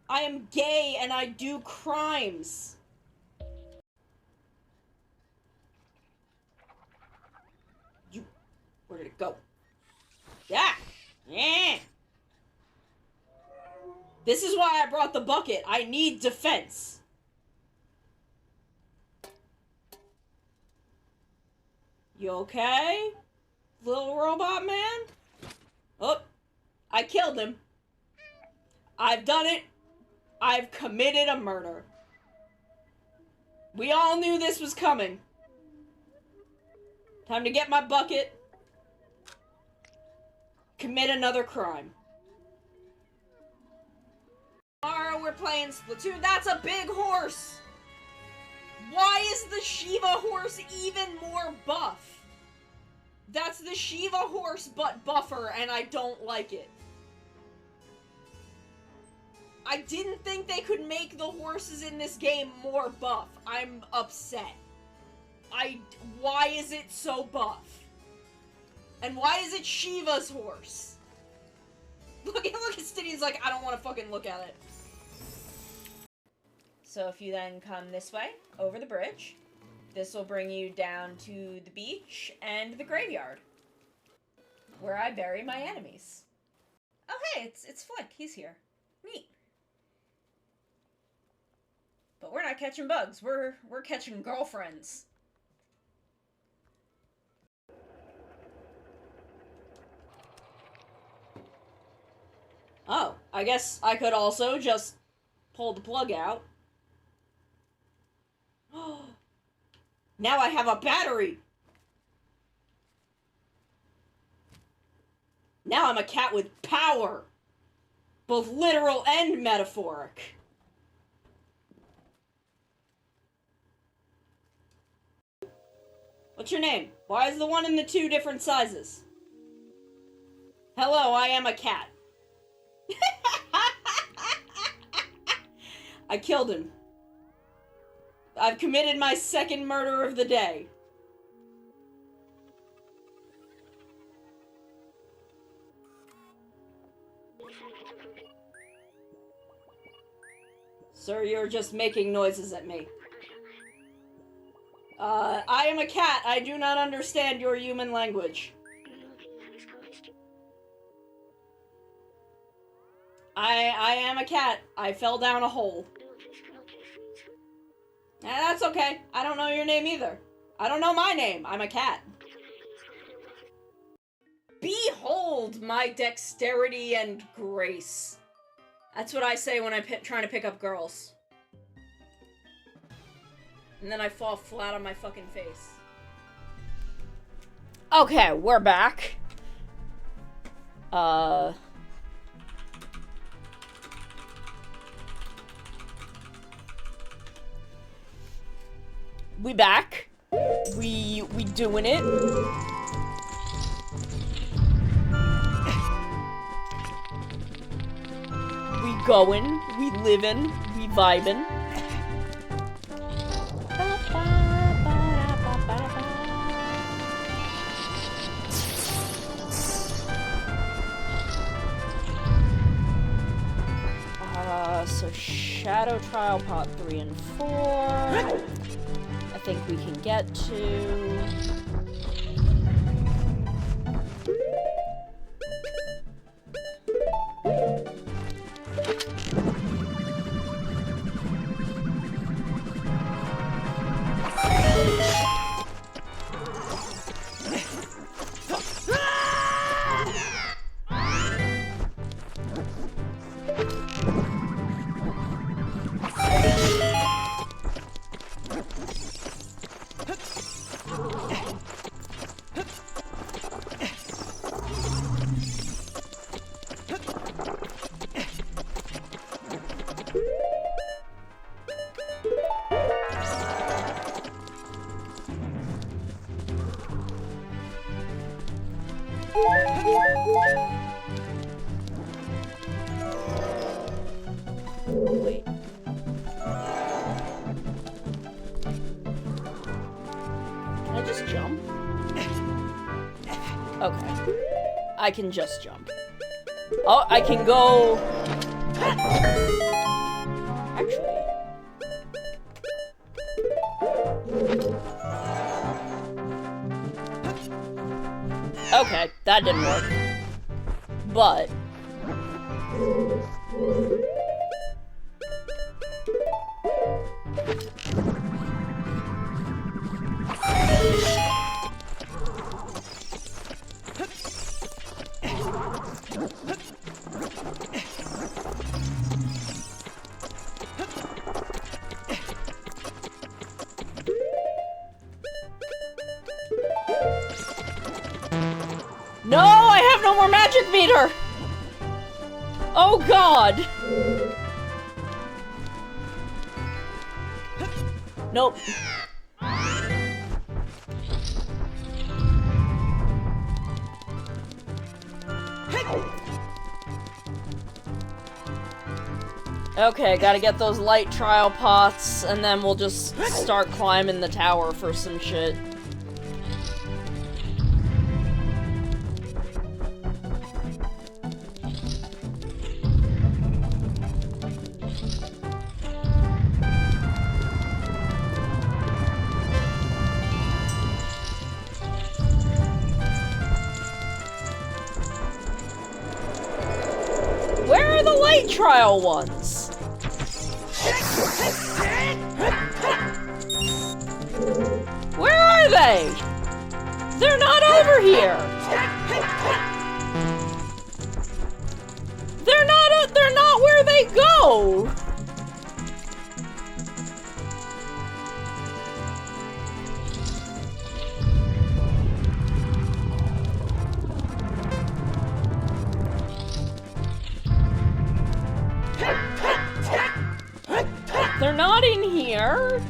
I am gay and I do crimes. Where did it go? Yeah. Yeah. This is why I brought the bucket. I need defense. You okay? Little robot man? Oh, I killed him. I've done it. I've committed a murder. We all knew this was coming. Time to get my bucket. Commit another crime. Tomorrow we're playing Splatoon. That's a big horse! Why is the Shiva horse even more buff? That's the Shiva horse but buffer, and I don't like it. I didn't think they could make the horses in this game more buff. I'm upset. Why is it so buff? And why is it Shiva's horse? Look at Stiddy's like, I don't want to fucking look at it. So if you then come this way, over the bridge, this will bring you down to the beach and the graveyard, where I bury my enemies. Oh hey, it's Flick, he's here. Neat. But we're not catching bugs, we're catching girlfriends. Oh, I guess I could also just pull the plug out. Now I have a battery! Now I'm a cat with power! Both literal and metaphoric. What's your name? Why is the one and the two different sizes? Hello, I am a cat. I killed him. I've committed my second murder of the day. Sir, you're just making noises at me. I am a cat. I do not understand your human language. I am a cat. I fell down a hole. That's okay. I don't know your name either. I don't know my name. I'm a cat. Behold my dexterity and grace. That's what I say when I'm trying to pick up girls. And then I fall flat on my fucking face. Okay, we're back. We back. We doing it. We going, we living, we vibing. So Shadow Trial Pot 3 and 4. I think we can get to. just jump? Okay. I can just jump. Oh, I can go... Actually... Okay, that didn't work. But... No, I have no more magic meter! Oh god! Nope. Okay, gotta get those light trial pots, and then we'll just start climbing the tower for some shit. Where are the light trial ones? Where are they? They're not over here. They're not where they go. They're not in here.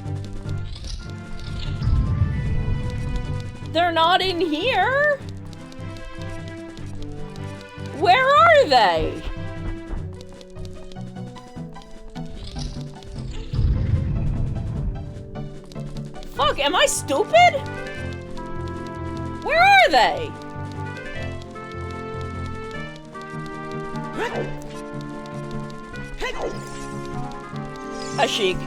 They're not in here. Where are they? Fuck, am I stupid? Where are they? Ashik.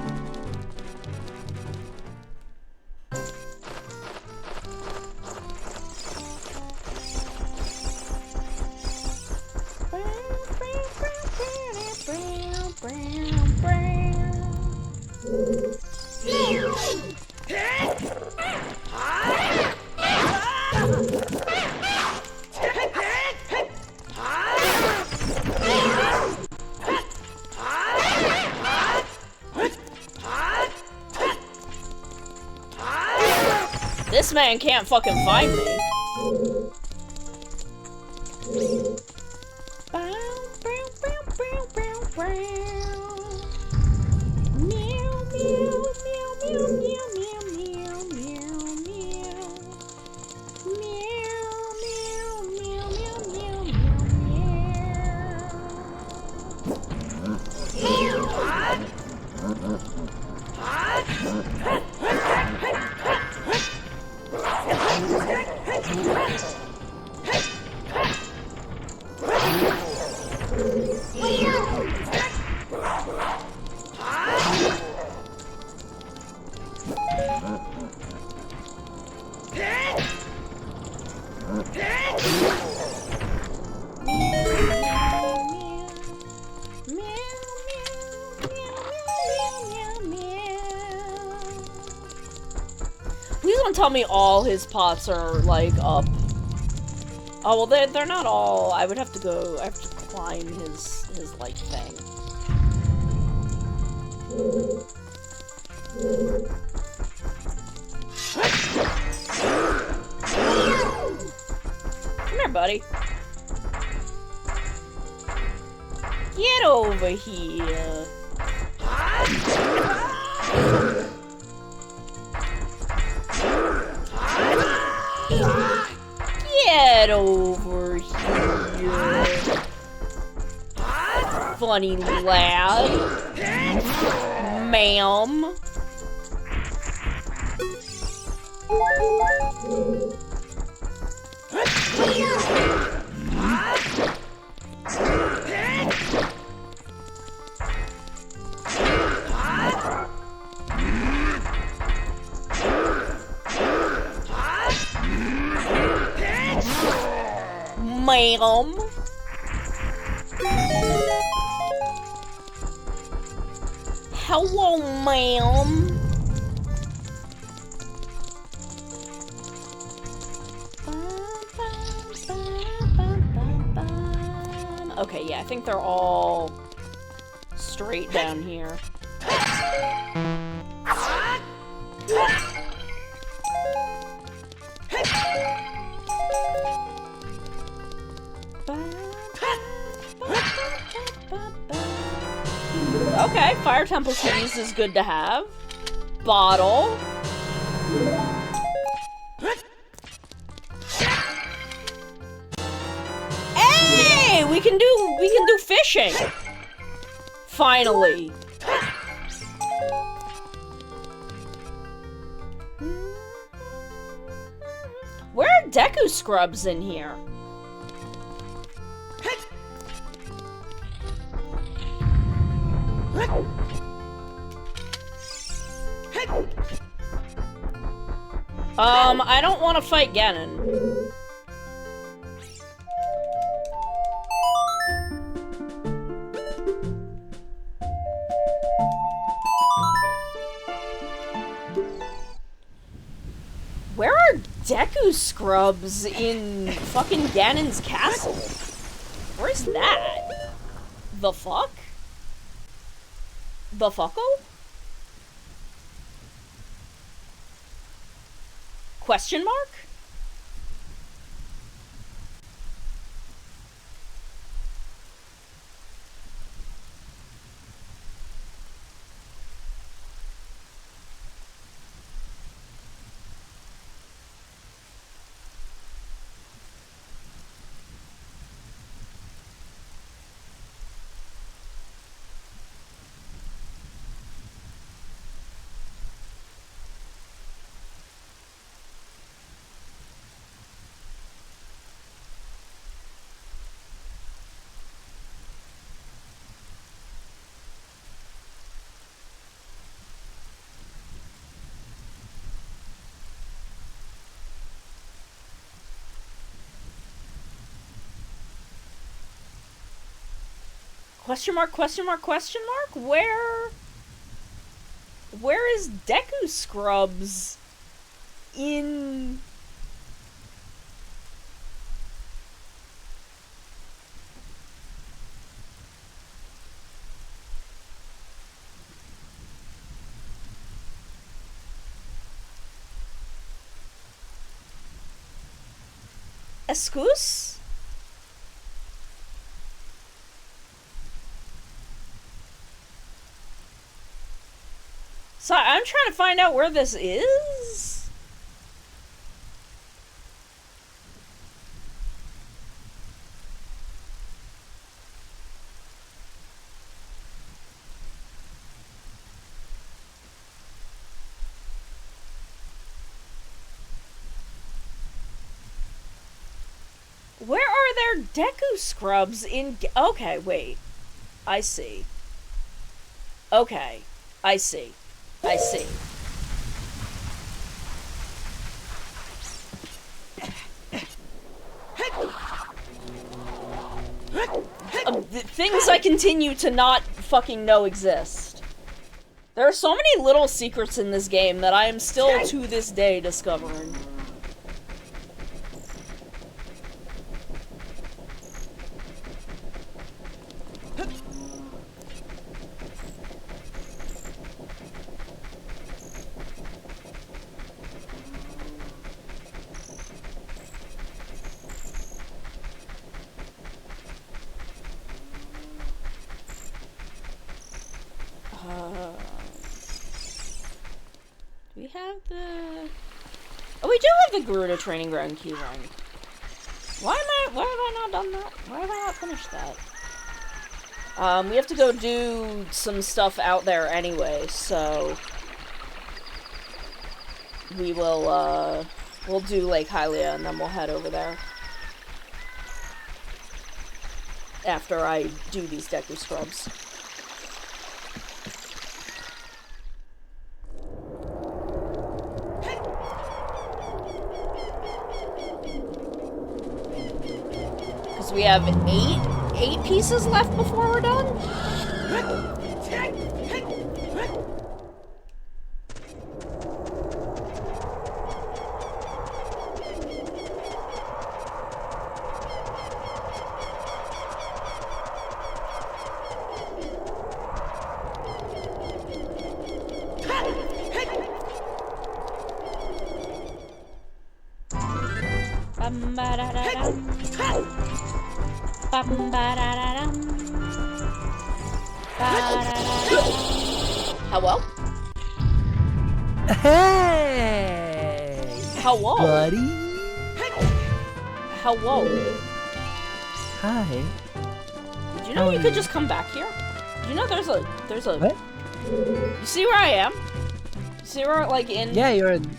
This man can't fucking find me. Please don't tell me all his pots are, like, up. Oh, well, they're not all. I would have to go, I have to climb his like, thing. Come here, buddy. Get over here. Get over here. Funny lad. Ma'am. ma'am. Hello, ma'am. Okay, yeah, I think they're all straight down here. Okay, fire temple keys is good to have. Bottle. Hey, we can do fishing. Finally. Where are Deku scrubs in here? I don't want to fight Ganon. Where are Deku scrubs in fucking Ganon's castle? Where's that? The fuck? The fucko? Question mark? Question mark, question mark, question mark? Where is Deku Scrubs in... Excuse? So I'm trying to find out where this is? Where are there Deku Scrubs in... Okay, wait. I see. Okay. I see. I see. Things I continue to not fucking know exist. There are so many little secrets in this game that I am still to this day discovering. Do we have the... Oh, we do have the Garuda Training Ground key ring. Why have I not done that? Why have I not finished that? We have to go do some stuff out there anyway, so... We will, we'll do Lake Hylia and then we'll head over there. After I do these Deku Scrubs. So we have eight pieces left before we're done? Hello? Hey! Hello? Buddy? Hello? Hi. Did you know you could just come back here? Did you know there's a... What? You see where I am? You see where, like, in... Yeah, you're in...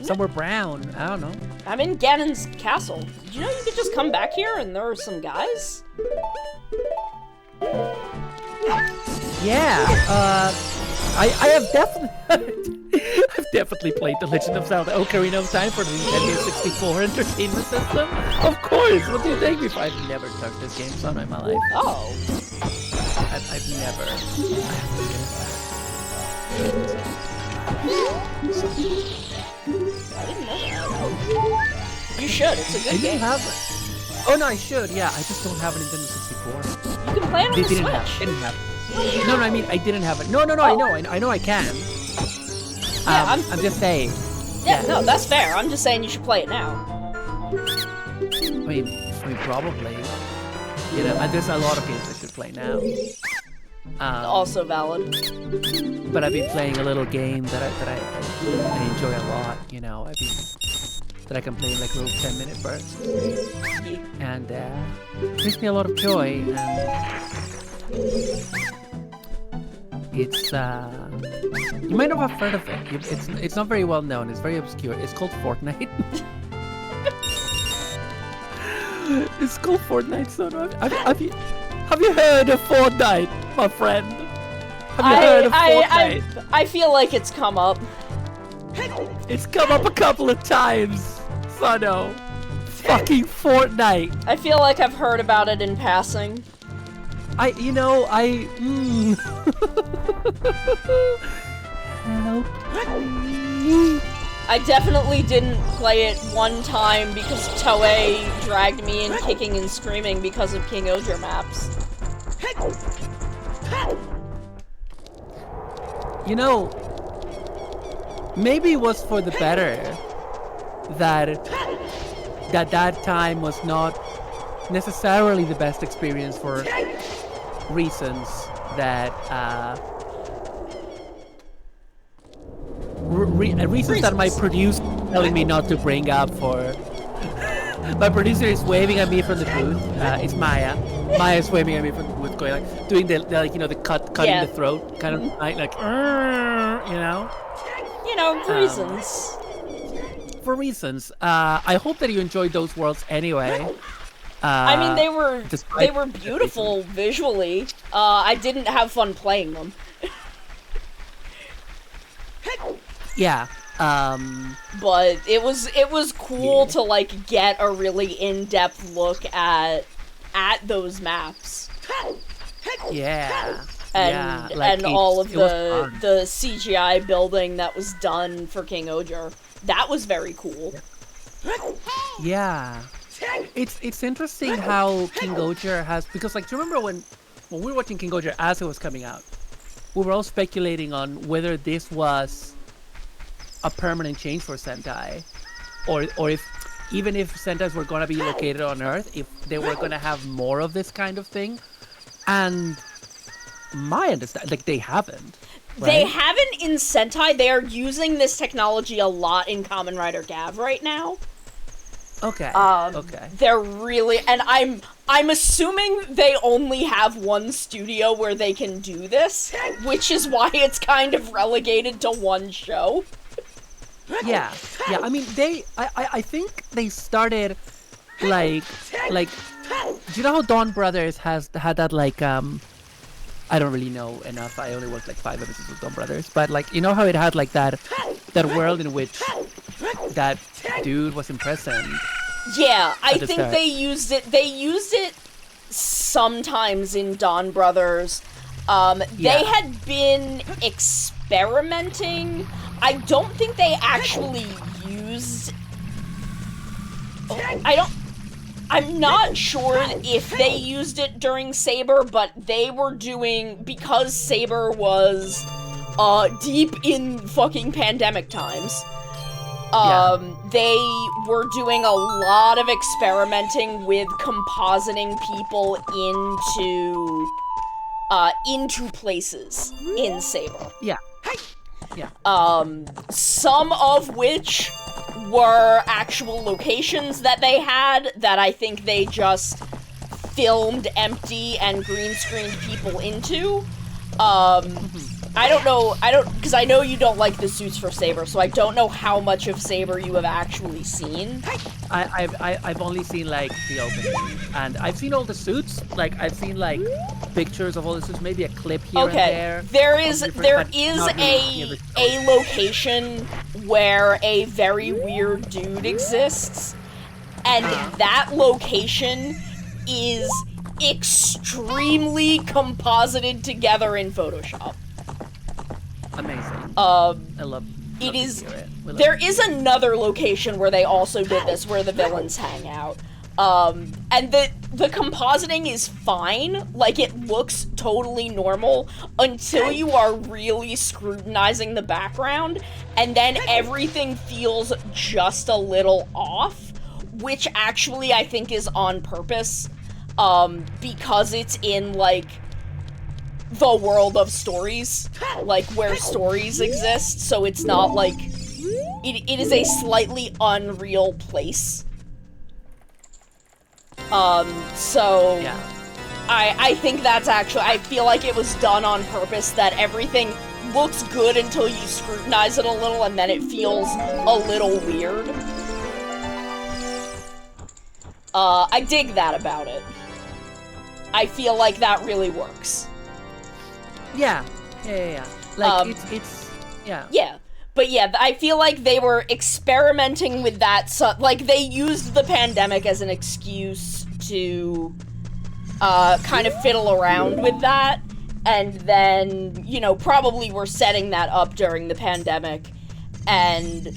somewhere brown. I don't know. I'm in Ganon's castle. Did you know you could just come back here and there are some guys? Yeah, I have definitely... I've definitely played The Legend of Zelda Ocarina of Time for the Nintendo 64 entertainment system. Of course! What do you think? I've never touched this game son in my life. Oh. I've never. I didn't know that. You should. It's a good game. Oh no, I should. Yeah, I just don't have a Nintendo 64. You can play it on the Didn't Switch. have. No, I mean I didn't have it. No, Oh. I know I can. Yeah, I'm just saying. Yeah, no, that's fair. I'm just saying you should play it now. I mean probably. You know, and there's a lot of games I should play now. Also valid. But I've been playing a little game that I enjoy a lot. You know, that I can play in like little 10-minute bursts, and brings me a lot of joy. And it's you might not have heard of it. It's not very well known. It's very obscure. It's called Fortnite. It's called Fortnite. So have you heard of Fortnite, my friend? Have you heard of Fortnite? I feel like it's come up. It's come up a couple of times, Sano. Fucking Fortnite. I feel like I've heard about it in passing. Help me. I definitely didn't play it one time because Toei dragged me in kicking and screaming because of King Oger maps. You know, maybe it was for the better that time was not necessarily the best experience for reasons that reasons that my producer is telling me not to bring up. For my producer is waving at me from the booth. It's Maya. Maya's waving at me from the booth, going like doing the like, you know, the cutting the throat kind of like you know. You know, reasons. For reasons. I hope that you enjoyed those worlds anyway. I mean, they were beautiful visually. I didn't have fun playing them. Yeah. But it was cool to like get a really in-depth look at those maps. Yeah. And like and all of the the CGI building that was done for King Oger. That was very cool. Yeah. It's interesting how King Oger has, because like, do you remember when we were watching King Oger as it was coming out? We were all speculating on whether this was a permanent change for Sentai, or if even if Sentais were gonna be located on Earth, if they were gonna have more of this kind of thing. And my understanding, like, they haven't. Right? They haven't in Sentai. They are using this technology a lot in Kamen Rider Gav right now. Okay. Okay. They're really, and I'm assuming they only have one studio where they can do this, which is why it's kind of relegated to one show. Yeah. I mean, I think they started like, do you know how Dawn Brothers had that like I don't really know enough. I only watched like 5 episodes of Dawn Brothers, but like, you know how it had like that world in which that dude was imprisoned. Yeah, I At the think start. they used it. They used it sometimes in Dawn Brothers. They Yeah. had been experimenting. I don't think they actually used. I'm not sure if they used it during Saber, but they were doing, because Saber was deep in fucking pandemic times. They were doing a lot of experimenting with compositing people into places in Saber. Yeah. Yeah. Some of which were actual locations that they had that I think they just filmed empty and green screened people into. I don't know, because I know you don't like the suits for Saber, so I don't know how much of Saber you have actually seen. I've only seen like the opening, and I've seen all the suits. Like I've seen like pictures of all the suits, maybe a clip here and there. There is of different- but not really any of the story. a location where a very weird dude exists, and that location is extremely composited together in Photoshop. Amazing. I love. It to is. hear it. We love There to is hear it. another location where they also did this, where the villains hang out. And the compositing is fine. Like, it looks totally normal until you are really scrutinizing the background, and then everything feels just a little off, which actually I think is on purpose, because it's in, like, the world of stories, like, where stories exist, so it's not, like, it is a slightly unreal place. So... Yeah. I think that's actually, I feel like it was done on purpose, that everything looks good until you scrutinize it a little, and then it feels a little weird. I dig that about it. I feel like that really works. Yeah. Like it's yeah. Yeah. But yeah, I feel like they were experimenting with that, so, like, they used the pandemic as an excuse to kind of fiddle around with that, and then, you know, probably were setting that up during the pandemic, and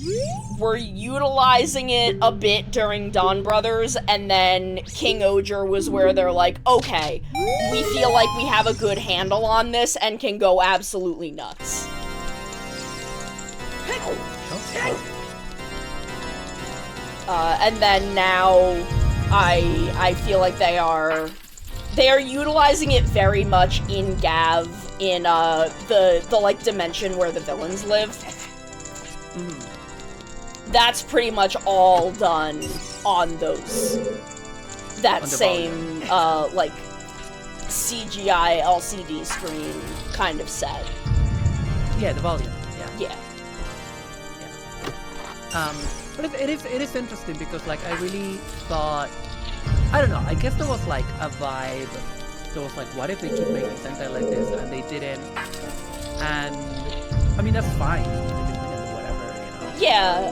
were utilizing it a bit during Dawn Brothers, and then King Oger was where they're like, okay, we feel like we have a good handle on this and can go absolutely nuts. And then now, I feel like they are utilizing it very much in Gav, in the like dimension where the villains live. That's pretty much all done on that same like CGI LCD screen kind of set. Yeah, the volume. Yeah. But it is interesting because, like, I really thought, I don't know, I guess there was like a vibe. There was like, what if they keep making Sentai like this, and they didn't? And I mean, that's fine. Whatever, you know. Yeah,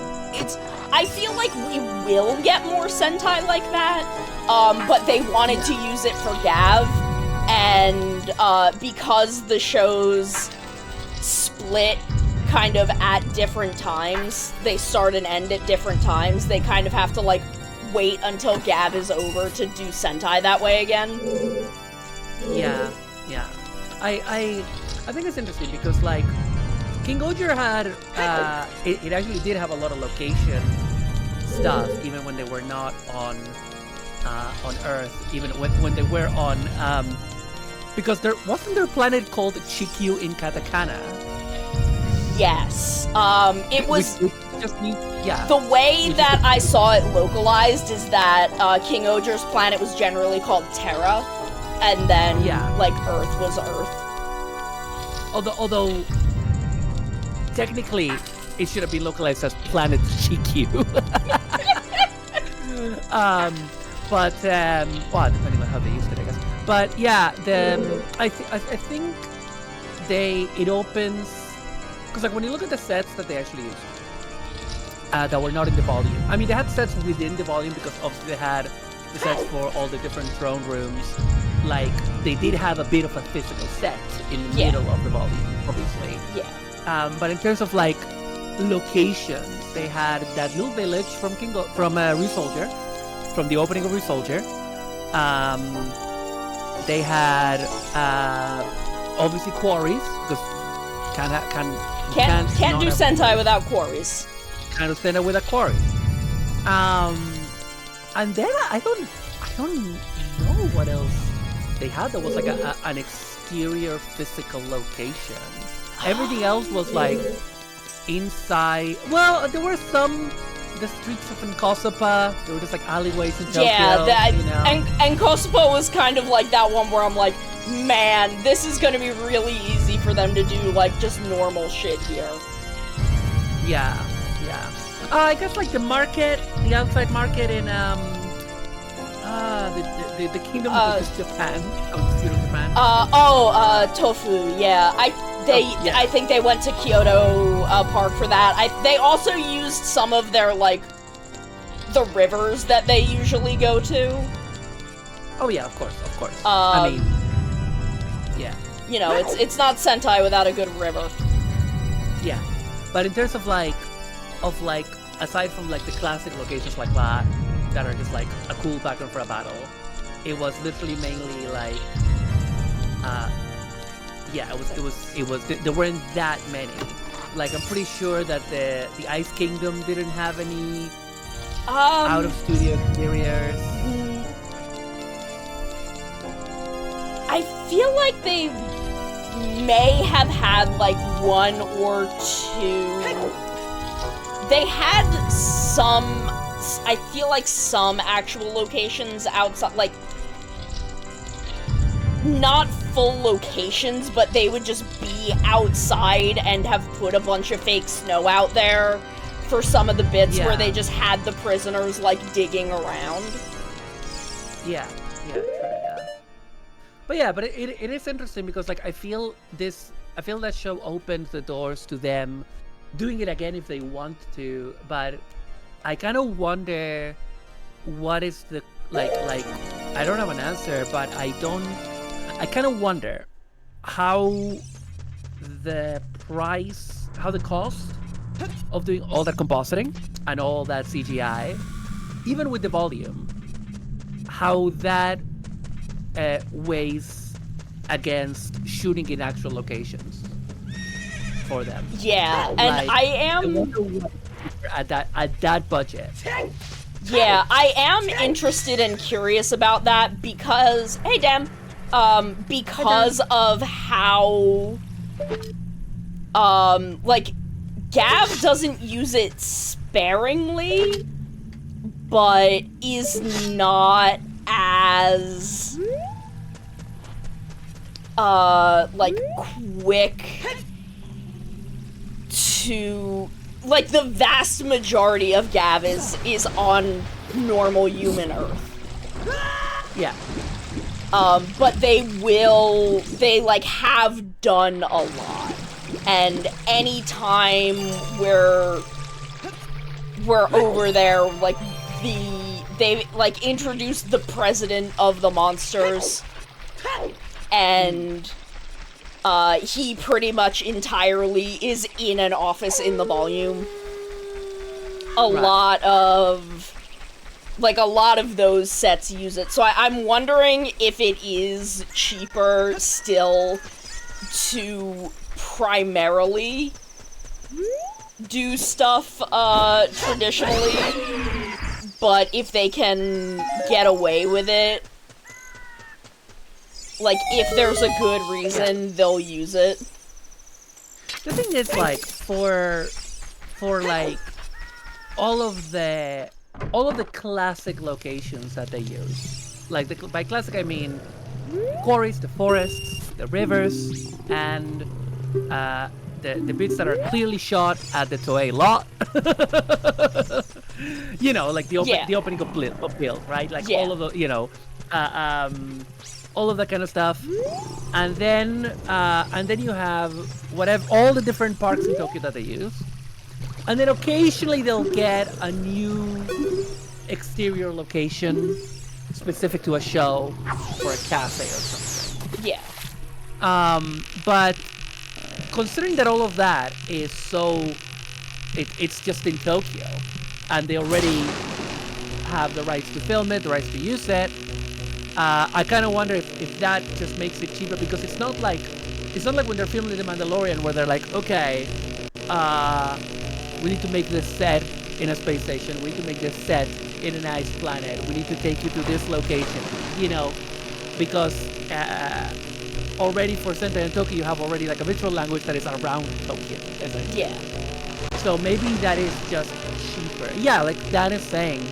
I feel like we will get more Sentai like that. But they wanted to use it for Gav, and because the shows split kind of at different times, they start and end at different times, they kind of have to, like, wait until Gav is over to do Sentai that way again. Yeah. I think it's interesting because, like, King Oger had it actually did have a lot of location stuff, even when they were not on Earth, even when they were on because there wasn't their planet called Chikyu in katakana. Yes. It was... Yeah. The way that I saw it localized is that King Oger's planet was generally called Terra, and then, like, Earth was Earth. Although technically, it should have been localized as Planet Chikyu. But well, depending on how they used it, I guess. But yeah, I think it opens, because, like, when you look at the sets that they actually use, that were not in the volume. I mean, they had sets within the volume because obviously they had the sets for all the different throne rooms. Like, they did have a bit of a physical set in the middle of the volume, obviously. Yeah. But in terms of like locations, they had that little village from Resoldier, from the opening of Resoldier. They had obviously quarries because can't do Sentai without quarries. Can't do Sentai without quarries. And then I don't know what else they had. There was like an exterior physical location. Everything else was like inside. Well, there were some. The streets of Nkosupa, they were just like alleyways in Tokyo. Yeah, you know? and Kosupa was kind of like that one where I'm like, man, this is gonna be really easy for them to do like just normal shit here. Yeah. I guess like the market, the outside market in the kingdom of Japan, of the state of Japan. Tofu. Yeah, I think they went to Kyoto Park for that. They also used some of their like the rivers that they usually go to. Oh yeah, of course. I mean, yeah. You know, it's not Sentai without a good river. Yeah, but in terms of like aside from like the classic locations like that are just like a cool background for a battle, it was literally mainly like it was there weren't that many. Like, I'm pretty sure that the Ice Kingdom didn't have any out of studio exteriors. I feel like they may have had like one or two. They had some, I feel like some actual locations outside, like not full locations, but they would just be outside and have put a bunch of fake snow out there for some of the bits where they just had the prisoners like digging around. Yeah, true, yeah. But it is interesting because like I feel that show opened the doors to them doing it again if they want to, but I kind of wonder what is the like I don't have an answer, but I kind of wonder how the cost of doing all that compositing and all that CGI, even with the volume, how that weighs against shooting in actual locations for them. Yeah, and like, I am at that budget. Yeah, I am interested and curious about that because, hey, Dan, because of how, like, Gav doesn't use it sparingly, but is not as, like, quick to, like, the vast majority of Gav is on normal human Earth. Yeah. But they like, have done a lot. And any time we're over there, like, they, like, introduced the president of the monsters, and, he pretty much entirely is in an office in the volume. A lot of those sets use it. So I'm wondering if it is cheaper still to primarily do stuff, traditionally, but if they can get away with it, like, if there's a good reason, they'll use it. The thing is, like, for like all of the classic locations that they use, like by classic I mean quarries, the forests, the rivers, and the bits that are clearly shot at the Toei lot. You know, like the opening of Build, right? Like all of the, you know, all of that kind of stuff, and then you have whatever all the different parks in Tokyo that they use, And then occasionally they'll get a new exterior location specific to a show or a cafe or something. Yeah. But considering that all of that is it's just in Tokyo, and they already have the rights to film it, the rights to use it, I kind of wonder if that just makes it cheaper, because it's not like when they're filming The Mandalorian where they're like, okay, we need to make this set in a space station, we need to make this set in an ice planet, we need to take you to this location, because already for Sentai and Tokyo you have already like a visual language that is around Tokyo, essentially. Yeah. So maybe that is just cheaper. Yeah, like Dan is saying,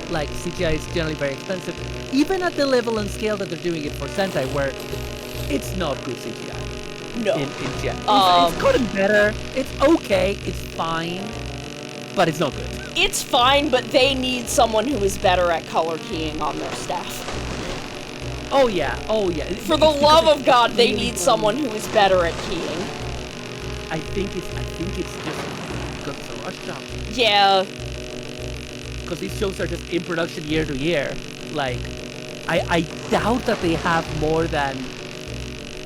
like CGI is generally very expensive, even at the level and scale that they're doing it for Sentai, where it's not good CGI. No. In general. It's gotten better. It's okay. It's fine. But it's not good. It's fine, but they need someone who is better at color keying on their staff. Oh yeah. For the love of God, they need someone who is better at keying. I think it's just because it's a rush job. Yeah. Because these shows are just in production year to year. Like, I doubt that they have more than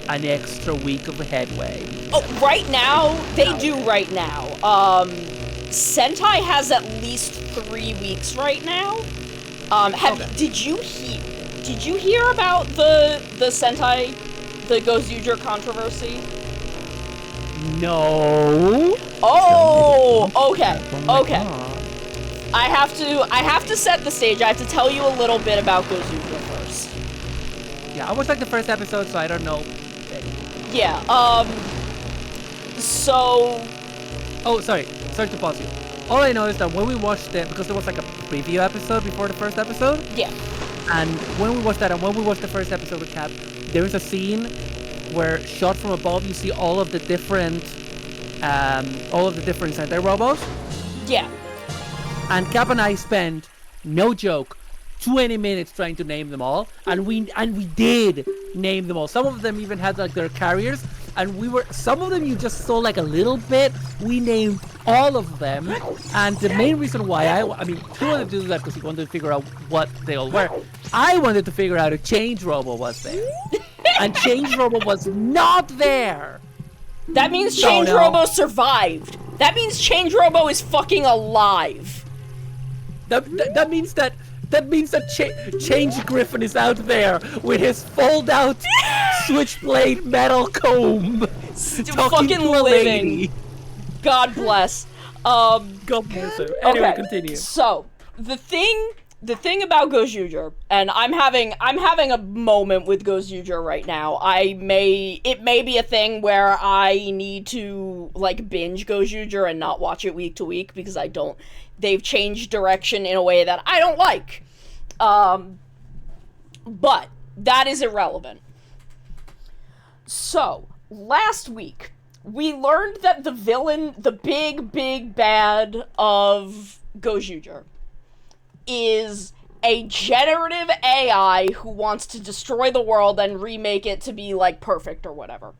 an extra week of headway. Oh, right now, they do right now. Sentai has at least 3 weeks right now. Did you hear about the Sentai, the Gozuger controversy? No. Oh, okay. Okay. God. I have to set the stage. I have to tell you a little bit about Gozuger first. Yeah, I watched like the first episode, so I don't know. Yeah, so... Oh, sorry to pause you. All I know is that when we watched it, because there was like a preview episode before the first episode. Yeah. And when we watched that, and when we watched the first episode with Cap, there is a scene where, shot from above, you see all of the different Sentai robots. Yeah. And Cap and I spent, no joke, 20 minutes trying to name them all, and we did name them all. Some of them even had like their carriers, and some of them you just saw like a little bit. We named all of them, and the main reason why I mean, he wanted to do that because he wanted to figure out what they all were. I wanted to figure out if Change Robo was there, and Change Robo was not there. That means Change Robo survived. That means Change Robo is fucking alive. That means that Change Griffin is out there with his fold-out switchblade metal comb, talking fucking to a living. lady. God bless. God bless him. Anyway, okay. Continue. So the thing about Gozuger, and I'm having a moment with Gozuger right now. It may be a thing where I need to like binge Gozuger and not watch it week to week because they've changed direction in a way that I don't like. But that is irrelevant. So, last week, we learned that the villain, the big bad of Gozuger, is a generative AI who wants to destroy the world and remake it to be, like, perfect or whatever.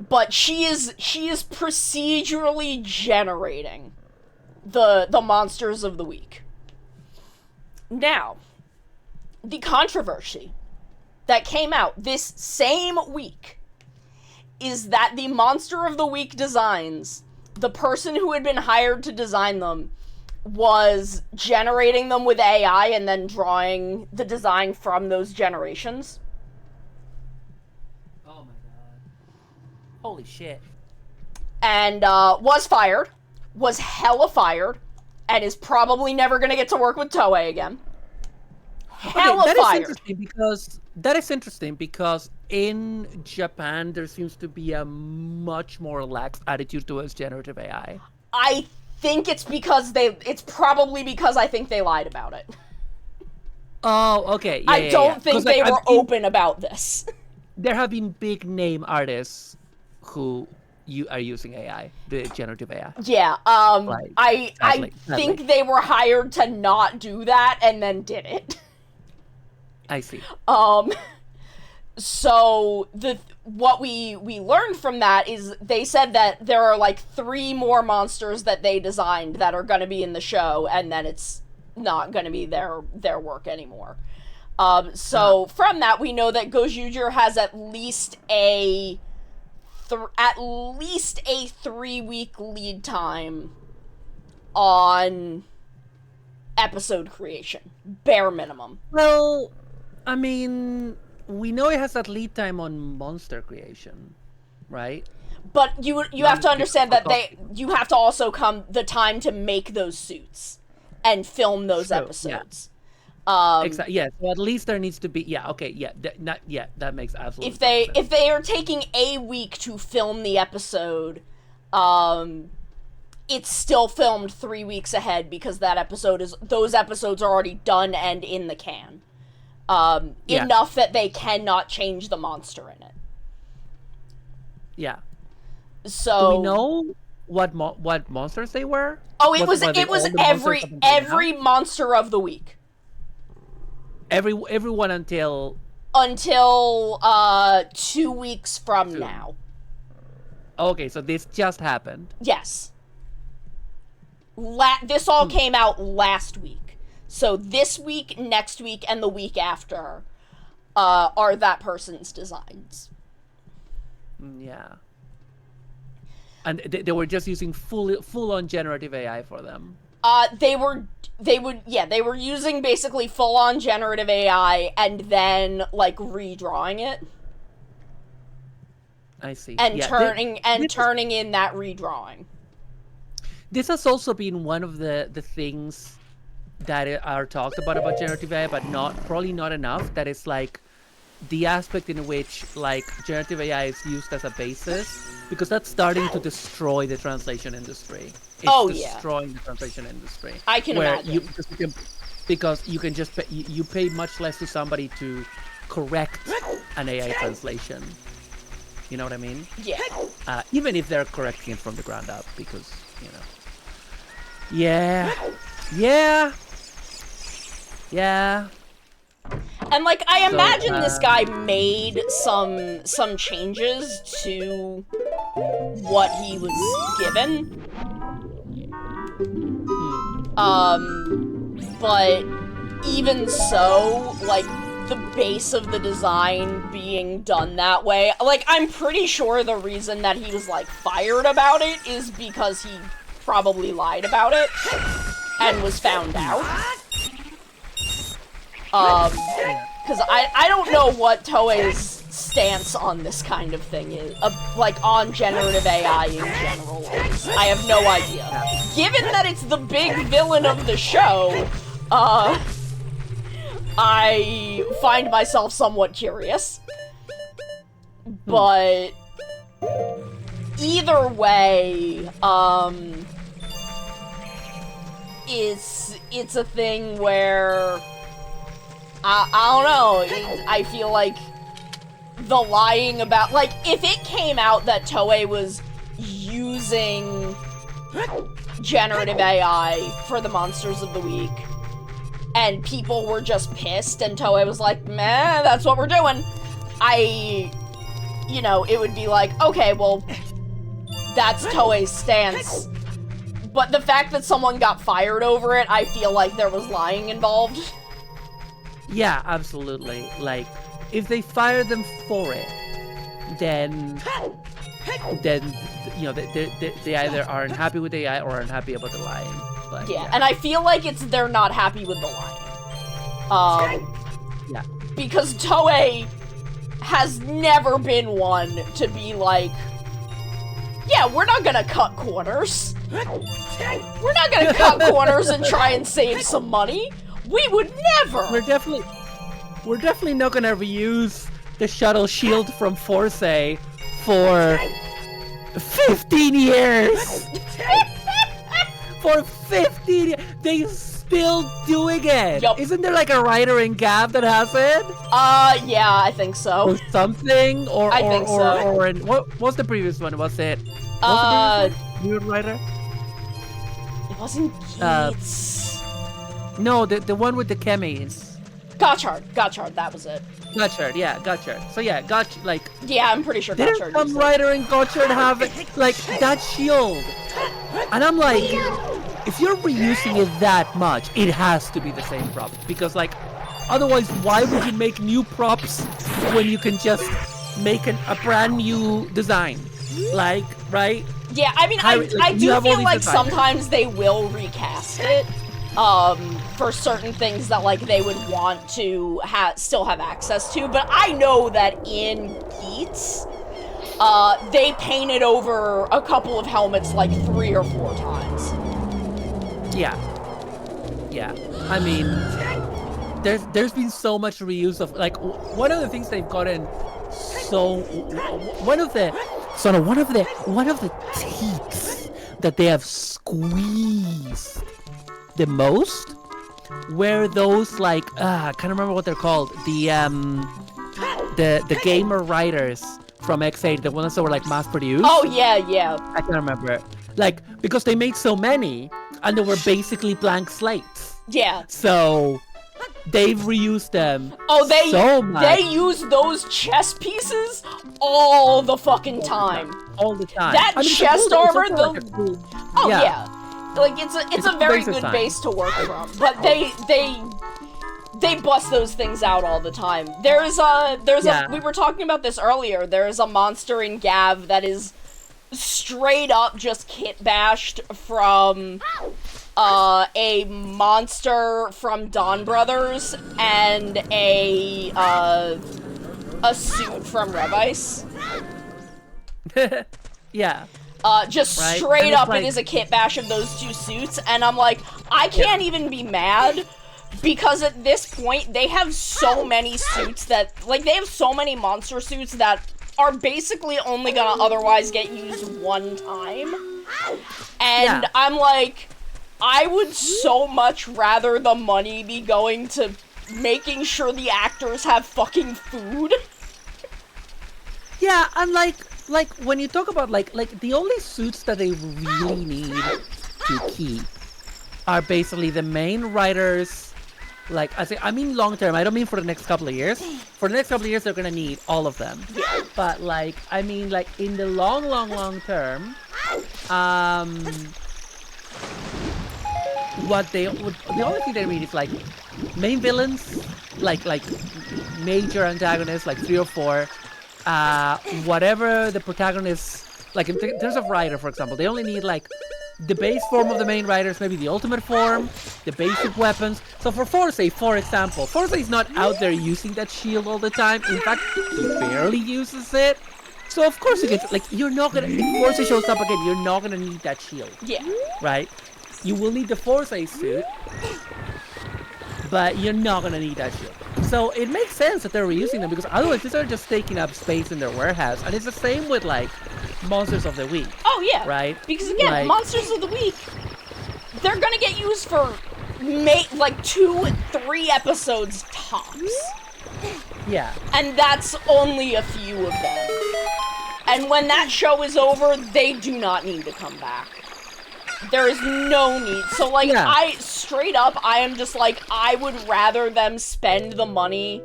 But she is procedurally generating the monsters of the week. Now, the controversy that came out this same week is that the Monster of the Week designs, the person who had been hired to design them, was generating them with AI and then drawing the design from those generations. Oh my god. Holy shit. And was fired, was hella fired, and is probably never gonna get to work with Toei again. Hella fired. That is interesting because in Japan there seems to be a much more lax attitude towards generative AI. I think it's probably because I think they lied about it. Oh, okay. Yeah, I don't think they were open about this. There have been big name artists who are using AI, the generative AI. Yeah, I think they were hired to not do that and then did it. I see. So what we learned from that is they said that there are like 3 more monsters that they designed that are going to be in the show, and then it's not going to be their work anymore. So from that we know that Gojujir has at least a 3-week lead time on episode creation, bare minimum. Well, I mean, we know it has that lead time on monster creation, right? But you have to understand that you have to also come the time to make those suits and film those episodes. Exactly. Yeah. So at least there needs to be. Yeah. Okay. Yeah. That makes absolute sense. If they are taking a week to film the episode, it's still filmed 3 weeks ahead because those episodes are already done and in the can. Enough that they cannot change the monster in it. Yeah. So do we know what monsters they were? Oh, it was every monster of the week. Everyone until 2 weeks from now. Okay, so this just happened. Yes. This all came out last week. So this week, next week, and the week after are that person's designs. Yeah. And they were just using full on generative AI for them. They were using basically full on generative AI and then like redrawing it. I see. And turning in that redrawing. This has also been one of the things that are talked about generative AI, but probably not enough. That is like the aspect in which like generative AI is used as a basis, because that's starting to destroy the translation industry. It's destroying the translation industry. I can imagine. Because you can just you pay much less to somebody to correct an AI translation. You know what I mean? Yeah. Even if they're correcting it from the ground up, because you know. Yeah. And like I imagine this guy made some changes to what he was given. But even so, like the base of the design being done that way, like I'm pretty sure the reason that he was like fired about it is because he probably lied about it and was found out. Because I don't know what Toei's stance on this kind of thing is, like on generative AI in general is. I have no idea. Given that it's the big villain of the show, I find myself somewhat curious. But either way, it's a thing where I don't know. I feel like the lying about, like, if it came out that Toei was using generative AI for the monsters of the week, and people were just pissed, and Toei was like, meh, that's what we're doing, it would be like, okay, well, that's Toei's stance. But the fact that someone got fired over it, I feel like there was lying involved. Yeah, absolutely. Like, if they fire them for it, then they either aren't happy with the AI or aren't happy about the lying. But, yeah, and I feel like they're not happy with the lying. Yeah. Because Toei has never been one to be like, yeah, we're not gonna cut corners. We're not gonna cut corners and try and save some money. We would never! We're definitely not gonna reuse the shuttle shield from Force for 15 years! For 15 years! They still doing it! Yep. Isn't there like a writer in Gab that has it? Yeah, I think so. Or something? I think so. Or what's the previous one? Was it? New writer? It wasn't Geats. No, the one with the chemis. Gotchard, that was it. Gotchard, yeah, Gotchard. So yeah, like, Yeah, I'm pretty sure didn't Gotchard some used it. writer in Gotchard have like that shield? And I'm like, if you're reusing it that much, it has to be the same prop because like, otherwise, why would you make new props when you can just make a brand new design? Like, right? Yeah, I mean, I you do have all feel these like designers. sometimes they will recast it, for certain things that, like, they would want to still have access to, but I know that in Geats, they painted over a couple of helmets, like, 3 or 4 times. Yeah. Yeah. I mean, there's been so much reuse of, like, one of the things they've gotten so, one of the teaks that they have squeezed the most were those, like, I can't remember what they're called, the gamer writers from X8, the ones that were like mass produced. Oh, yeah. I can't remember. Like, because they made so many and they were basically blank slates. Yeah. So they've reused them Oh, so much. they use those chess pieces all the fucking time. All the time. That I mean, it's chest also armor, like a cool- Oh yeah. Like it's a very base of good time. base to work from. But they bust those things out all the time. There's we were talking about this earlier. There's a monster in Gav that is straight up just kit bashed from a monster from Dawn Brothers and a suit from Revice. Yeah. Just Right? straight And it's up, like- it is a kit bash of those 2 suits, and I'm like, I can't even be mad, because at this point, they have so many suits that, like, they have so many monster suits that are basically only gonna otherwise get used one time, and Yeah. I'm like, I would so much rather the money be going to making sure the actors have fucking food. Yeah, and like when you talk about like the only suits that they really need to keep are basically the main writers. Like I mean long term. I don't mean for the next couple of years. For the next couple of years, they're gonna need all of them. But like I mean like in the long term, the only thing they need is like main villains, like major antagonists, like 3 or 4. Whatever the protagonists, like in terms of writer, for example, they only need like the base form of the main writers, maybe the ultimate form, the basic weapons. So for Forza, for example, Forza is not out there using that shield all the time. In fact, he barely uses it. So of course you get, like, you're not gonna, if Forza shows up again, you're not gonna need that shield. Yeah. Right? You will need the Forza suit, but you're not gonna need that shield. So it makes sense that they're reusing them, because otherwise these are just taking up space in their warehouse. And it's the same with like Monsters of the Week. Oh yeah. Right? Because again, Like- Monsters of the Week, they're gonna get used for like 2-3 episodes tops. Yeah. And that's only a few of them. And when that show is over, they do not need to come back. There is no need. So, like, Yeah. I am just like, I would rather them spend the money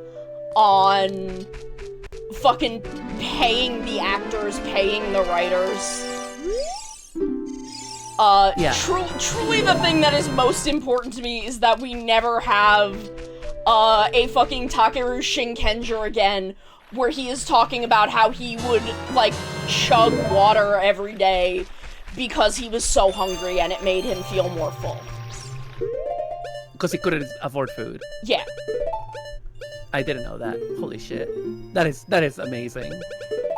on fucking paying the actors, paying the writers. Yeah. Truly the thing that is most important to me is that we never have, a fucking Takeru Shinkenger again, where he is talking about how he would, like, chug water every day because he was so hungry and it made him feel more full. Because he couldn't afford food. Yeah. I didn't know that. Holy shit. That is amazing.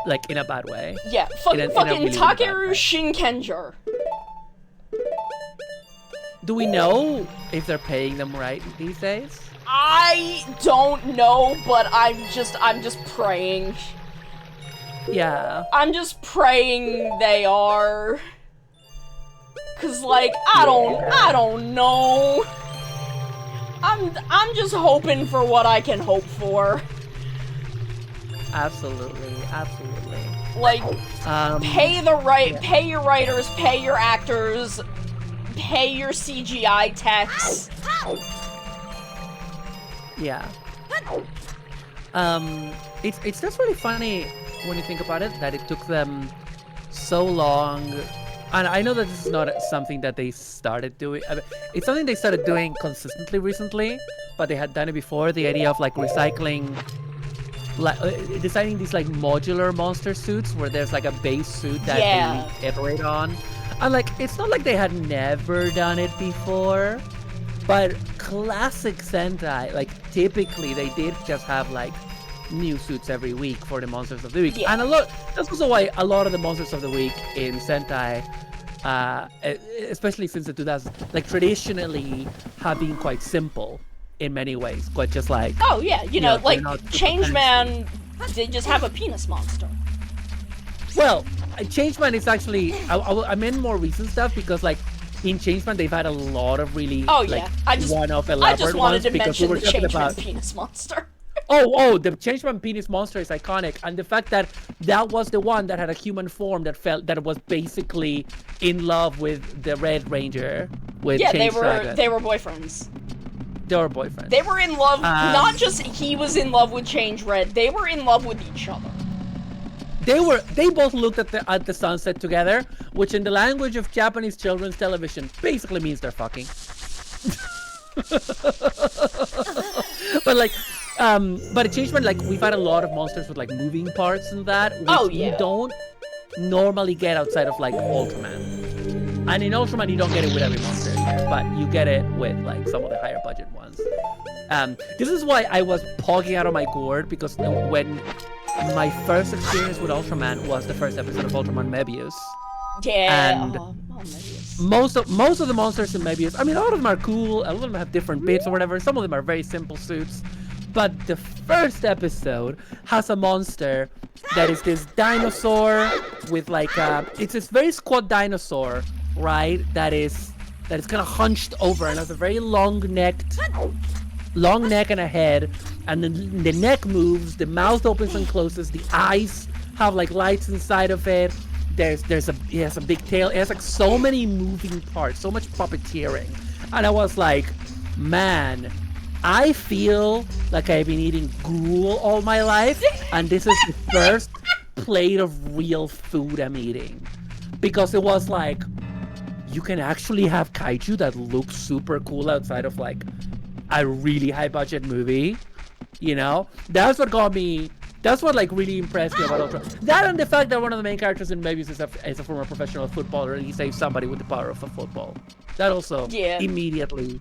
Like, in a bad way. Yeah, In a fucking really bad Takeru way. Shinkenger. Do we know if they're paying them right these days? I don't know, but I'm just praying. Yeah. I'm just praying they are. 'Cause, like, I don't know. I'm just hoping for what I can hope for. Absolutely. Absolutely. Like, pay your writers, pay your actors, pay your CGI techs. Yeah. It's just really funny when you think about it that it took them so long. And I know that this is not something that they started doing. I mean, it's something they started doing consistently recently, but they had done it before. The idea of like recycling, like designing these like modular monster suits where there's like a base suit that they iterate on. And like, it's not like they had never done it before, but classic Sentai, like typically they did just have like new suits every week for the monsters of the week. And that's also why a lot of the monsters of the week in Sentai, especially since the 2000s, like traditionally have been quite simple in many ways, quite just like you know like Changeman, they just have a penis monster. Well, Changeman is actually I meant more recent stuff because like in Changeman they've had a lot of really one-off elaborate I just wanted ones to because mention we were the talking Changeman about penis monster. the Changeman penis monster is iconic, and the fact that that was the one that had a human form that was basically in love with the Red Ranger with they were Dragon. they were boyfriends. They were boyfriends. They were in love. Not just he was in love with Change Red. They were in love with each other. They both looked at the sunset together, which in the language of Japanese children's television basically means they're fucking. But like, but it changed when like we've had a lot of monsters with like moving parts and that, which you don't normally get outside of like Ultraman. And in Ultraman you don't get it with every monster, but you get it with like some of the higher budget ones. This is why I was pogging out of my gourd, because when my first experience with Ultraman was the first episode of Ultraman Mebius. Yeah. And most of the monsters in Mebius, I mean, a lot of them are cool, a lot of them have different bits or whatever, some of them are very simple suits, but the first episode has a monster that is this dinosaur with like it's this very squat dinosaur, right, that is kind of hunched over and has a very long neck and a head, and then the neck moves, the mouth opens and closes, the eyes have like lights inside of it. It has a big tail. It has like so many moving parts, so much puppeteering. And I was like, man, I feel like I've been eating gruel all my life, and this is the first plate of real food I'm eating. Because it was like, you can actually have kaiju that looks super cool outside of like a really high budget movie, you know? That's what got me. That's what like really impressed me about Ultra. That and the fact that one of the main characters in Mebius is a former professional footballer and he saves somebody with the power of a football. That also immediately.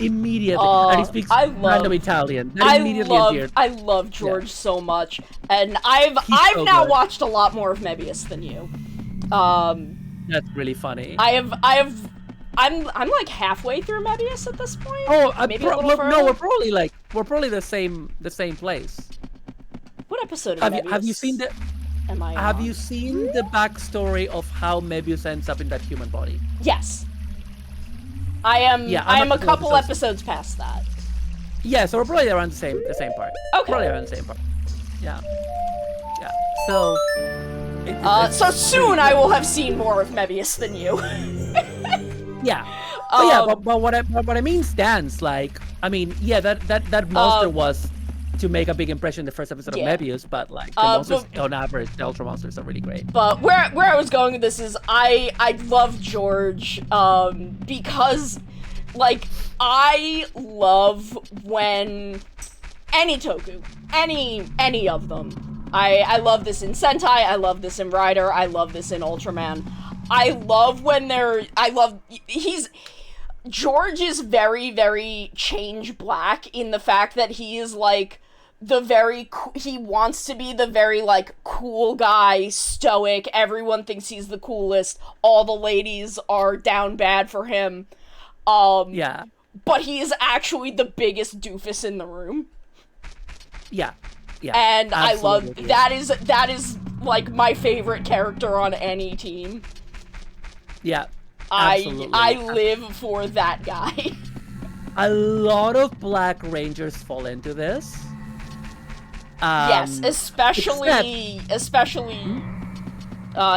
And he speaks random Italian. That immediately endeared. I love George so much, and I've so now good. watched a lot more of Mebius than you. That's really funny. I'm like halfway through Mebius at this point. Oh, maybe a little further. No, we're probably the same place. What episode of Mebius have you seen the am I Have on? you seen the backstory of how Mebius ends up in that human body? Yes. I am a couple episodes past that. Yeah, so we're probably around the same part. Okay. Probably around the same part. Yeah. So. So soon I will have seen more of Mebius than you. Yeah. But what I mean stands. Like, I mean, yeah, that monster was to make a big impression the first episode of Mebius, but like the monsters on average, the Ultra monsters are really great. But where I was going with this is I love George because like I love when any Toku, any of them. I love this in Sentai, I love this in Rider, I love this in Ultraman. I love when George is very, very Change Black in the fact that he is like he wants to be the very like cool guy, stoic, everyone thinks he's the coolest, all the ladies are down bad for him. Yeah. But he is actually the biggest doofus in the room. Yeah. Yeah. And I love yeah. that is like my favorite character on any team. Yeah. Absolutely. I live for that guy. A lot of Black Rangers fall into this. Yes, especially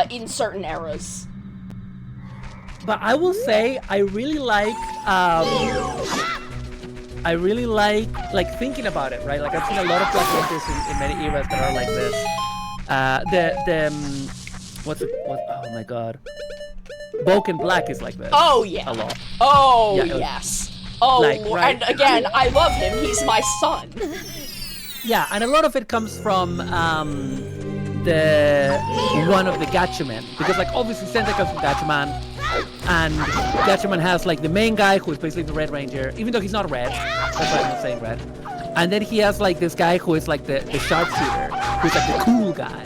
in certain eras. But I will say I really like I really like thinking about it, right? Like I've seen a lot of Black Rangers in many eras that are like this. Oh my god, Vulcan Black is like this. Oh yeah. A lot. Oh Yeah, yes. Oh, like, Lord. right. And again, I love him. He's my son. Yeah, and a lot of it comes from the one of the Gatchamen, because like obviously Sensei comes from Gatchaman, and Gatchaman has like the main guy who is basically the Red Ranger, even though he's not red. That's why I'm not saying red. And then he has like this guy who is like the sharpshooter, who's like the cool guy,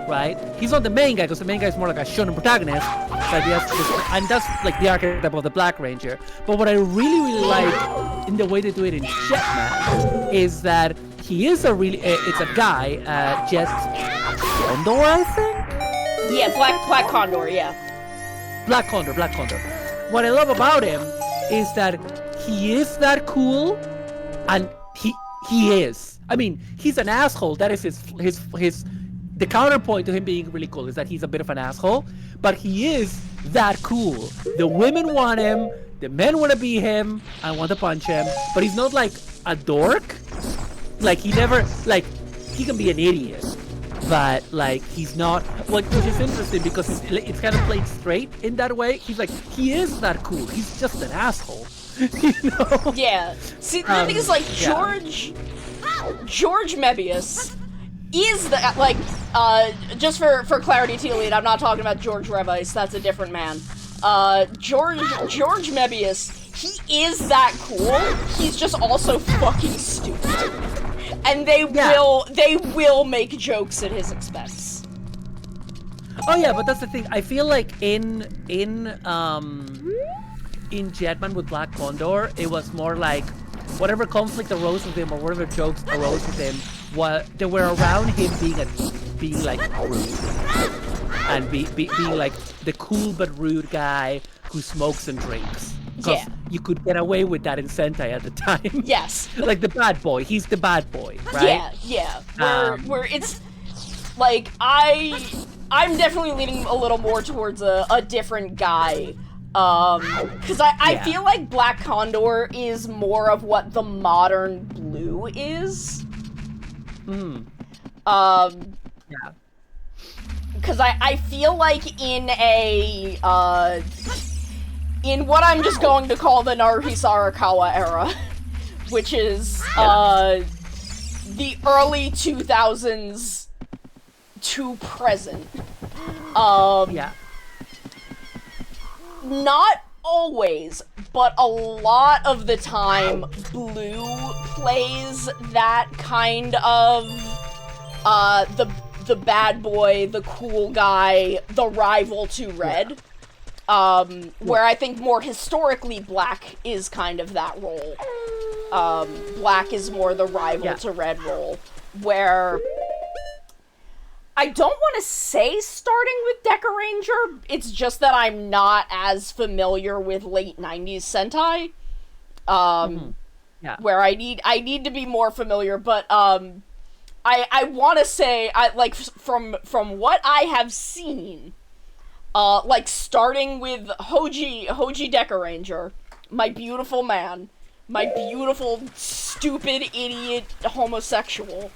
right? He's not the main guy, because the main guy is more like a shonen protagonist, but he has and that's like the archetype of the Black Ranger. But what I really like in the way they do it in Jetman is that he is it's a guy, Jet Condor, I think? Yeah, Black Condor, yeah. Black Condor. What I love about him is that he is that cool, and he is. I mean, he's an asshole. That is his the counterpoint to him being really cool is that he's a bit of an asshole, but he is that cool. The women want him, the men want to be him, and want to punch him, but he's not like a dork. Like he never, like, he can be an idiot, but like he's not, like, which is interesting because it's kind of played straight in that way. He's like, he is that cool, he's just an asshole. You know? Yeah. See, the thing is, like, yeah. George Mebius is the, like, just for clarity, T-Lead, I'm not talking about George Revice, that's a different man. George Mebius, he is that cool, he's just also fucking stupid. And they will make jokes at his expense. Oh yeah, but that's the thing. I feel like in Jetman with Black Condor, it was more like whatever conflict arose with him or whatever jokes arose with him, they were around him being like rude and being like the cool but rude guy who smokes and drinks. Yeah. You could get away with that in Sentai at the time. Yes. Like the bad boy. He's the bad boy, right? Yeah. Where it's like I'm definitely leaning a little more towards a different guy. Because I feel like Black Condor is more of what the modern Blue is. Yeah. Because I feel like in in what I'm just going to call the Naruhi Sarakawa era, which is the early 2000s to present. Not always, but a lot of the time, Blue plays that kind of the bad boy, the cool guy, the rival to Red. Where I think more historically Black is kind of that role. Black is more the rival to Red role, where I don't want to say starting with Deca Ranger, it's just that I'm not as familiar with late 90s Sentai. Where I need to be more familiar, but I want to say, like, from what I have seen, like, starting with Hoji Deca Ranger, my beautiful man, my beautiful, stupid, idiot, homosexual,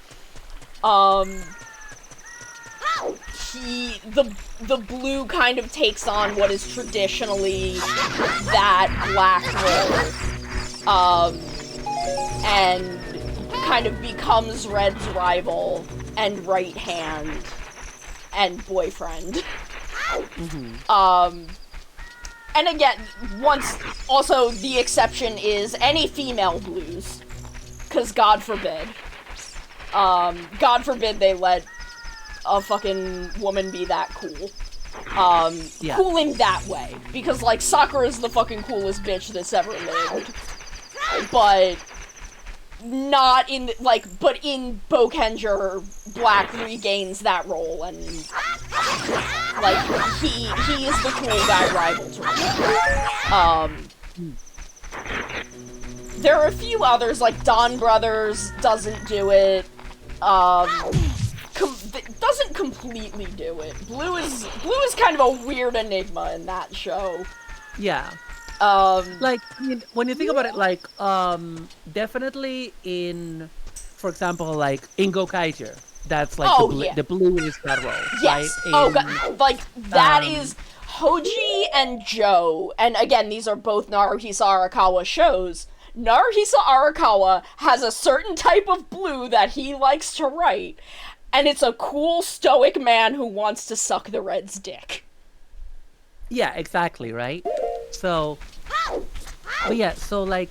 the Blue kind of takes on what is traditionally that Black role, and kind of becomes Red's rival, and right hand, and boyfriend. And again, also the exception is any female Blues, because God forbid they let a fucking woman be that cool. Cooling that way, because, like, Sakura's the fucking coolest bitch that's ever lived, but not in, like, but in Bokenger, Black regains that role, and, like, he is the cool guy rival to Red. There are a few others, like Don Brothers doesn't do it, doesn't completely do it. Blue is kind of a weird enigma in that show. Yeah. Like, I mean, when you think about it, like, definitely in, for example, like in Gokaiger, that's like Oh, yeah. the blue is that role, Yes. right? Oh, In, God. Like, that um, is Hoji and Joe. And again, these are both Naruhisa Arakawa shows. Naruhisa Arakawa has a certain type of blue that he likes to write. And it's a cool, stoic man who wants to suck the red's dick. yeah, exactly, right? So, but yeah, so like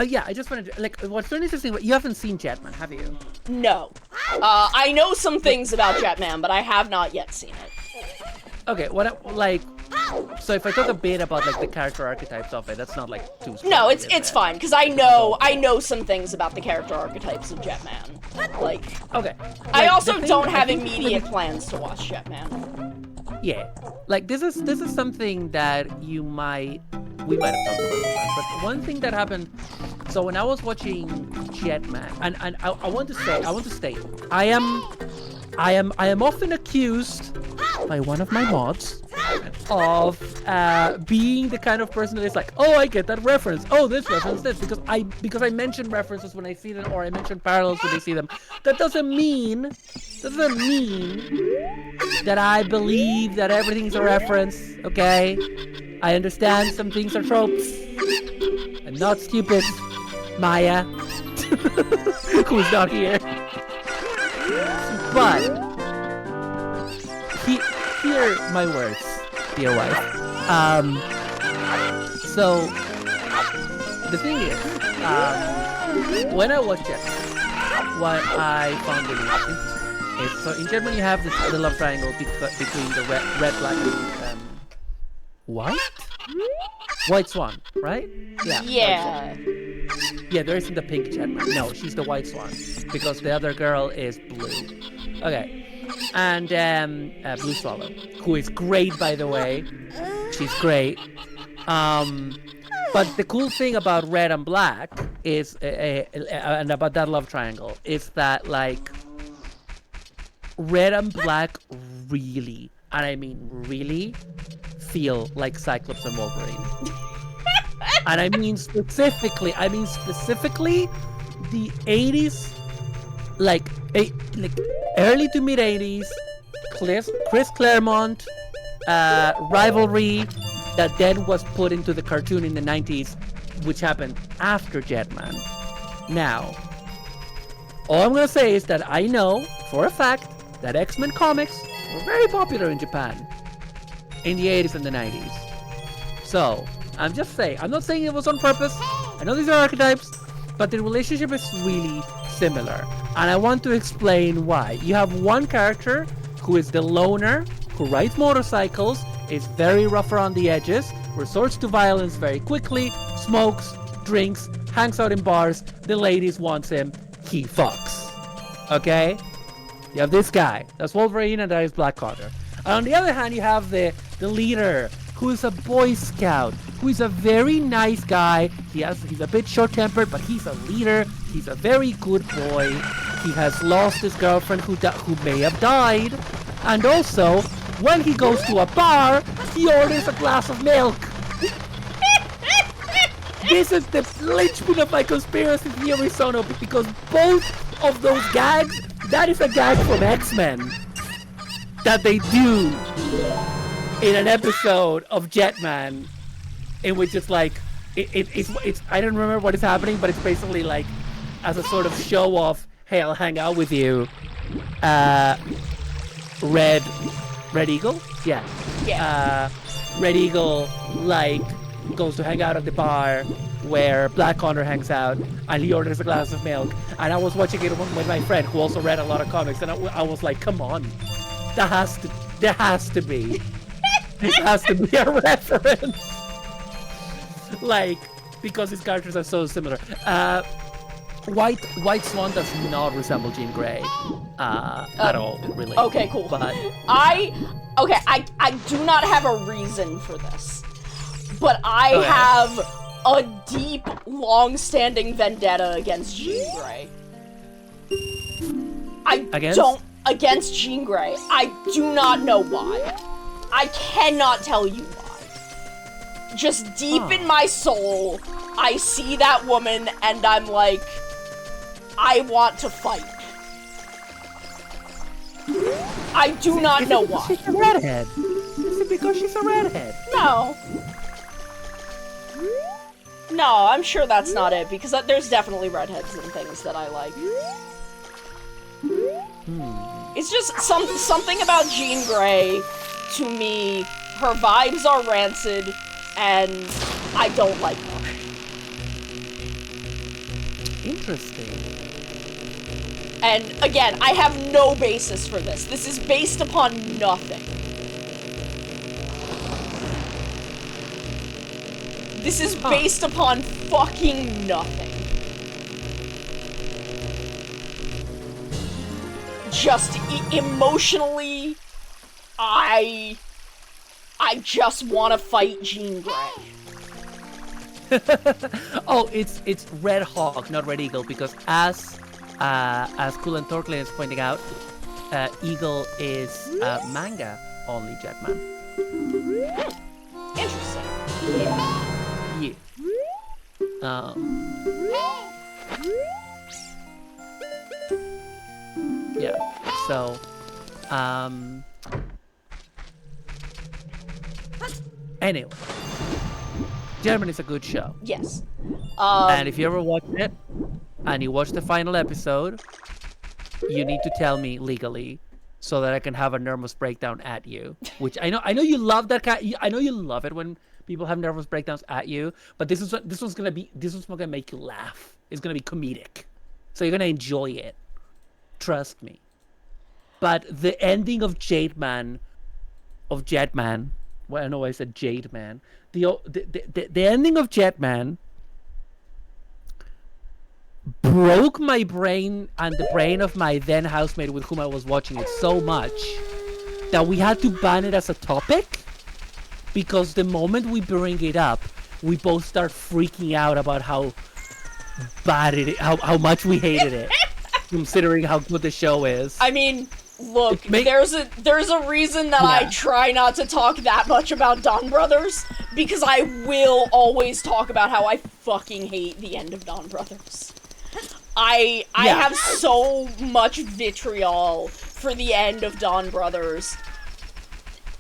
yeah, I just wanted to, like, what's really interesting, you haven't seen Jetman, have you? No. I know some things about Jetman, but I have not yet seen it. Okay, like, so if I talk a bit about like the character archetypes of it, that's not like too spoilery, No, is it's it? fine, because I know some things about the character archetypes of Jetman. Like, Okay. I Like, also the thing- don't I have think- immediate plans to watch Jetman. Yeah, like this is something that we might have talked about before. But one thing that happened, so when I was watching Jetman, and I want to state, I am often accused by one of my mods of being the kind of person that is like, oh, I get that reference, oh, this reference, this, because I mention references when I see them, or I mention parallels when I see them. That doesn't mean that I believe that everything's a reference, okay? I understand some things are tropes. I'm not stupid, Maya, who's not here. But, hear my words, dear wife. So, the thing is, when I watched it, what I found really interesting is, so in German you have the love triangle between the red, black, and white swan, right? Yeah. Yeah. Yeah, there isn't a pink Jetman. No, she's the white swan because the other girl is blue. Okay, and Blue Swallow, who is great, by the way. She's great. But the cool thing about red and black is, and about that love triangle, is that like red and black really, and I mean really, feel like Cyclops and Wolverine. And I mean specifically the 80s, like early to mid 80s, Chris Claremont rivalry that then was put into the cartoon in the 90s, which happened after Jetman. Now, all I'm gonna say is that I know for a fact that X-Men comics were very popular in Japan in the 80s and the 90s. So, I'm just saying, I'm not saying it was on purpose. I know these are archetypes, but the relationship is really similar. And I want to explain why. You have one character who is the loner, who rides motorcycles, is very rough around the edges, resorts to violence very quickly, smokes, drinks, hangs out in bars, the ladies wants him, he fucks. Okay? You have this guy, that's Wolverine, and that is Black Panther. And on the other hand, you have the leader, who is a Boy Scout, who is a very nice guy. He's a bit short-tempered, but he's a leader. He's a very good boy. He has lost his girlfriend who may have died. And also, when he goes to a bar, he orders a glass of milk. This is the linchpin of my conspiracy theory, Sono, because both of those gags, that is a gag from X-Men that they do in an episode of Jetman, in which it's like, it's I don't remember what is happening, but it's basically like, as a sort of show off, hey, I'll hang out with you, Red Eagle? Yeah. Red Eagle, like, goes to hang out at the bar where Black Condor hangs out, and he orders a glass of milk, and I was watching it with my friend who also read a lot of comics, and I was like, come on, there has to be this has to be a reference, like, because these characters are so similar. White Swan does not resemble Jean Grey at all, really. Okay, cool. But I do not have a reason for this, but I Okay. have a deep, long-standing vendetta against Jean Grey. Against? Against Jean Grey. I do not know why. I cannot tell you why. Just deep in my soul, I see that woman and I'm like, I want to fight. I do not know why. She's a redhead. Is it because she's a redhead? No. No, I'm sure that's not it, because there's definitely redheads and things that I like. It's just something about Jean Grey, to me, her vibes are rancid, and I don't like her. Interesting. And again, I have no basis for this. This is based upon nothing. This is based upon fucking nothing. Just emotionally, I just want to fight Jean Grey. Oh, it's Red Hawk, not Red Eagle, because as Cool and Torklin is pointing out, Eagle is manga only Jetman. Interesting. Yeah. Yeah. So, anyway, Jetman is a good show. Yes. And if you ever watch it, and you watch the final episode, you need to tell me legally, so that I can have a nervous breakdown at you. Which I know you love that kind. I know you love it when people have nervous breakdowns at you. But this one's gonna make you laugh. It's gonna be comedic, so you're gonna enjoy it. Trust me. But the ending of Jetman. Well, I know I said Jade Man. The ending of Jetman broke my brain and the brain of my then housemate with whom I was watching it so much that we had to ban it as a topic, because the moment we bring it up, we both start freaking out about how bad how much we hated it, considering how good the show is. I mean, look, there's a reason that I try not to talk that much about Dawn Brothers, because I will always talk about how I fucking hate the end of Dawn Brothers. I have so much vitriol for the end of Dawn Brothers,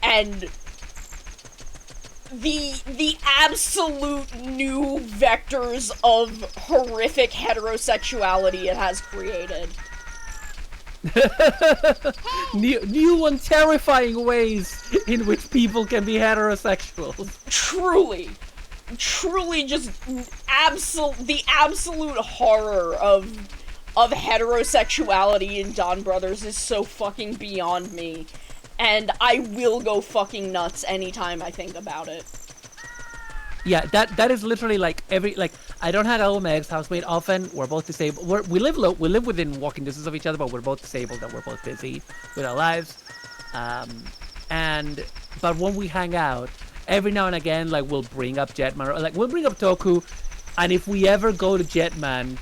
and the absolute new vectors of horrific heterosexuality it has created. new and terrifying ways in which people can be heterosexuals. Truly just the absolute horror of heterosexuality in Dawn Brothers is so fucking beyond me, and I will go fucking nuts anytime I think about it. Yeah, that is literally like I don't have Omeg's housemate often. We're both disabled. We live within walking distance of each other, but we're both disabled and we're both busy with our lives. But when we hang out, every now and again, like, we'll bring up Jetman, or like we'll bring up Toku, and if we ever go to Jetman,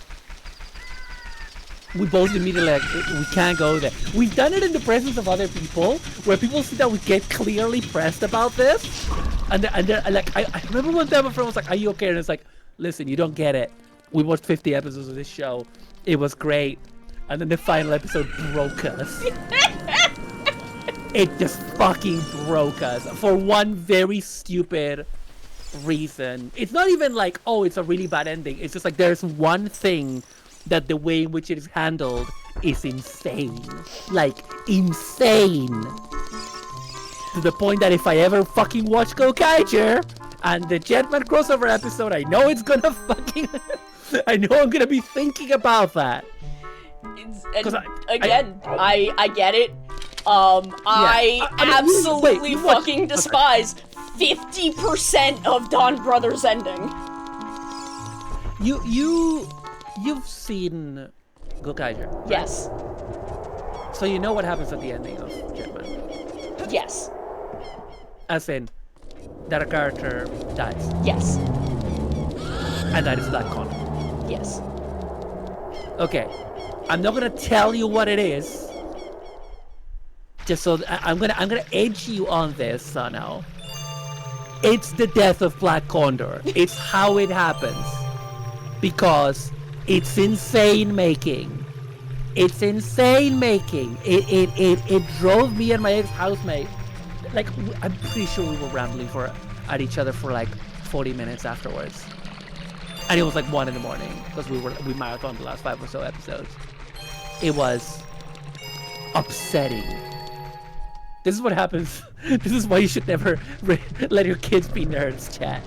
we both immediately like, we can't go there. We've done it in the presence of other people, where people see that we get clearly pressed about this, and they're like, I remember one time a friend was like, "Are you okay?" And it's like, "Listen, you don't get it. We watched 50 episodes of this show. It was great, and then the final episode broke us." It just fucking broke us for one very stupid reason. It's not even like, oh, it's a really bad ending. It's just like there's one thing that the way in which it is handled is insane. Like, insane. To the point that if I ever fucking watch Gokaiger and the Jetman crossover episode, I know it's gonna fucking... I know I'm gonna be thinking about that. I get it. I absolutely fucking despise 50% of Dawn Brothers ending. You've seen Gokaiger, right? Yes. So you know what happens at the ending of Jetman? Yes. As in, that a character dies. Yes. And that is Black Con. Yes. Okay. I'm not gonna tell you what it is. just so I'm gonna edge you on this, Sano. It's the death of Black Condor. It's how it happens. Because it's insane making. It's insane making. It drove me and my ex-housemate. Like, I'm pretty sure we were rambling at each other for like 40 minutes afterwards. And it was like 1 a.m. because we marathoned the last 5 or so episodes. It was upsetting. This is what happens. This is why you should never let your kids be nerds, chat.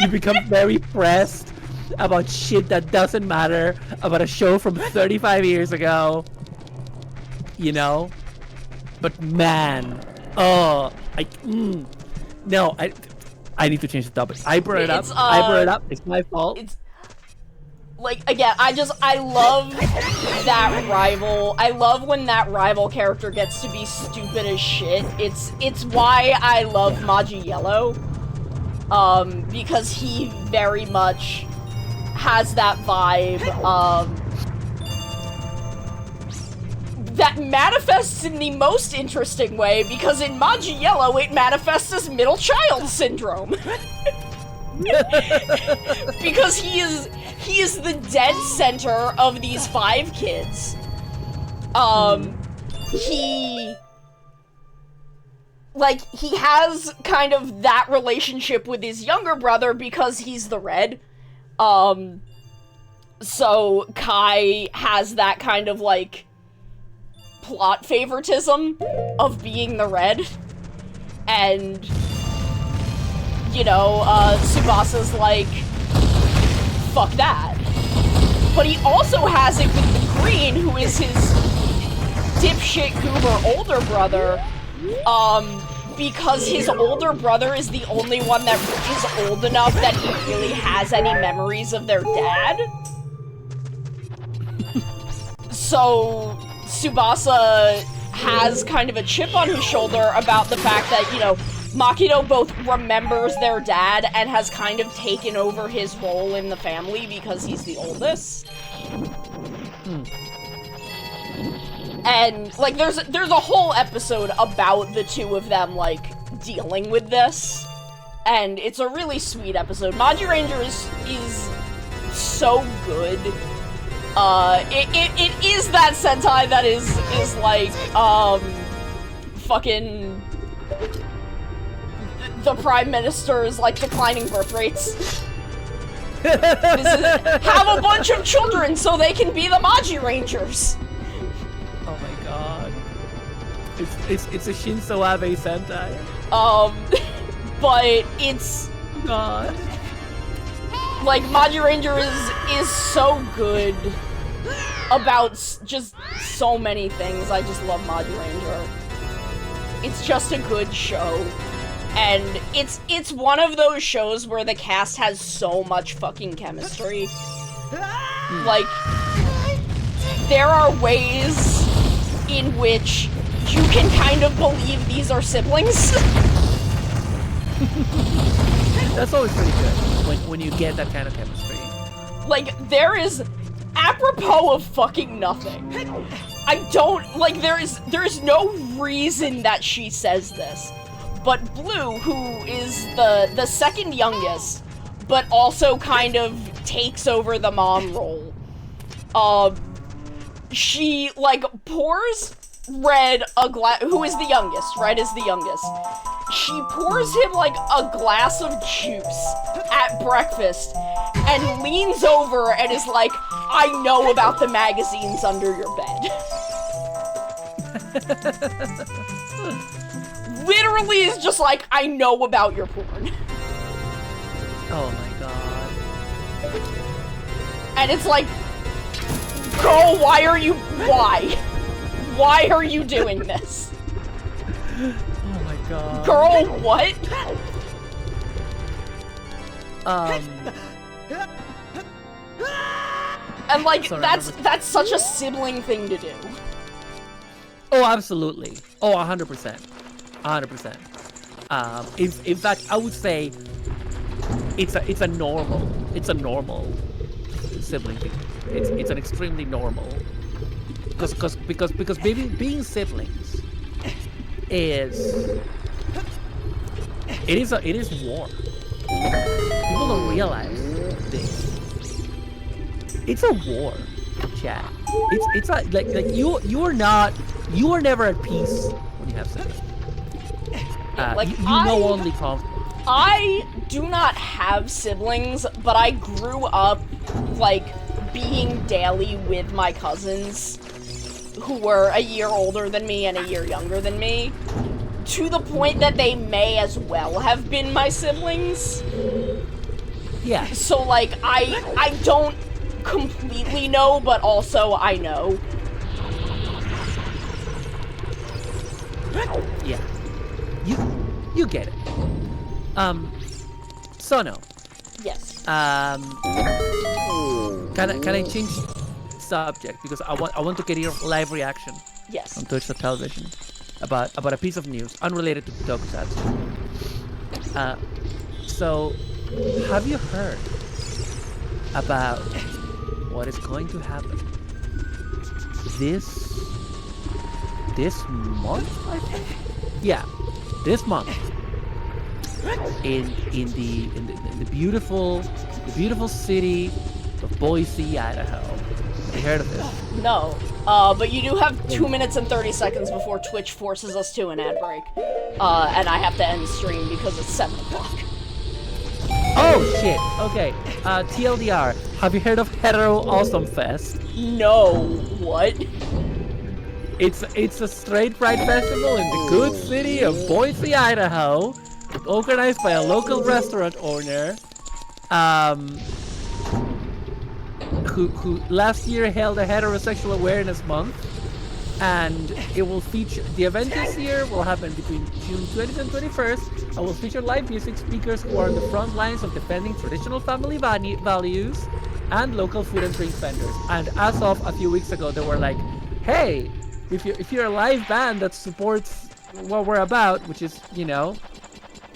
You become very pressed about shit that doesn't matter, about a show from 35 years ago. You know? But man, no, I need to change the topic. I brought it up. I brought it up. It's my fault. It's like, again, I love that rival. I love when that rival character gets to be stupid as shit. It's why I love Maji Yellow. Because he very much has that vibe, that manifests in the most interesting way, because in Maji Yellow it manifests as middle child syndrome. Because he is the dead center of these 5 kids. He has kind of that relationship with his younger brother because he's the red. So Kai has that kind of, like, plot favoritism of being the red. And, you know, Tsubasa's like, fuck that. But he also has it with the green, who is his dipshit goober older brother, because his older brother is the only one that is old enough that he really has any memories of their dad. So Tsubasa has kind of a chip on his shoulder about the fact that, you know, Makito both remembers their dad and has kind of taken over his role in the family because he's the oldest. And, like, there's a whole episode about the two of them, like, dealing with this. And it's a really sweet episode. Maji Ranger is so good. It is that Sentai that is like, fucking the Prime Minister's, like, declining birth rates. This is, have a bunch of children so they can be the Maji Rangers. Oh my god. It's a Shinso Abe Sentai. But it's... God. Like, Maji Ranger is so good about just so many things. I just love Maji Ranger. It's just a good show. And it's one of those shows where the cast has so much fucking chemistry. Like, there are ways in which you can kind of believe these are siblings. That's always pretty good, when you get that kind of chemistry. Like, there is, apropos of fucking nothing, I don't, like, there is no reason that she says this, but Blue, who is the second youngest, but also kind of takes over the mom role, she, like, pours Red a glass, who is the youngest, Red is the youngest, she pours him, like, a glass of juice at breakfast, and leans over and is like, I know about the magazines under your bed. Literally is just like, I know about your porn. Oh my god. And it's like, girl, why are you doing this? Oh my god. Girl, what? And like, Sorry, that's such a sibling thing to do. Oh, absolutely. Oh, 100%. 100%. In fact, I would say it's a normal sibling thing. It's an extremely normal, because being siblings is it is war. People don't realize this. It's a war, chat. It's like you are never at peace when you have siblings. Like, you know only conflict. I do not have siblings, but I grew up, like, being daily with my cousins, who were a year older than me and a year younger than me, to the point that they may as well have been my siblings. Yeah. So, like, I don't completely know, but also I know. Yeah. You get it. Sono. Yes. Can I change subject because I want to get your live reaction Yes. on Twitch television about a piece of news unrelated to Tokusatsu. So have you heard about what is going to happen this month? I think. Yeah, this month in the beautiful city of Boise, Idaho. Have you heard of this? No. But you do have 2 minutes and 30 seconds before Twitch forces us to an ad break. And I have to end stream because it's 7 o'clock. Oh shit. Okay. TLDR. Have you heard of Hetero Awesome Fest? No. What? It's a straight pride festival in the good city of Boise, Idaho, organized by a local restaurant owner, who last year held a heterosexual awareness month, and it will feature the event this year will happen between June 20th and 21st, and will feature live music speakers who are on the front lines of defending traditional family values and local food and drink vendors. And as of a few weeks ago, they were like, hey, if you're a live band that supports what we're about, which is, you know,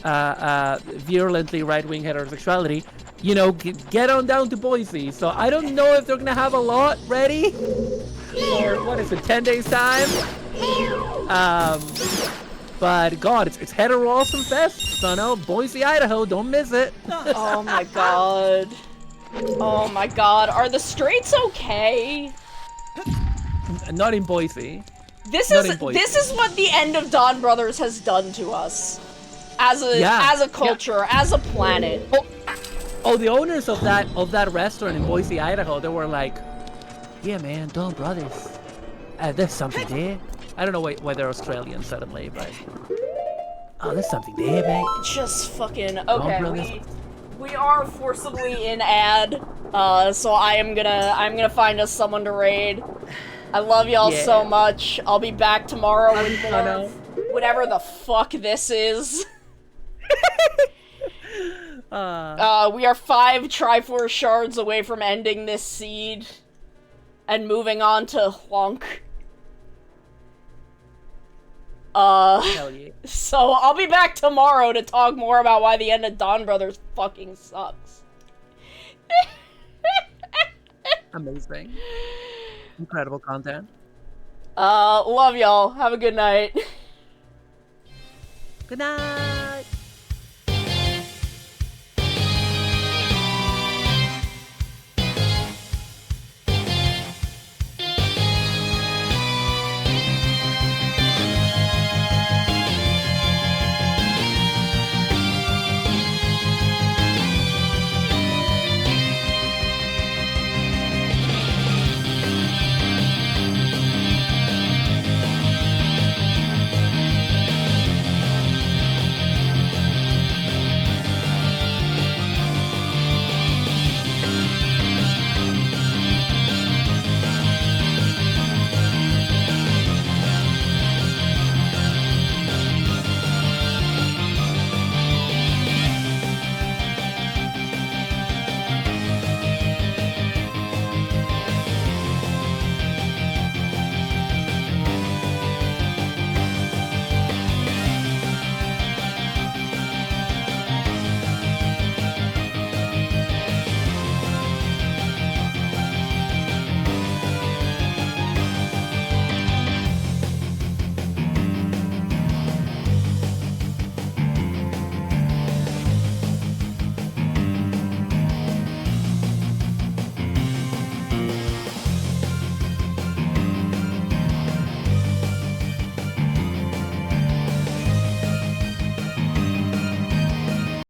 virulently right-wing heterosexuality, you know, get on down to Boise. So I don't know if they're gonna have a lot ready for, what is it, 10 days time? But God, it's Hetero Awesome Fest, Sono, Boise, Idaho, don't miss it. Oh my god. Oh my god. Are the straights okay? Not in Boise. This Not is in Boise. this is what the end of Dawn Brothers has done to us. As a culture, as a planet. Oh, the owners of that restaurant in Boise, Idaho, they were like, yeah, man, Dawn Brothers. There's something there. I don't know why they're Australian suddenly, but there's something there, man. Just fucking Brothers. okay. We are forcibly in ad. So I'm gonna find us someone to raid. I love y'all so much. I'll be back tomorrow with more of whatever the fuck this is. We are 5 Triforce shards away from ending this seed and moving on to Glonk. Hell yeah. So I'll be back tomorrow to talk more about why the end of Dawn Brothers fucking sucks. Amazing. Incredible content. Love y'all. Have a good night. Good night.